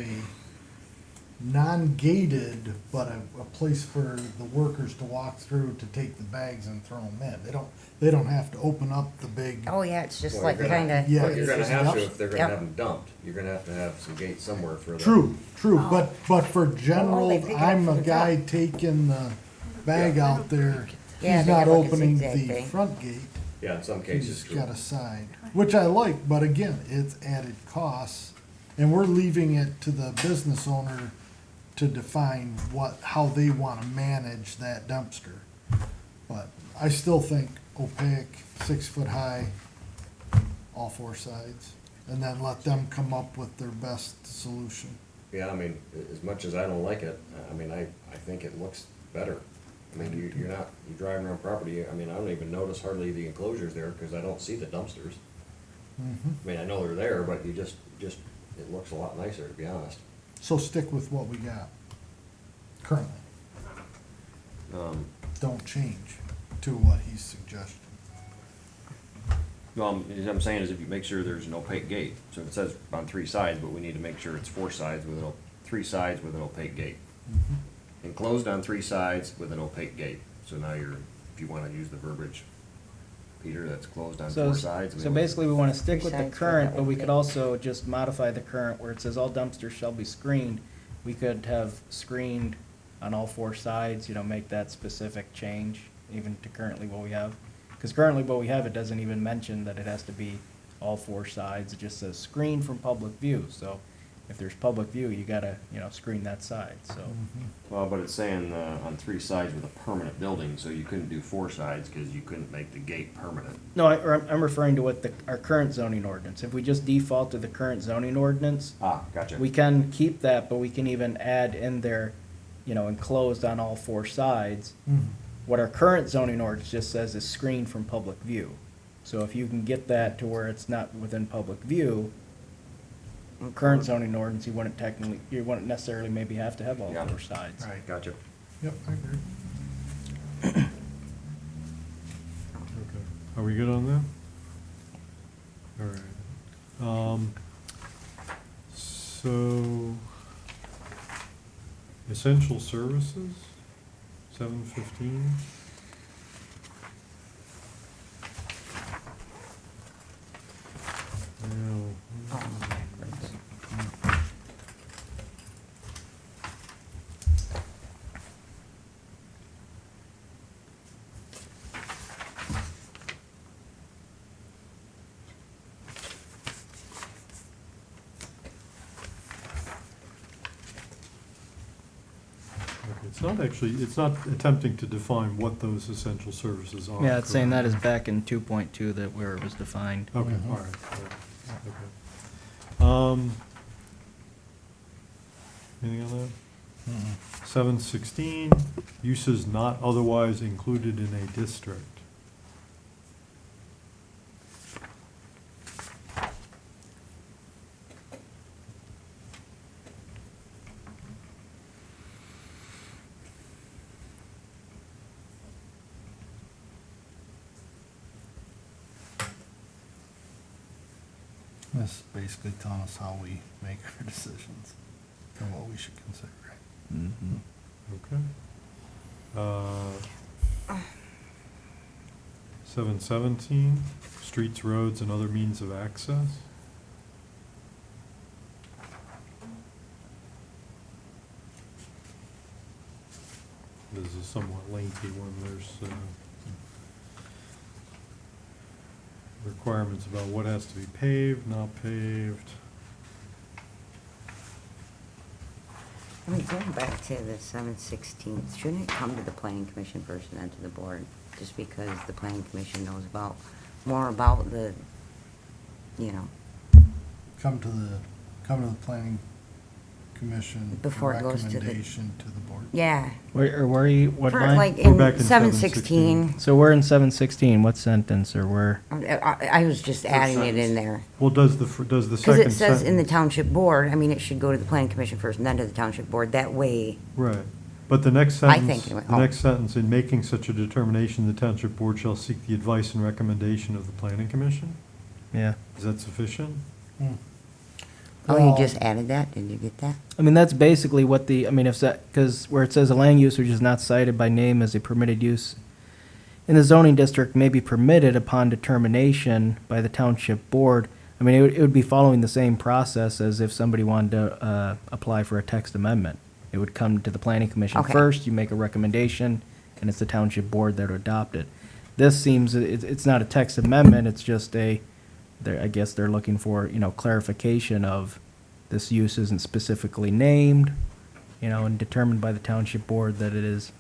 non-gated, but a place for the workers to walk through to take the bags and throw them in. They don't have to open up the big, Oh, yeah, it's just Well, like you're gonna- kinda. Yeah. But you're gonna have to, Yep. if they're gonna Yep. have them dumped, you're gonna have some gates somewhere for the. true, but for general, they pick it up I'm from a the guy top. taking the bag out there. Yeah, He's they not have like a opening zigzag the thing. front gate. Yeah, in some He's cases, true. got a side, which I like, but again, it's added costs. And we're leaving it to the business owner to define how they wanna manage that dumpster. But I still think opaque, 6 foot high, all four sides, and then let them come up with their best solution. Yeah, I mean, as much as I don't like it, I mean, I think it looks better. I mean, you're driving around property, I mean, I don't even notice hardly the enclosures there, cause I don't see the dumpsters. I mean, I know they're there, but you just, it looks a lot nicer, to be honest. So stick with what we got currently. Um, Don't change to what he's suggesting. What I'm saying is if you make sure there's an opaque gate, so it says on 3 sides, but we need to make sure it's 4 sides with 3 sides with an opaque gate. Enclosed on 3 sides with an opaque gate. So now if you wanna use the verbiage, Peter, that's closed on So, 4 sides. I so mean, basically, we wanna stick Three with the sides with current, the but we could opening. also just modify the current where it says all dumpsters shall be screened. We could have screened on all 4 sides, make that specific change, even to currently what we have. Cause currently what we have, it doesn't even mention that it has to be all 4 sides, it just says screen from public view, so if there's public view, you gotta, screen that side, so. Well, but it's saying, on 3 sides with a permanent building, so you couldn't do 4 sides, cause you couldn't make the gate permanent. No, I'm referring to what our current zoning ordinance, if we just default to the current zoning ordinance, Ah, gotcha. we can keep that, but we can even add in there, enclosed on all 4 sides. What our current zoning ordinance just says is screened from public view. So if you can get that to where it's not within public view, current zoning ordinance, you wouldn't necessarily maybe have to have all Yeah. 4 sides. Right. Gotcha. Yep, I agree. Okay. Are we good on that? All right. So, essential services, 7:15. It's not attempting to define what those essential services are. Yeah, it's saying that correct? is back in 2.2 that where it was defined. Okay, Mhm. all right, okay. Anything on that? 7:16, uses not otherwise included in a district. This is basically telling us how we make our decisions and what we should consider. Okay. 7:17, streets, roads, and other means of access. This is a somewhat lengthy one. There's requirements about what has to be paved, not paved. I mean, going back to the 7/16, shouldn't it come to the planning commission first and then to the board? Just because the planning commission knows more about the, Come to the planning commission. for Before it goes to the- Recommendation to the board. yeah. Where are you, what For, line? like, We're in back in 7/16, So we're in 7:16, what sentence, or where? I was just adding it in there. Well, does the Because second it says in the sentence- township board, I mean, it should go to the planning commission first and then to the township board, that way. Right, but the next I sentence, think anyway. the Oh. next sentence, in making such a determination, the township board shall seek the advice and recommendation of the planning commission? Yeah. Is that sufficient? Oh, you Well- just added that? Did you get that? I mean, that's basically what the, I mean, if that, because where it says a land use which is not cited by name as a permitted use in the zoning district may be permitted upon determination by the township board. I mean, it would be following the same process as if somebody wanted to, apply for a text amendment. It would come to the planning commission Okay. first, you make a recommendation, and it's the township board that would adopt it. This seems, it's not a text amendment, it's just I guess they're looking for, clarification of this use isn't specifically named, and determined by the township board that it is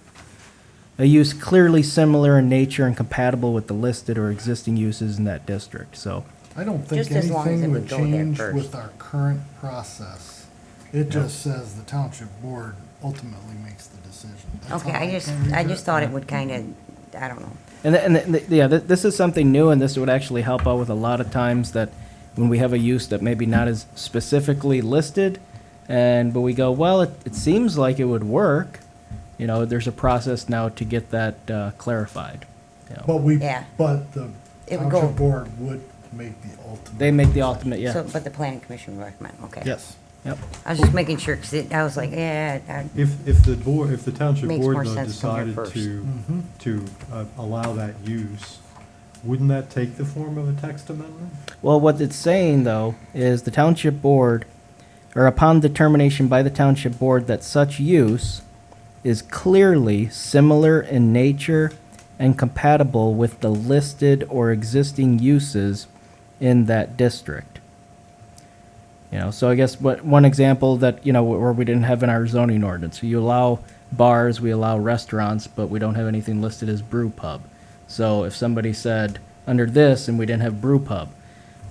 a use clearly similar in nature and compatible with the listed or existing uses in that district, so. I don't think Just as long as anything it would would go there change first. with our current process. It just says the township board ultimately makes the decision. That's Okay, how I just, can read I it. just thought it would kind of, I don't know. This is something new, and this would actually help out with a lot of times that when we have a use that maybe not as specifically listed, but we go, well, it seems like it would work, there's a process now to get that clarified. But Yeah. but the It would go- township board would make the ultimate. They make the ultimate, So, yeah. but the planning commission would recommend, okay. Yes. Yep. I was just making sure, because I was like, yeah, If the township Makes board more though sense to come here decided first. to allow that use, wouldn't that take the form of a text amendment? Well, what it's saying, though, is the township board, or upon determination by the township board that such use is clearly similar in nature and compatible with the listed or existing uses in that district. So I guess one example that, where we didn't have in our zoning ordinance, you allow bars, we allow restaurants, but we don't have anything listed as brew pub. So if somebody said, under this, and we didn't have brew pub,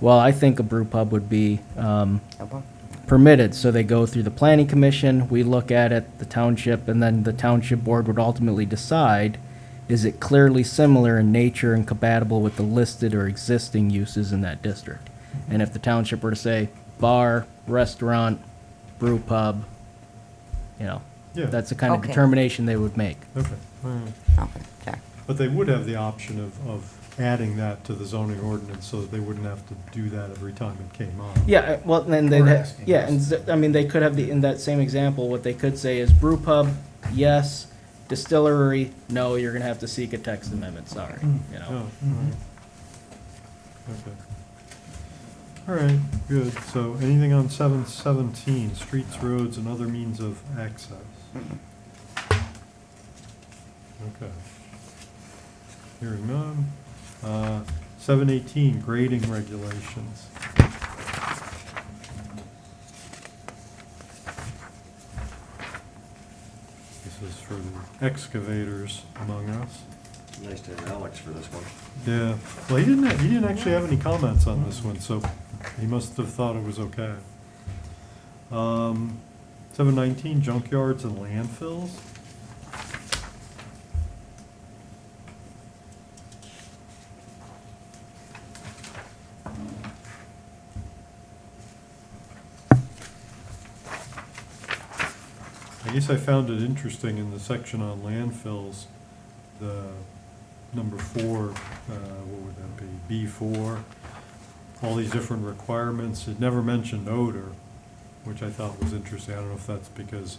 well, I think a brew pub would be permitted. So they go through the planning commission, we look at it, the township, and then the township board would ultimately decide, is it clearly similar in nature and compatible with the listed or existing uses in that district? And if the township were to say bar, restaurant, brew pub, Yeah. that's the kind of Okay. determination they would make. Okay, all right. okay, sorry. But they would have the option of adding that to the zoning ordinance so that they wouldn't have to do that every time it came up. Yeah, well, then they, Or asking yeah, us. and I mean, they could have in that same example, what they could say is brew pub, yes, distillery, no, you're gonna have to seek a text amendment, sorry, Oh, all right. Okay. All right, good. So anything on 717, streets, roads, and other means of access? Okay. Hearing none. 718, grading regulations. This is for the excavators among us. Nice to have Alex for this one. Yeah, well, he didn't actually have any comments on this one, so he must have thought it was okay. 719, junkyards and landfills. I guess I found it interesting in the section on landfills, the number 4, what would that be, B4, all these different requirements. It never mentioned odor, which I thought was interesting. I don't know if that's because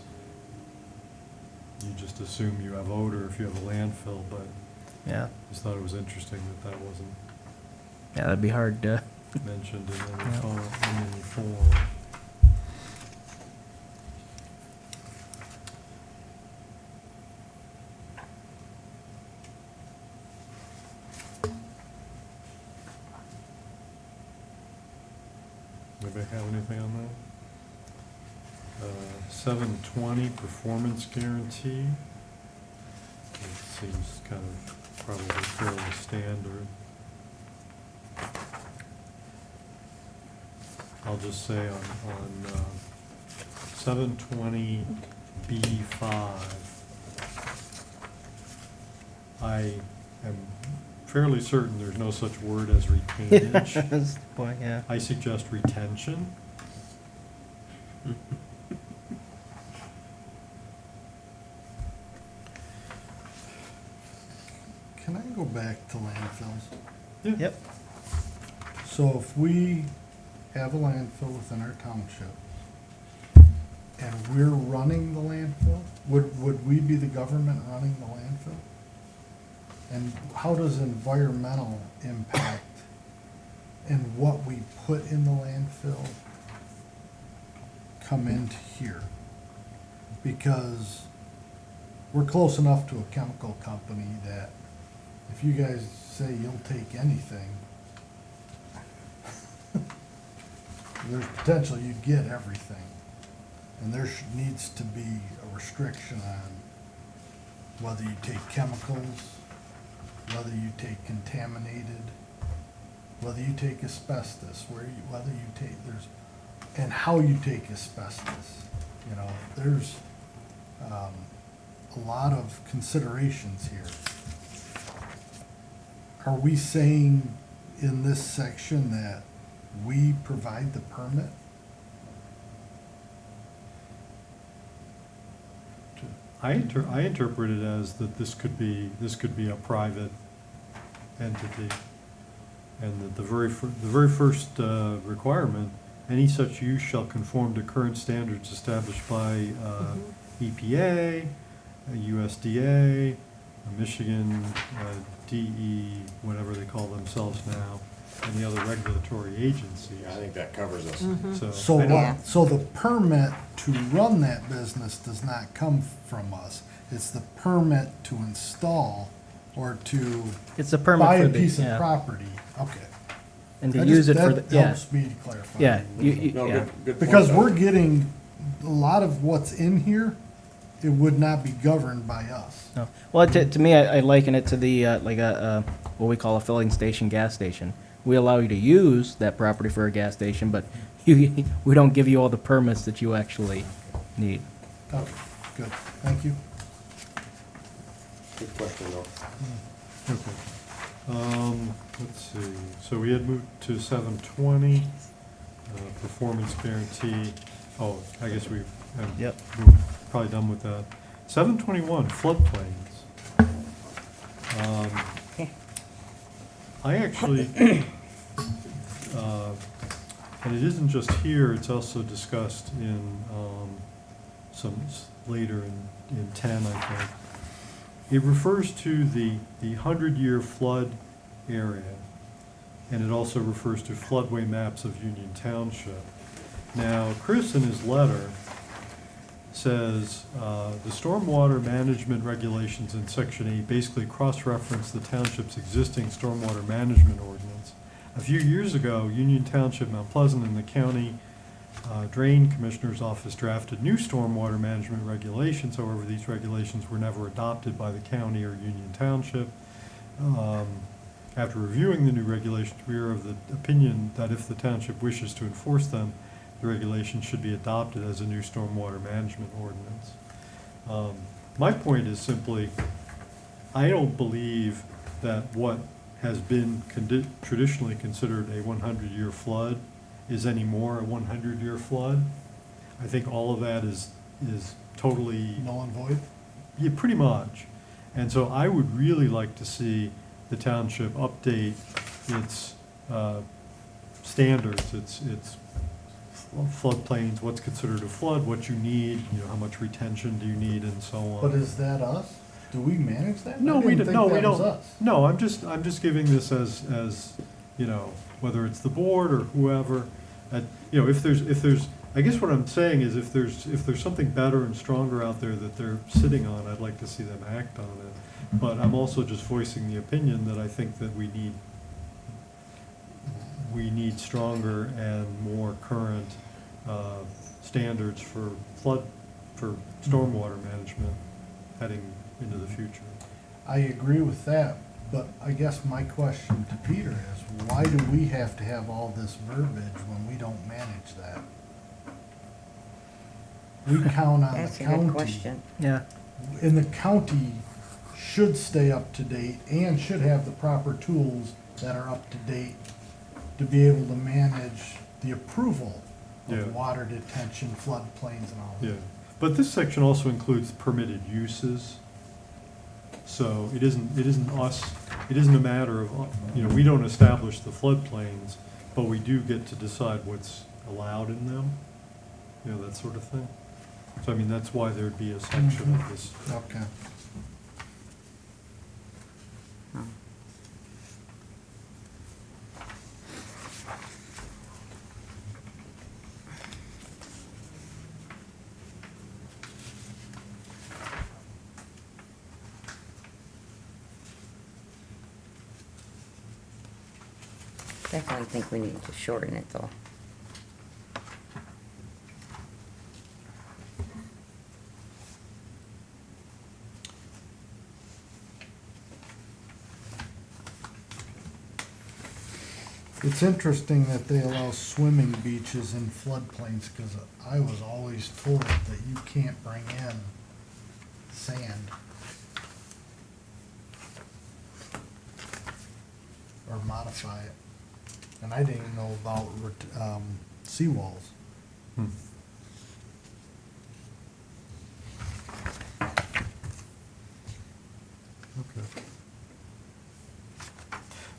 you just assume you have odor if you have a landfill, but Yeah, I just thought it was interesting that that wasn't yeah, that'd be hard to, mentioned in Yeah. any form. Anybody have anything on that? 720, performance guarantee. It seems kind of probably fairly standard. I'll just say on 720B5, I am fairly certain there's no such word as retainage. that's the point, yeah. I suggest retention. Can I go back to landfills? Yeah. Yep. So if we have a landfill within our township, and we're running the landfill, would we be the government running the landfill? And how does environmental impact and what we put in the landfill come into here? Because we're close enough to a chemical company that if you guys say you'll take anything, there's potential you'd get everything. And there needs to be a restriction on whether you take chemicals, whether you take contaminated, whether you take asbestos, whether you take, and how you take asbestos. You know, there's a lot of considerations here. Are we saying in this section that we provide the permit? I interpret it as that this could be a private entity. And that the very first requirement, any such use shall conform to current standards established by EPA, USDA, Michigan, DE, whatever they call themselves now, and the other regulatory agencies. I think that covers us. So I don't- what, so the permit to run that business does not come from us. It's the permit to install or to It's a permit buy for a the, piece of yeah, property. Okay. and to I use just- it for the, that yeah, helps me to clarify. yeah, No, yeah. good point, Because though. we're getting a lot of what's in here, it would not be governed by us. No. Well, to me, I liken it to the, like what we call a filling station, gas station. We allow you to use that property for a gas station, but we don't give you all the permits that you actually need. Okay, good, thank you. Good question, though. Okay. Let's see, so we had moved to 720, performance guarantee. Oh, I guess we're probably done with that. 721, floodplains. I actually, and it isn't just here, it's also discussed in later in 10, I think. It refers to the 100-year flood area, and it also refers to floodway maps of Union Township. Now, Chris in his letter says, the stormwater management regulations in Section 8 basically cross-reference the township's existing stormwater management ordinance. A few years ago, Union Township, Mount Pleasant, and the county Drain Commissioner's Office drafted new stormwater management regulations. However, these regulations were never adopted by the county or Union Township. After reviewing the new regulations, we are of the opinion that if the township wishes to enforce them, the regulations should be adopted as a new stormwater management ordinance. My point is simply, I don't believe that what has been traditionally considered a 100-year flood is anymore a 100-year flood. I think all of that is totally, Null and void? yeah, pretty much. And so I would really like to see the township update its standards, its floodplains, what's considered a flood, what you need, how much retention do you need, and so on. But is that us? Do we manage that? No, I we didn't don't, no, think we that was don't. us. No, I'm just giving this as, whether it's the board or whoever, if there's, I guess what I'm saying is if there's something better and stronger out there that they're sitting on, I'd like to see them act on it. But I'm also just voicing the opinion that I think that we need stronger and more current, standards for stormwater management heading into the future. I agree with that, but I guess my question to Peter is, why do we have to have all this verbiage when we don't manage that? We count on the That's a county. good question. Yeah. And the county should stay up to date and should have the proper tools that are up to date to be able to manage the approval Yeah. of water detention, floodplains and all that. Yeah, but this section also includes permitted uses. So it isn't a matter of, we don't establish the floodplains, but we do get to decide what's allowed in them, you know, that sort of thing. So, I mean, that's why there'd be a section of this. Okay. Definitely think we need to shorten it though. It's interesting that they allow swimming beaches in floodplains, because I was always told that you can't bring in sand or modify it. And I didn't even know about seawalls. Hmm. Okay.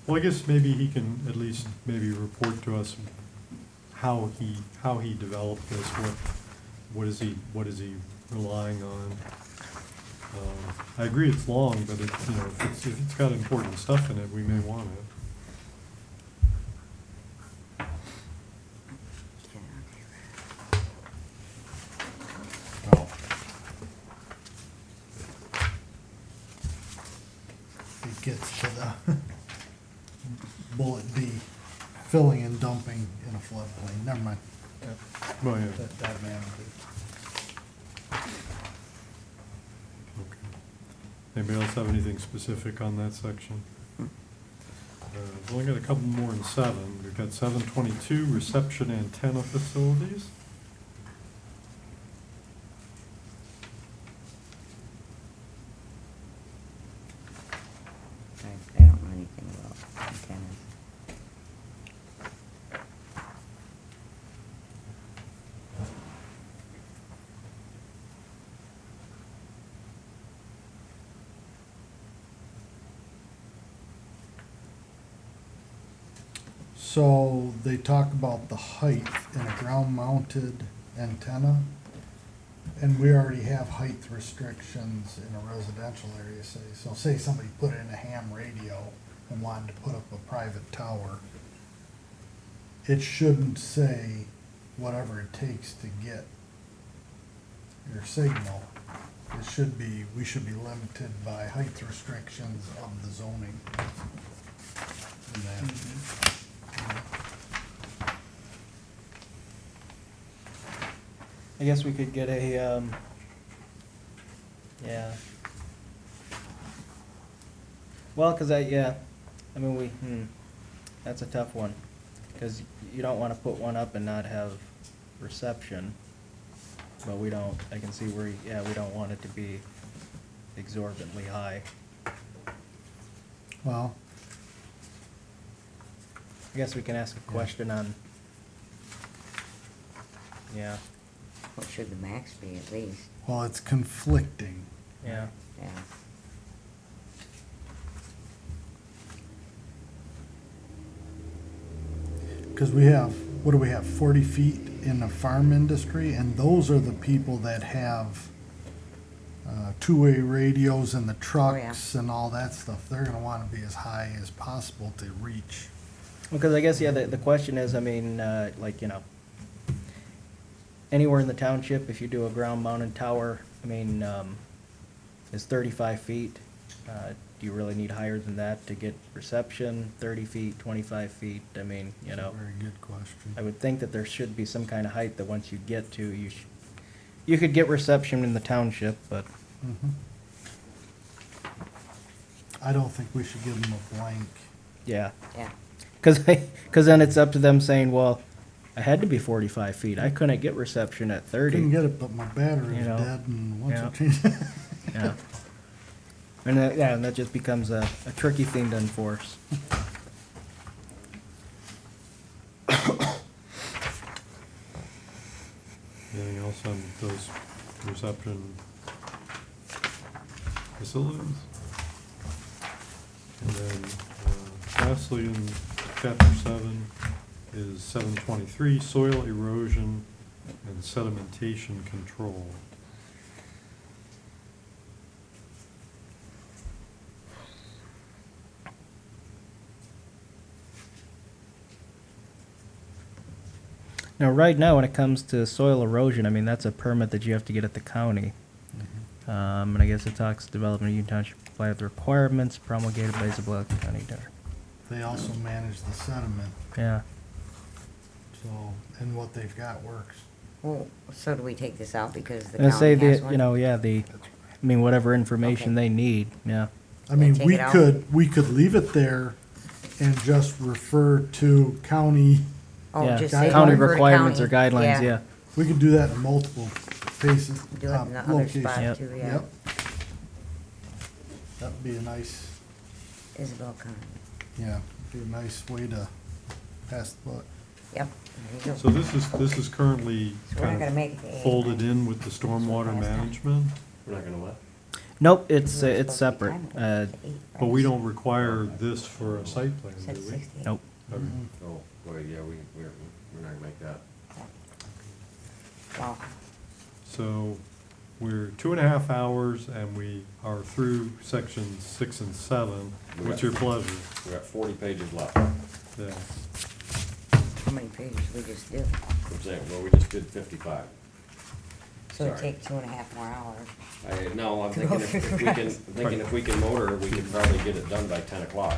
Well, I guess maybe he can at least maybe report to us how he developed this, what is he relying on? I agree it's long, but it, you know, if it's got important stuff in it, we may want it. Well, it gets to the bullet B, filling and dumping in a floodplain. Never mind. Well, yeah. That man. Okay. Anybody else have anything specific on that section? We've only got a couple more in 7. We've got 722, reception antenna facilities. I don't know anything about antennas. So they talk about the height in a ground-mounted antenna, and we already have height restrictions in a residential area, say. So say somebody put in a ham radio and wanted to put up a private tower. It shouldn't say whatever it takes to get your signal. It should be, we should be limited by height restrictions of the zoning. And that. I guess we could get a, yeah. Well, I mean, that's a tough one, because you don't want to put one up and not have reception, but I can see where, we don't want it to be exorbitantly high. Well, I guess we can ask a question on, yeah, What should the max be at least? well, it's conflicting. yeah. Yeah. Because we have, what do we have, 40 feet in the farm industry? And those are the people that have two-way radios and the trucks and all that stuff. They're gonna wanna be as high as possible to reach. Because I guess, the question is, I mean, anywhere in the township, if you do a ground-mounted tower, I mean, is 35 feet. Do you really need higher than that to get reception? 30 feet, 25 feet? I mean, Very good question. I would think that there should be some kind of height that once you get to, you could get reception in the township, but Mhm. I don't think we should give them a blank. yeah. Yeah. Because then it's up to them saying, well, I had to be 45 feet. I couldn't get reception at 30. Couldn't get it, but my battery You is know, dead, and once yeah. I change Yeah. And that just becomes a tricky thing to enforce. Anything else on those reception facilities? And then lastly, in chapter 7 is 723, soil erosion and sedimentation control. Now, right now, when it comes to soil erosion, I mean, that's a permit that you have to get at the county. And I guess it talks development of Union Township comply with the requirements promulgated by Isabella County. They also manage the sediment, Yeah. so, and what they've got works. Well, so do we take this out because the And say county has the, one? you know, yeah, I mean, whatever information Okay. they need, yeah. I mean, Take we it out? could leave it there and just refer to county. Oh, Yeah, just say county refer to requirements or county. guidelines, yeah. We could do that in multiple places. Do it in the other locations. spot Yep. too, yeah. Yep. That'd be a nice, Isabel County. yeah, be a nice way to pass the buck. Yep, there you So go. this is currently So we're not kind gonna of make it to 8. folded in with the stormwater management, We're not gonna what? Nope, We're it's supposed to be separate. timing it to 8, but right? we don't require this for a site plan, Said do we? 68. Nope. Okay. Oh, boy, yeah, we're not gonna make that. Wow. So we're 2.5 hours and we are through sections 6 and 7. What's your pleasure? We got 40 pages left. Yeah. How many pages we just do? I'm saying, well, we just did 55. So it'd Sorry. take 2.5 more hours. No, I'm To thinking go if through we the can, rest. thinking if we can motor, we could probably get it done by 10 o'clock.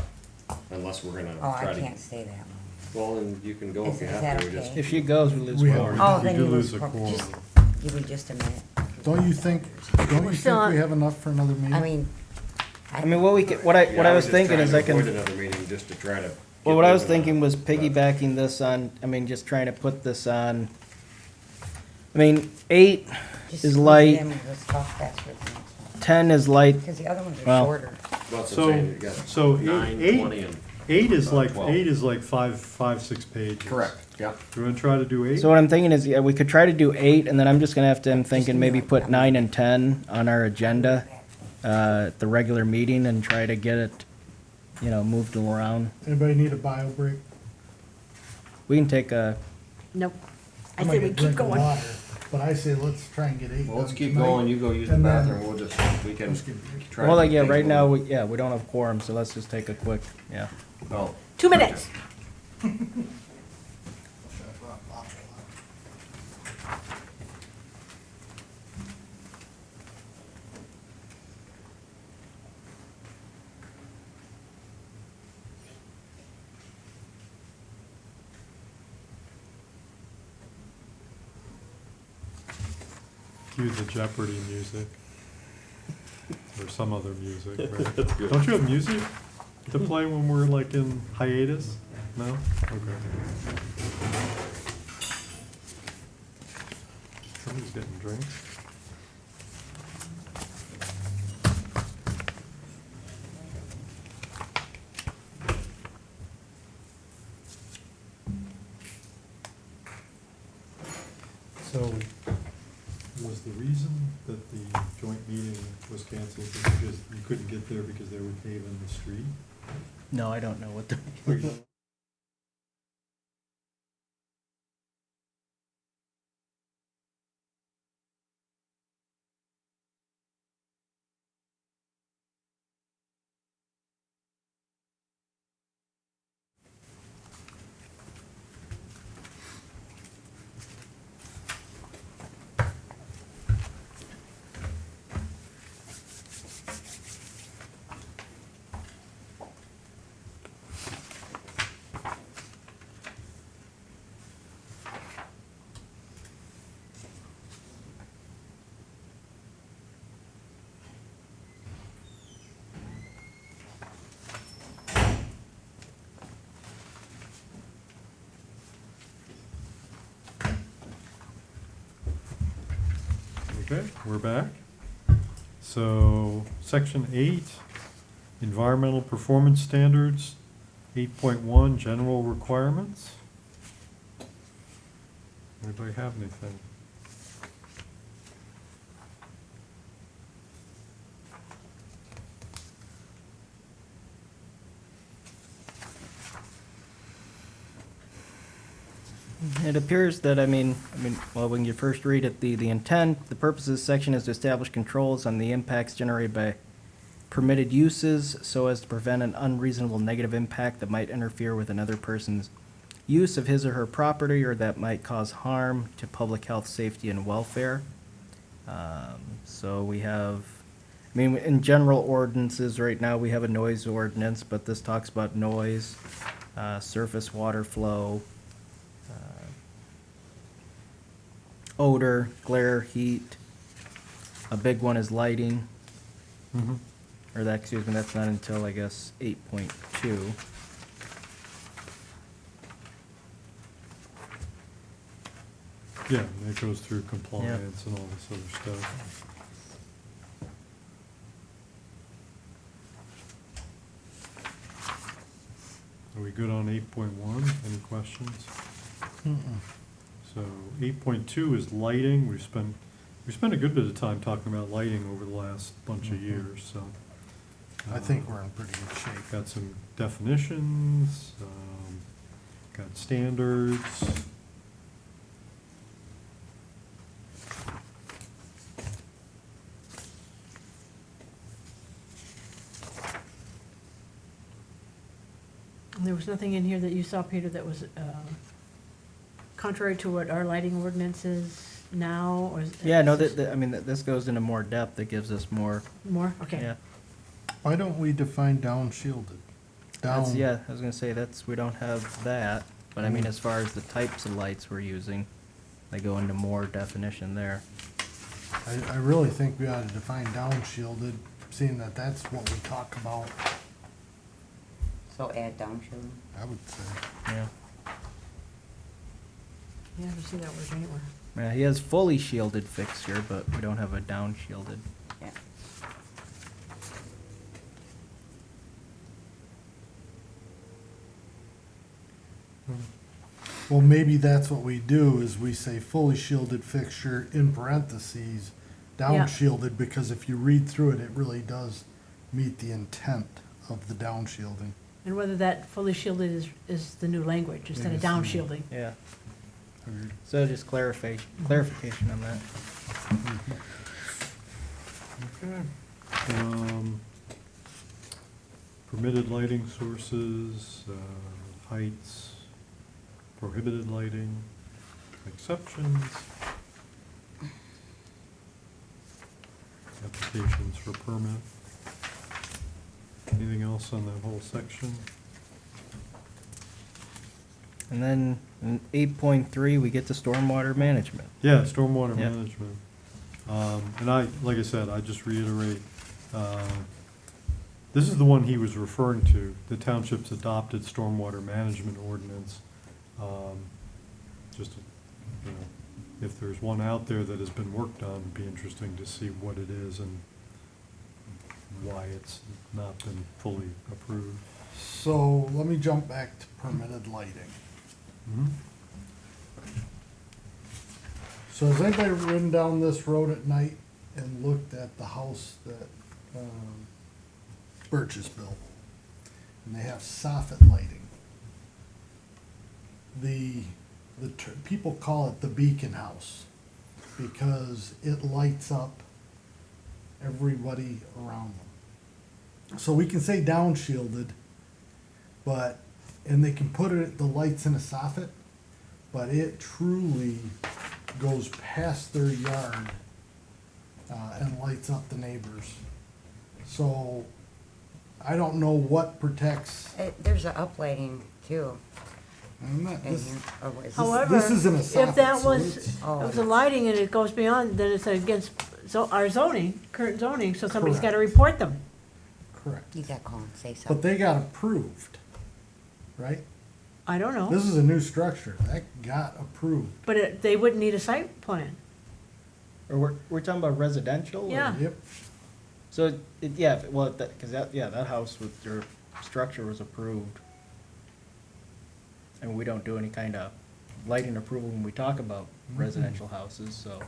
Unless we're gonna Oh, try I to. can't stay that long. Well, then you can go Is- if you is have that to. We just. okay? If she goes, we lose We have- quorum. Oh, We then do you lose lose a quorum. Just quorum. give me just a minute. Don't you think still on- we have enough for another meeting? I mean. I mean, what we could, what I Yeah, was just thinking trying is to I can. avoid another meeting just to try to. Well, get what I was moving on thinking it, was but- piggybacking this on, I mean, just trying to put this on, I mean, 8 Just is leave light, them, let's talk faster for the next one. 10 is light, Because the other ones are Well- shorter. Well, that's what I'm So, saying, you got so 9, eight- 20, and. 8 is like, 12. 8 is like 6 pages. Yeah. You wanna try to do 8? so what I'm thinking is, yeah, we could try to do 8, and then I'm just gonna have to, I'm thinking maybe put 9 and 10 on our agenda, at the regular meeting and try to get it, you know, moved around. Anybody need a bio break? We can take a, Nope. I might say we get a keep drink of going. water, But I say let's try and get 8 Well, let's done keep tonight. going, you go use the And then- bathroom, we can Let's get- try. well, to like, yeah, keep right things now, moving. we don't have quorum, so let's just take a quick, yeah. Oh, 2 minutes. Cue the Jeopardy music. Or some other music, right? That's good. Don't you have music to play when we're like in hiatus? No? Okay. Somebody's getting drinks. So, was the reason that the joint meeting was canceled because you couldn't get there because they were paving the street? No, I don't know what the. Or you don't- Okay, we're back. So, section 8, environmental performance standards, 8.1, general requirements. Anybody have anything? It appears that, well, when you first read it, the intent, the purpose of this section is to establish controls on the impacts generated by permitted uses so as to prevent an unreasonable negative impact that might interfere with another person's use of his or her property or that might cause harm to public health, safety, and welfare. So we have, in general ordinances, right now, we have a noise ordinance, but this talks about noise, surface water flow, odor, glare, heat. A big one is lighting, Mhm. or that, excuse me, that's not until, I guess, 8.2. Yeah, and it goes through compliance and all this other stuff. Are we good on 8.1? Any questions? So 8.2 is lighting. We spent a good bit of time talking about lighting over the last bunch of years, so. I think we're in pretty good shape. Got some definitions, got standards. There was nothing in here that you saw, Peter, that was contrary to what our lighting ordinance is now, or is? Yeah, no, this goes into more depth. It gives us more, More, okay. yeah. Why don't we define down shielded? That's, Down, yeah, I was gonna say, we don't have that, but as far as the types of lights we're using, they go into more definition there. I really think we ought to define down shielded, seeing that that's what we talk about, So add down shielding. I would say. Yeah. You never see that word anywhere. Yeah, he has fully shielded fixture, but we don't have a down shielded. Yeah. Well, maybe that's what we do, is we say fully shielded fixture in parentheses, Yeah. down shielded, because if you read through it, it really does meet the intent of the down shielding. And whether that fully shielded is the new language instead of Maybe down so. shielding. Yeah. Agreed. So just clarification on that. Okay. Permitted lighting sources, heights, prohibited lighting, exceptions, applications for permit. Anything else on that whole section? And then in 8.3, we get to stormwater management. Yeah, stormwater Yeah. management. And like I said, I just reiterate, this is the one he was referring to, the township's adopted stormwater management ordinance. Just, you know, if there's one out there that has been worked on, it'd be interesting to see what it is and why it's not been fully approved. So let me jump back to permitted lighting. Mhm. So has anybody ridden down this road at night and looked at the house that Birch has built? And they have soffit lighting. People call it the beacon house because it lights up everybody around them. So we can say down shielded, and they can put the lights in a soffit, but it truly goes past their yard and lights up the neighbors. So I don't know what protects. There's a uplighting too. I'm not, in this, here. Or what is it? However, this isn't a soffit. if that so was, it's- Oh, if the lighting and it goes beyond, then it's against our zoning, current zoning, so somebody's Correct. gotta report them. correct. You gotta call and say But something. they got approved, right? I don't know, This is a new structure that got approved. but they wouldn't need a site plan. Or we're talking about residential? or- Yeah. Yep. So, that house with their structure was approved. And we don't do any kind of lighting approval when we talk about residential houses, so.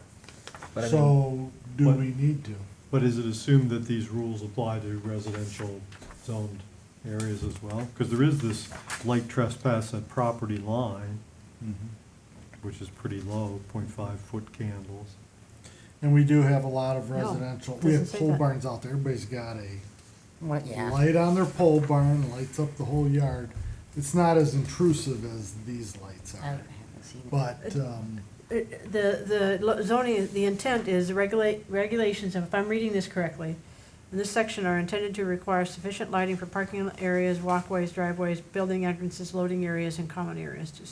But So do But- we need to? But is it assumed that these rules apply to residential zoned areas as well? Because there is this light trespass at property line. which is pretty low, 0.5 foot candles. And we do have a lot of No, residential, we have doesn't say pole that. barns out there, everybody's got a What, yeah. light on their pole barn, lights up the whole yard. It's not as intrusive as these lights I are, haven't seen it. but, The zoning, the intent is regulations, if I'm reading this correctly, in this section are intended to require sufficient lighting for parking areas, walkways, driveways, building entrances, loading areas, and common areas, to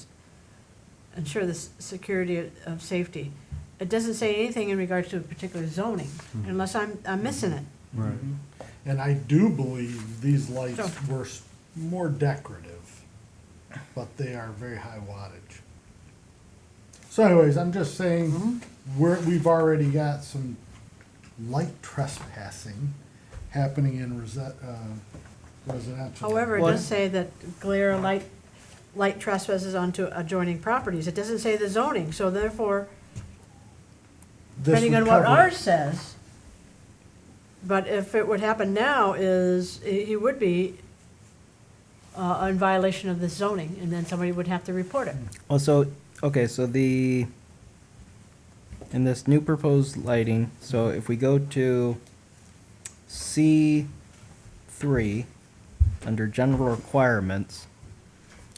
ensure the security of safety. It doesn't say anything in regards to a particular zoning, unless I'm missing it. Right. and I do believe these lights So- were more decorative, but they are very high wattage. So anyways, I'm just saying, we've already got some light trespassing happening in residential. However, it What- does say that glare light trespasses onto adjoining properties. It doesn't say the zoning, so therefore, This depending would on what cover it. ours says. But if it would happen now is, he would be in violation of this zoning, and then somebody would have to report it. Well, so, okay, so in this new proposed lighting, so if we go to C3, under general requirements,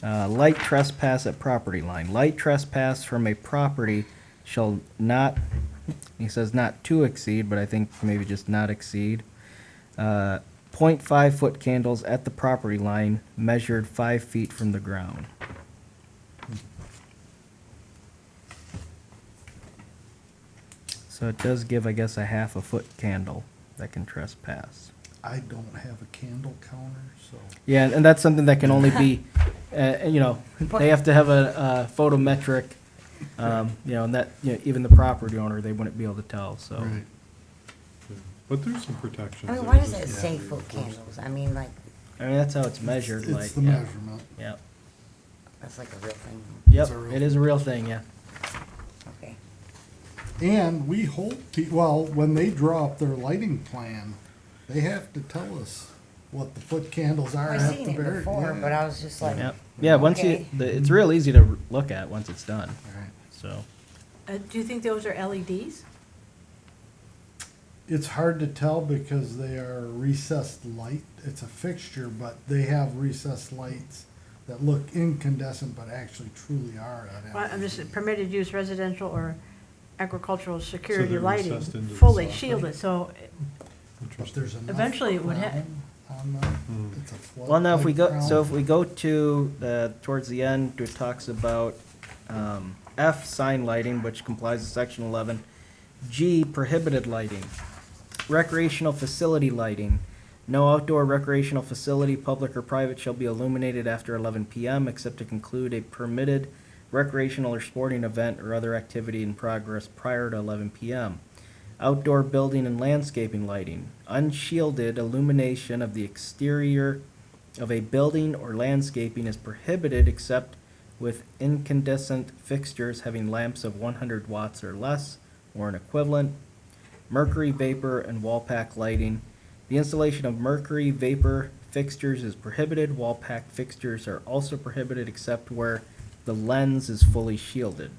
light trespass at property line. Light trespass from a property shall not, he says not to exceed, but I think maybe just not exceed, 0.5 foot candles at the property line measured 5 feet from the ground. So it does give, I guess, a half a foot candle that can trespass. I don't have a candle counter, so. Yeah, and that's something that can only be, they have to have a photometric, and that, even the property owner, they wouldn't be able to tell, so. Right. Yeah. But there's some protections. I mean, that why are does just it have say to be foot enforced. candles? I mean, like, I mean, that's how it's measured, like. It's the yeah. measurement. Yep, that's like a real thing. yep, a real it is a real thing, yeah. Okay. And we hold, when they draw up their lighting plan, they have to tell us what the foot candles are I've at seen the it very. before, but I was just like, Yep, yeah, once you, Okay. it's real easy to look at once it's done, Right. so. Do you think those are LEDs? It's hard to tell because they are recessed light. It's a fixture, but they have recessed lights that look incandescent but actually truly are at Well, I'm LED. just permitted use residential or agricultural security they're lighting, recessed into the fully soffit. shielded, so But Interesting. there's enough Eventually it would crown on them. Mm. It's a flood Well, now if we light go, crown. so if we go to towards the end, it talks about F, sign lighting, which complies with section 11. G, prohibited lighting. Recreational facility lighting. No outdoor recreational facility, public or private, shall be illuminated after 11 p.m. except to conclude a permitted recreational or sporting event or other activity in progress prior to 11 p.m. Outdoor building and landscaping lighting. Unshielded illumination of the exterior of a building or landscaping is prohibited except with incandescent fixtures having lamps of 100 watts or less or an equivalent. Mercury vapor and wall pack lighting. The installation of mercury vapor fixtures is prohibited. Wall pack fixtures are also prohibited except where the lens is fully shielded.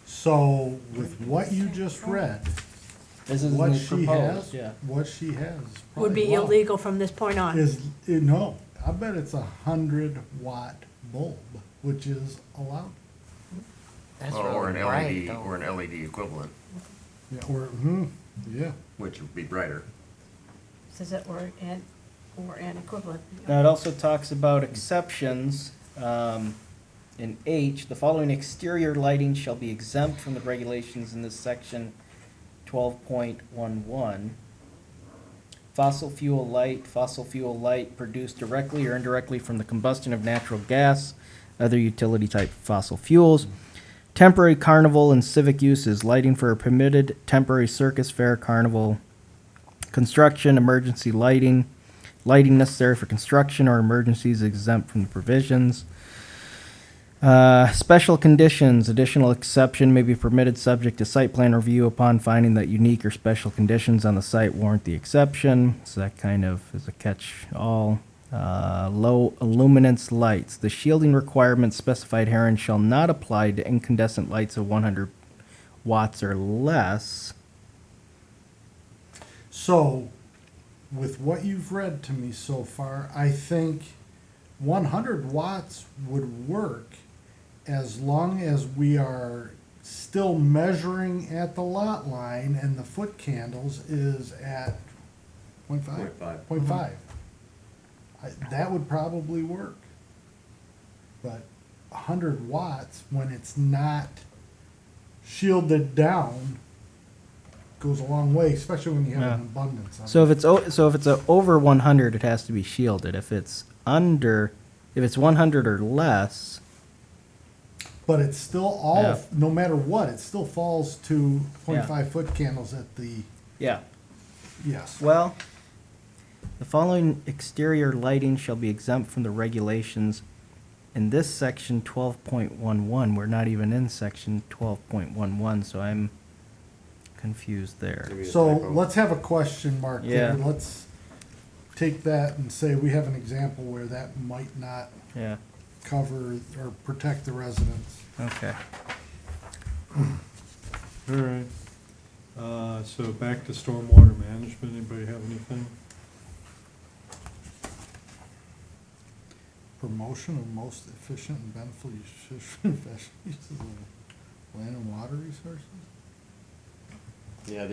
So with what you just read, This is what the she proposed, has, yeah. what she has. would be probably law. illegal from this point on. No, I bet it's 100-watt bulb, which is allowed. that's Or an really bright, LED, though. or an LED equivalent, Yeah, yeah. which would be brighter. Says that or an equivalent. Now, it also talks about exceptions. In H, the following exterior lighting shall be exempt from the regulations in this section 12.11. Fossil fuel light produced directly or indirectly from the combustion of natural gas, other utility type fossil fuels. Temporary carnival and civic uses, lighting for a permitted temporary circus fair carnival. Construction, emergency lighting necessary for construction or emergencies exempt from the provisions. Special conditions, additional exception may be permitted subject to site plan review upon finding that unique or special conditions on the site warrant the exception. So that kind of is a catch-all. Low luminance lights. The shielding requirements specified herein shall not apply to incandescent lights of 100 watts or less. So, with what you've read to me so far, I think 100 watts would work as long as we are still measuring at the lot line and the foot candles is at 0.5? 0.5. 0.5. That would probably work. But 100 watts, when it's not shielded down, goes a long way, especially when you have an Yeah. abundance of So it. if it's over 100, it has to be shielded. If it's 100 or less, But it's still all, Yeah. no matter what, it still falls to 0.5 foot candles at the, yeah. yes. Well, the following exterior lighting shall be exempt from the regulations in this section 12.11. We're not even in section 12.11, so I'm confused there. Maybe a So typo. let's have a question mark there. Yeah. Let's take that and say we have an example where that might not Yeah, cover or protect the residents. okay. All right. So back to stormwater management. Anybody have anything? Promotion of most efficient and beneficial uses of land and water resources? Yeah,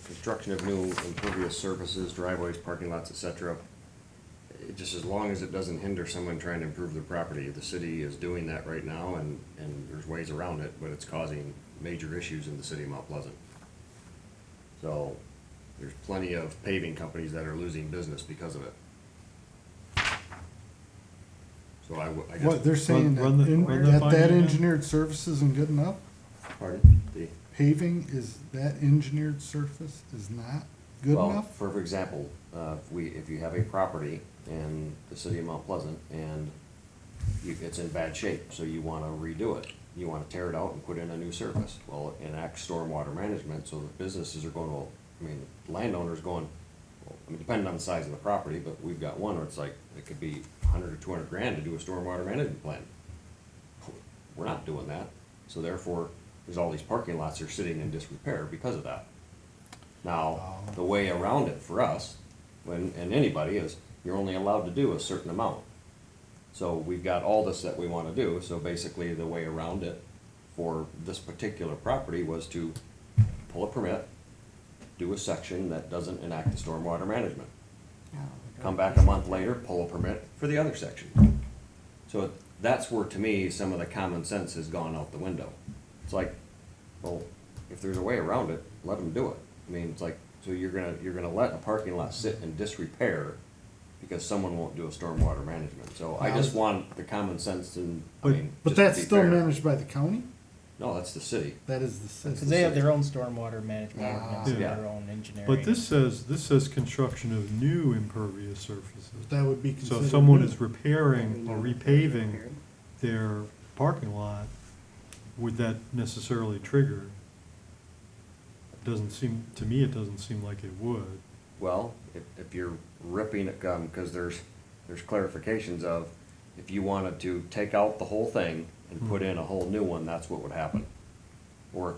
construction of new impervious surfaces, driveways, parking lots, et cetera. Just as long as it doesn't hinder someone trying to improve their property. The city is doing that right now, and there's ways around it, but it's causing major issues in the city of Mount Pleasant. So, there's plenty of paving companies that are losing business because of it. So I What, guess, they're saying that run that by that me again? engineered surface isn't good enough? pardon? Paving is, that engineered surface is not good Well, enough? for example, if you have a property in the city of Mount Pleasant and it's in bad shape, so you wanna redo it, you wanna tear it out and put in a new surface. Well, enact stormwater management, so the businesses are going, well, the landowner's going, well, depending on the size of the property, but we've got one where it's like, it could be 100 or 200 grand to do a stormwater management plan. We're not doing that, so therefore, there's all these parking lots that are sitting in disrepair because of that. Now, the way around it for us, and anybody, is you're only allowed to do a certain amount. So we've got all this that we wanna do, so basically the way around it for this particular property was to pull a permit, do a section that doesn't enact the stormwater management. Come back a month later, pull a permit for the other section. So that's where, to me, some of the common sense has gone out the window. It's like, well, if there's a way around it, let them do it. It's like, so you're gonna let a parking lot sit in disrepair because someone won't do a stormwater management. So I just want the common sense and, But just to that's be still fair. managed by the county? No, that's the city. That is the city. Because they have their own stormwater management Ah. ordinance and Yeah. their own engineering. But this says construction of new impervious surfaces. That would be So considered. if someone new. is repairing or repaving their parking lot, would that necessarily trigger? Doesn't seem, to me, it doesn't seem like it would. Well, if you're ripping it, because there's clarifications of, if you wanted to take out the whole thing and put in a whole new one, that's what would happen. Or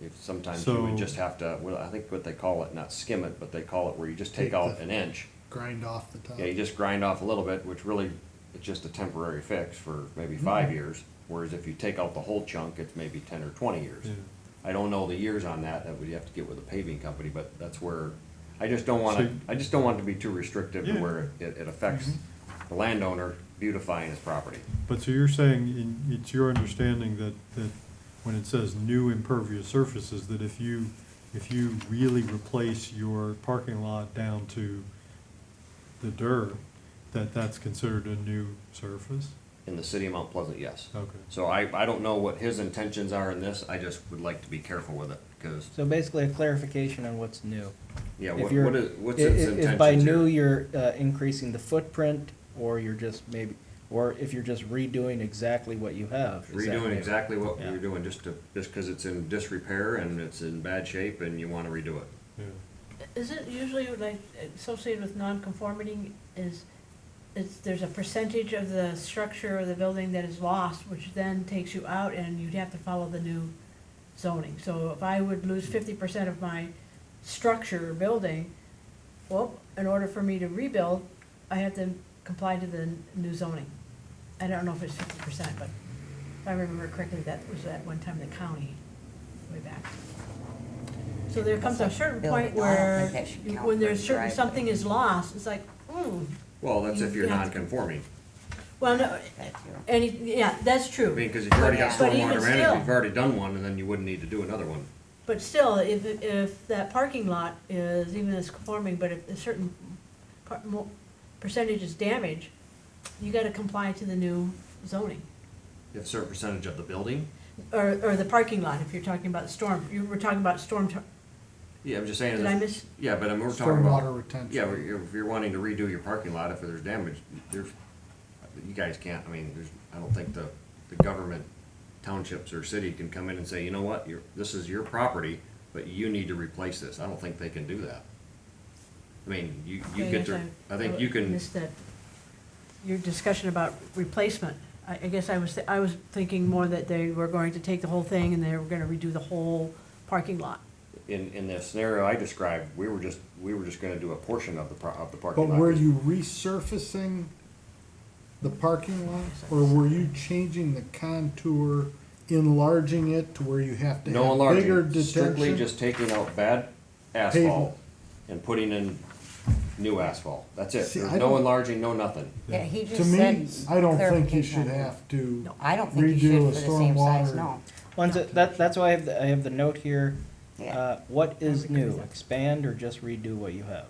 if sometimes you would So- just have to, well, I think what they call it, not skim it, but they call it where you just take out an inch. Grind off the top. Yeah, you just grind off a little bit, which really, it's just a temporary fix for maybe 5 years. Whereas if you take out the whole chunk, it's maybe 10 or 20 years. Yeah. I don't know the years on that, that would you have to get with a paving company, but that's where, I just don't want it to be too restrictive to Yeah. where it affects the landowner beautifying his property. But so you're saying, it's your understanding that when it says new impervious surfaces, that if you really replace your parking lot down to the dirt, that's considered a new surface? In the city of Mount Pleasant, yes. Okay. So I don't know what his intentions are in this, I just would like to be careful with it, because, So basically a clarification on what's new. yeah, If you're- what's its intentions If by new here? you're increasing the footprint, or you're just or if you're just redoing exactly what you have. Is that Redoing new? exactly what Yeah. you're doing, just because it's in disrepair and it's in bad shape and you wanna redo it. Yeah. Is it usually like associated with non-conforming there's a percentage of the structure of the building that is lost, which then takes you out and you'd have to follow the new zoning. So if I would lose 50% of my structure or building, well, in order for me to rebuild, I have to comply to the new zoning. I don't know if it's 50%, but if I remember correctly, that was at one time the county, way back. So there comes a certain point Building, I don't where, think that should count when for there's the certain, driveway. something is lost, it's like, Well, that's if you're Yeah. non-conforming. well, no, yeah, that's true. I mean, because if you've already got But even stormwater still- management, you've already done one, and then you wouldn't need to do another one. But still, if that parking lot is, even as conforming, but if a certain percentage is damaged, you gotta comply to the new zoning. You have a certain percentage of the building. Or the parking lot, if you're talking about storm, you were talking about Yeah, I'm just saying. did I miss? Yeah, but we're talking about. Stormwater retention. Yeah, if you're wanting to redo your parking lot, if there's damage, you guys can't, I mean, I don't think the government, townships or city can come in and say, you know what, this is your property, but you need to replace this. I don't think they can do that. I mean, you Okay, get yes, to, I think you can, Missed that, your discussion about replacement. I guess I was thinking more that they were going to take the whole thing and they were gonna redo the whole parking lot. in the scenario I described, we were just gonna do a portion of the But parking lot. were you resurfacing the parking lot, or were you changing the contour, enlarging it to where you have to No have bigger enlarging, strictly detention? just taking out bad asphalt Pavement. and putting in new asphalt. That's it. See, There's I no don't- enlarging, no nothing. Yeah, he To just me, said. I don't think you clarification should on that. have to No, I don't think you should redo for a the same size, stormwater. no. That's why I have the note here. Yeah. What is agree with new? that. Expand or just redo what you have?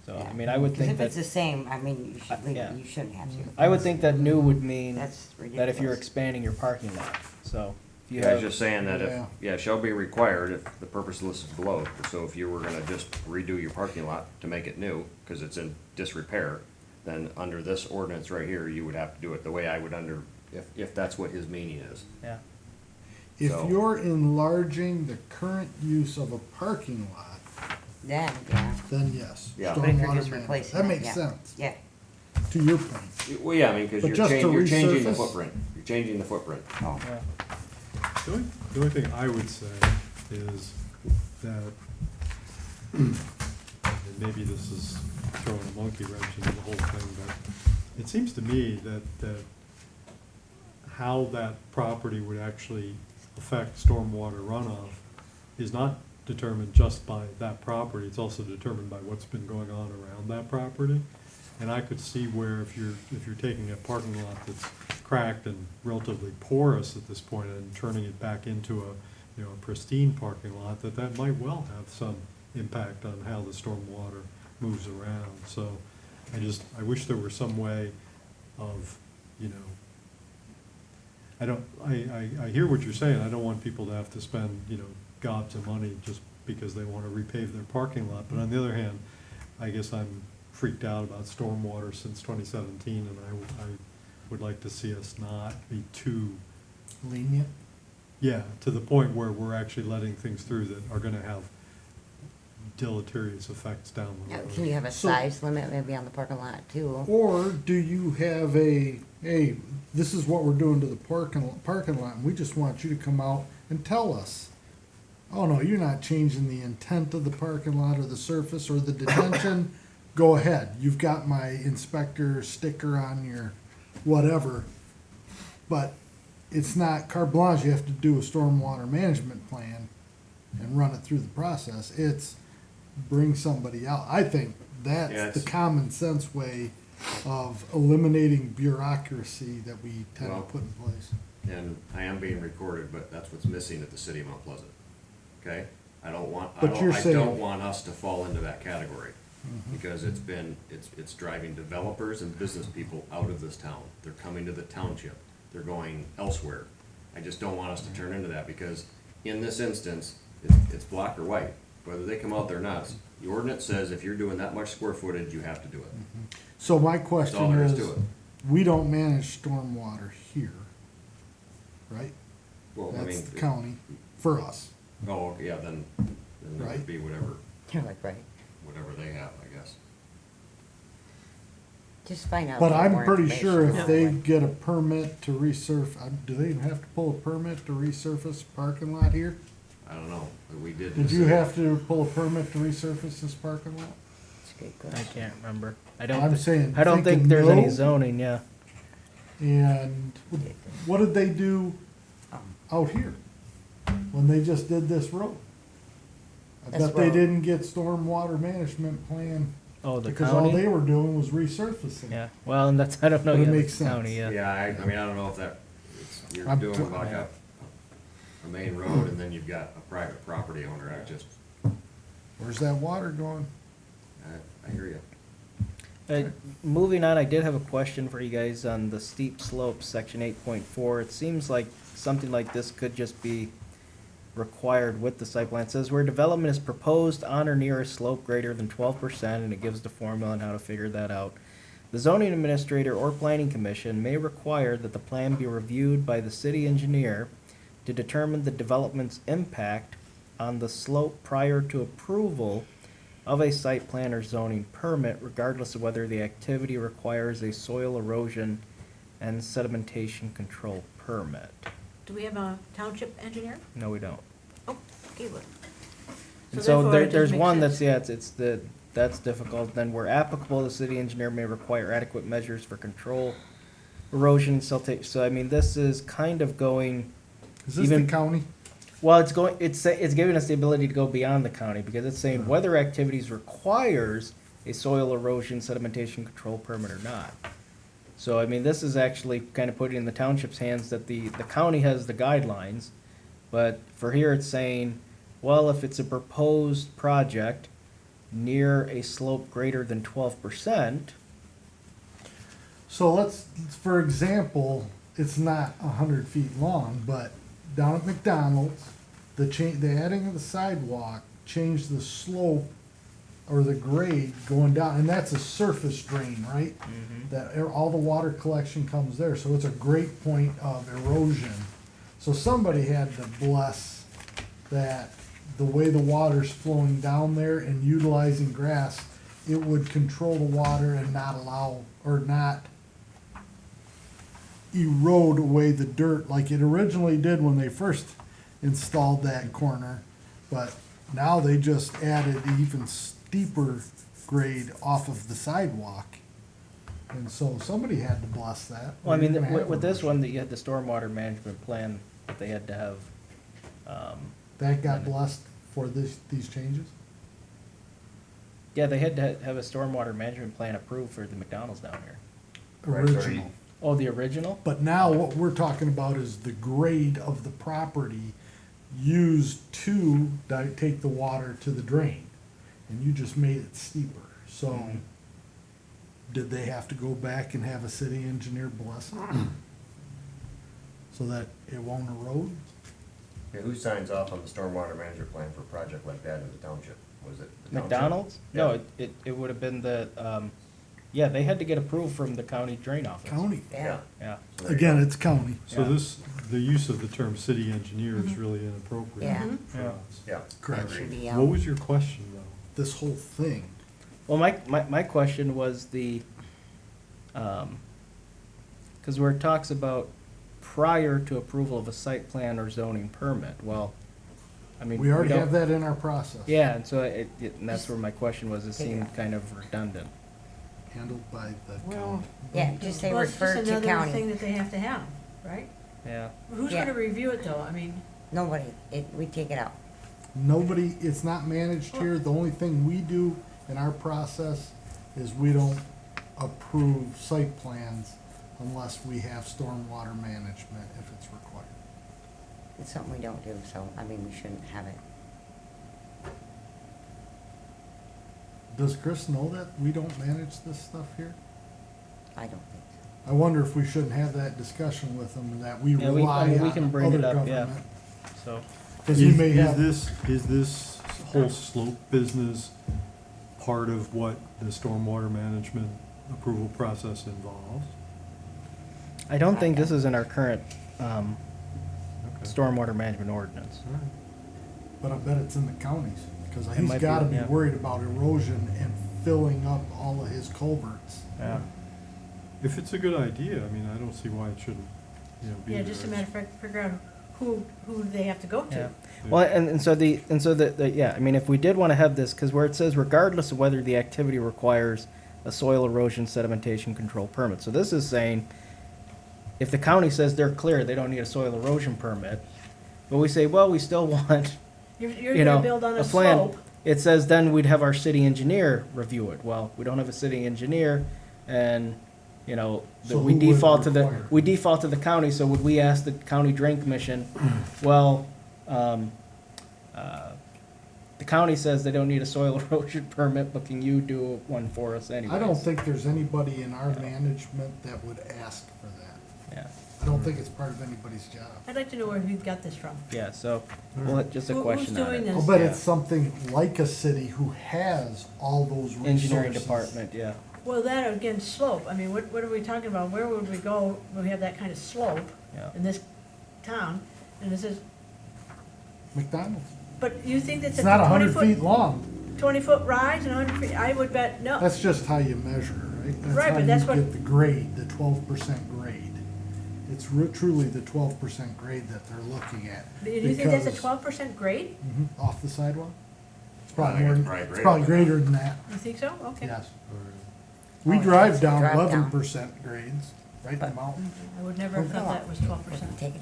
So, Yeah. I mean, I would Because think if it's the that, same, I mean, you should leave yeah. it, you shouldn't have to. I would think that new would mean That's that if you're ridiculous. expanding your parking lot, so. if you Yeah, I was have- just saying that Yeah. if shall be required if the purpose listed below. So if you were gonna just redo your parking lot to make it new, cause it's in disrepair, then under this ordinance right here, you would have to do it the way I would if that's what his meaning is. Yeah, If So- you're enlarging the current use of a parking lot, Then, yeah. then yes. Yeah. But if you're stormwater just management. replacing That it, makes yeah. sense, Yeah, to your point. Well, yeah, I mean, cause But you're just to you're changing the resurface- footprint. You're changing the footprint. oh, yeah. The only thing I would say is that, and maybe this is throwing a monkey wrench into the whole thing, but it seems to me that how that property would actually affect stormwater runoff is not determined just by that property, it's also determined by what's been going on around that property. And I could see where if you're taking a parking lot that's cracked and relatively porous at this point and turning it back into a pristine parking lot, that might well have some impact on how the stormwater moves around. So I wish there were some way of, I hear what you're saying, I don't want people to have to spend, gobs of money just because they want to repave their parking lot, but on the other hand, I guess I'm freaked out about stormwater since 2017, and I would like to see us not be too, Lenient. to the point where we're actually letting things through that are gonna have deleterious effects down the Now, road. can you have a So- size limit maybe on the parking lot too? Or do you have hey, this is what we're doing to the parking lot, and we just want you to come out and tell us. Oh, no, you're not changing the intent of the parking lot or the surface or the detention. Go ahead, you've got my inspector sticker on your whatever. But it's not carte blanche, you have to do a stormwater management plan and run it through the process. It's bring somebody out. I think Yeah, that's the it's- common sense way of eliminating bureaucracy that we tend to Well- put in place. And I am being recorded, but that's what's missing at the city of Mount Pleasant. Okay? I don't want you're saying- us to fall into that category. Because it's driving developers and business people out of this town. They're coming to the township. They're going elsewhere. I just don't want us to turn into that, because in this instance, it's black or white. Whether they come out there or not, the ordinance says if you're doing that much square footage, you have to do it. So my That's all question there is is, to it. we don't manage stormwater here, right? Well, I That's mean. the county, for us. Oh, okay, yeah, then it Right. would be whatever. You're like, right. whatever they have, I guess. Just find out. But a little I'm more pretty sure information. if they get a permit to do they even have to pull a permit to resurface parking lot here? I don't know, but we did. Did you have to pull a permit to resurface this parking lot? It's a good I question. can't remember. I I'm don't, saying. I don't think thinking there's any no. zoning, yeah. And what did they do out here when they just did this road? I This bet they road. didn't get stormwater management plan Oh, the because all county? they were doing was resurfacing. Yeah, well, and that's, I don't know, But it yeah, the makes sense. county, yeah. Yeah, I mean, I don't know if that, you're I'm doing t- like a main road and then you've got a private property owner, Where's that water going? I hear you. Moving on, I did have a question for you guys on the steep slopes, section 8.4. It seems like something like this could just be required with the site plan. It says where development is proposed on or near a slope greater than 12%, and it gives the formula on how to figure that out. The zoning administrator or planning commission may require that the plan be reviewed by the city engineer to determine the development's impact on the slope prior to approval of a site plan or zoning permit, regardless of whether the activity requires a soil erosion and sedimentation control permit. Do we have a township engineer? No, we don't. Oh, okay, well. And so therefore, there, it just there's makes one sense. that's, that's difficult. Then where applicable, the city engineer may require adequate measures for control, erosion, siltation. So I mean, this is kind of going, Is this the Even- county? well, it's giving us the ability to go beyond the county because it's saying whether activities requires a soil erosion sedimentation control permit or not. So, I mean, this is actually kind of putting in the township's hands that the county has the guidelines, but for here it's saying, well, if it's a proposed project near a slope greater than 12%, So for example, it's not 100 feet long, but down at McDonald's, the adding of the sidewalk changed the slope or the grade going down, and that's a surface drain, right? All the water collection comes there, so it's a great point of erosion. So somebody had to bless that the way the water's flowing down there and utilizing grass, it would control the water and not allow, or not erode away the dirt like it originally did when they first installed that corner. But now they just added even steeper grade off of the sidewalk. And so somebody had to bless that. well, I mean, We're gonna have with this erosion. one, that you had the stormwater management plan that they had to have, That got blessed for these changes? yeah, they had to have a stormwater management plan approved for the McDonald's down here. Right, so you- Original. Oh, the original? But now what we're talking about is the grade of the property used to take the water to the drain. And you just made it steeper. So did they have to go back and have a city engineer bless it? So that it won't erode? Okay, who signs off on the stormwater management plan for a project like that in the township? Was it the township? McDonald's? No, Yeah. it would have been the, yeah, they had to get approved from the county drain office. County. Yeah. Yeah. So there you Again, go. it's county. So Yeah. the use of the term city engineer is really inappropriate Yeah. for Yeah. us. Yeah. Correct. Should be, What was your question, though? This whole thing. Well, my question was the, cause where it talks about prior to approval of a site plan or zoning permit, well, I mean. We already don't- have that in our process. Yeah, and so and that's where my question was, it Take it seemed out. kind of redundant. Handled by the Well, county. yeah, just say Well, it's refer just to another thing county. that they have to have, right? Yeah. Who's Yeah. gonna review it though? I mean, Nobody, we take it out. Nobody, it's not managed here. The only thing we do in our process is we don't approve site plans unless we have stormwater management if it's required. It's something we don't do, so, I mean, we shouldn't have it. Does Chris know that we don't manage this stuff here? I don't think so. I wonder if we shouldn't have that discussion with them, that we Yeah, I rely mean, we on can bring it other up, yeah. government. So, Cause we may Is have, this whole slope business part of what the stormwater management approval process involves? I don't think this is in our current, Okay. stormwater management ordinance. All right. but I bet it's in the counties. Cause It he's might be, gotta be yeah. worried about erosion and filling up all of his culverts. Yeah. If it's a good idea, I mean, I don't see why it shouldn't, be Yeah, there. just a matter of fact, figure out who they have to go Yeah. to. Well, and so yeah, I mean, if we did want to have this, because where it says regardless of whether the activity requires a soil erosion sedimentation control permit. So this is saying, if the county says they're clear, they don't need a soil erosion permit, but we say, well, we still want, You're you know, gonna build on a a plan. slope. It says then we'd have our city engineer review it. Well, we don't have a city engineer, and, you know, So we who would default to require? we default to the county, so would we ask the county drain commission, well, the county says they don't need a soil erosion permit, but can you do one for us anyways? I don't think there's anybody in our management that would ask for that. Yeah, I don't think it's part of anybody's job. I'd like to know where he got this from. yeah, so, well, just a question on Who's doing it. I'll this? bet Yeah. it's something like a city who has all those resources. Engineering department, yeah. Well, that again, slope. I mean, what are we talking about? Where would we go when we have that kind of slope Yeah. in this town? And this is, McDonald's. but you think that's It's a not 20 100 feet foot, long. 20-foot rise and 100 feet? I would bet no. That's just how you measure, right? Right, but That's that's how you what- get the grade, the 12% grade. It's truly the 12% grade that they're looking at. Do you think that's a because- 12% grade? Mhm, off the sidewalk? It's I probably think more, it's probably it's greater probably than greater than that, You think so? Okay. yes. Or- We Oh, drive yes, down drive down. 11% grades, right in the mountain. I would never have thought that was 12%. Take it.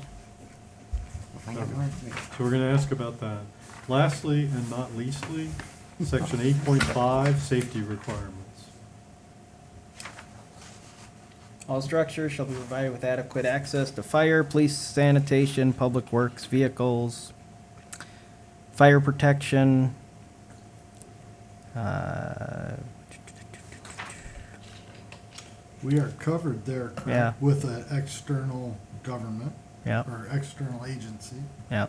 We'll find out Okay. more information. So we're gonna ask about that. Lastly, and not leastly, section 8.5, safety requirements. All structures shall be provided with adequate access to fire, police, sanitation, public works, vehicles, fire protection. We are covered there, correct? Yeah. With an external government Yeah, or external agency. yeah.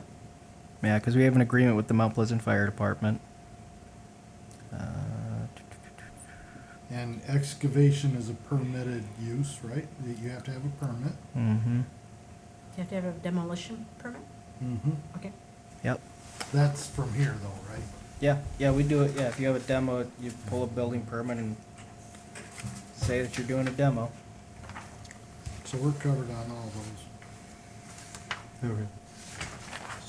Yeah, because we have an agreement with the Mount Pleasant Fire Department. And excavation is a permitted use, right? That you have to have a permit. Mm-hmm, You have to have a demolition permit? Mm-hmm. Okay. yep. That's from here though, right? Yeah, we do it, yeah, if you have a demo, you pull a building permit and say that you're doing a demo. So we're covered on all those. Okay.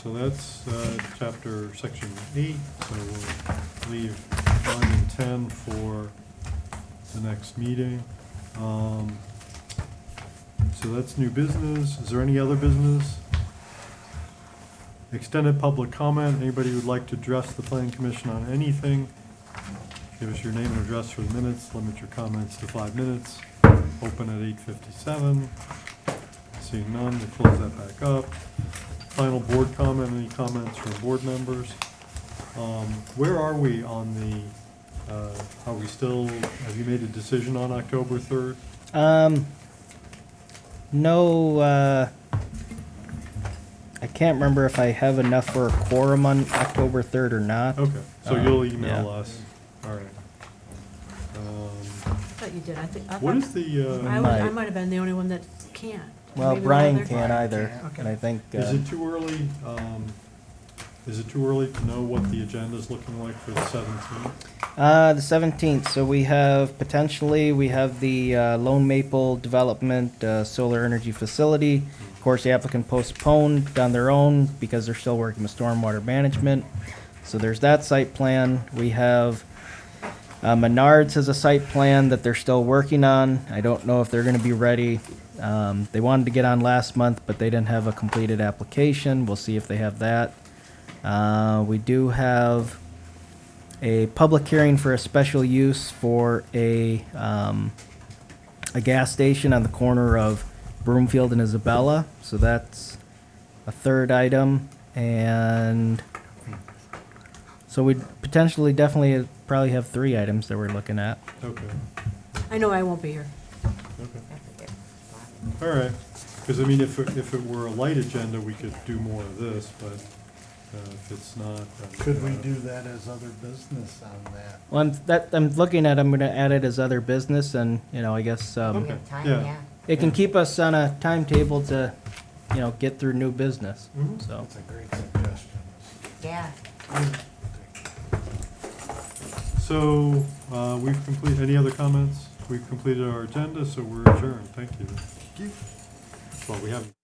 So that's, chapter, section 8, so we'll leave 9 and 10 for the next meeting. So that's new business. Is there any other business? Extended public comment. Anybody who'd like to address the planning commission on anything? Give us your name and address for the minutes. Limit your comments to 5 minutes. Open at 8:57. Seeing none, we'll close that back up. Final board comment. Any comments from board members? Where are we on the, are we still, have you made a decision on October 3rd? No, I can't remember if I have enough for a quorum on October 3rd or not. Okay, so you'll yeah. email us. All right. I thought you did. I What thought- is the, I Might. might have been the only one that can't. Well, Maybe the Brian other- can't either, can't. and I think, is it too early, to know what the agenda's looking like for the 17th? the 17th, so we have the Lone Maple Development Solar Energy Facility. Of course, the applicant postponed on their own because they're still working with stormwater management. So there's that site plan. We have Menards has a site plan that they're still working on. I don't know if they're gonna be ready. They wanted to get on last month, but they didn't have a completed application. We'll see if they have that. We do have a public hearing for a special use for a gas station on the corner of Broomfield and Isabella. So that's a third item. And so we'd potentially definitely probably have 3 items that we're looking at. Okay, I know I won't be here. okay. All right, because I mean, if it were a light agenda, we could do more of this, but if it's not, then, Could we do that as other business on that? Well, I'm looking at, I'm gonna add it as other business and, you know, I guess, We Okay. have time, Yeah. yeah. it can keep us on a timetable to, you know, get through new business, Mhm. so. That's a great suggestion. Yeah. So, we've completed, any other comments? We've completed our agenda, so we're adjourned. Thank you. Well, we haven't.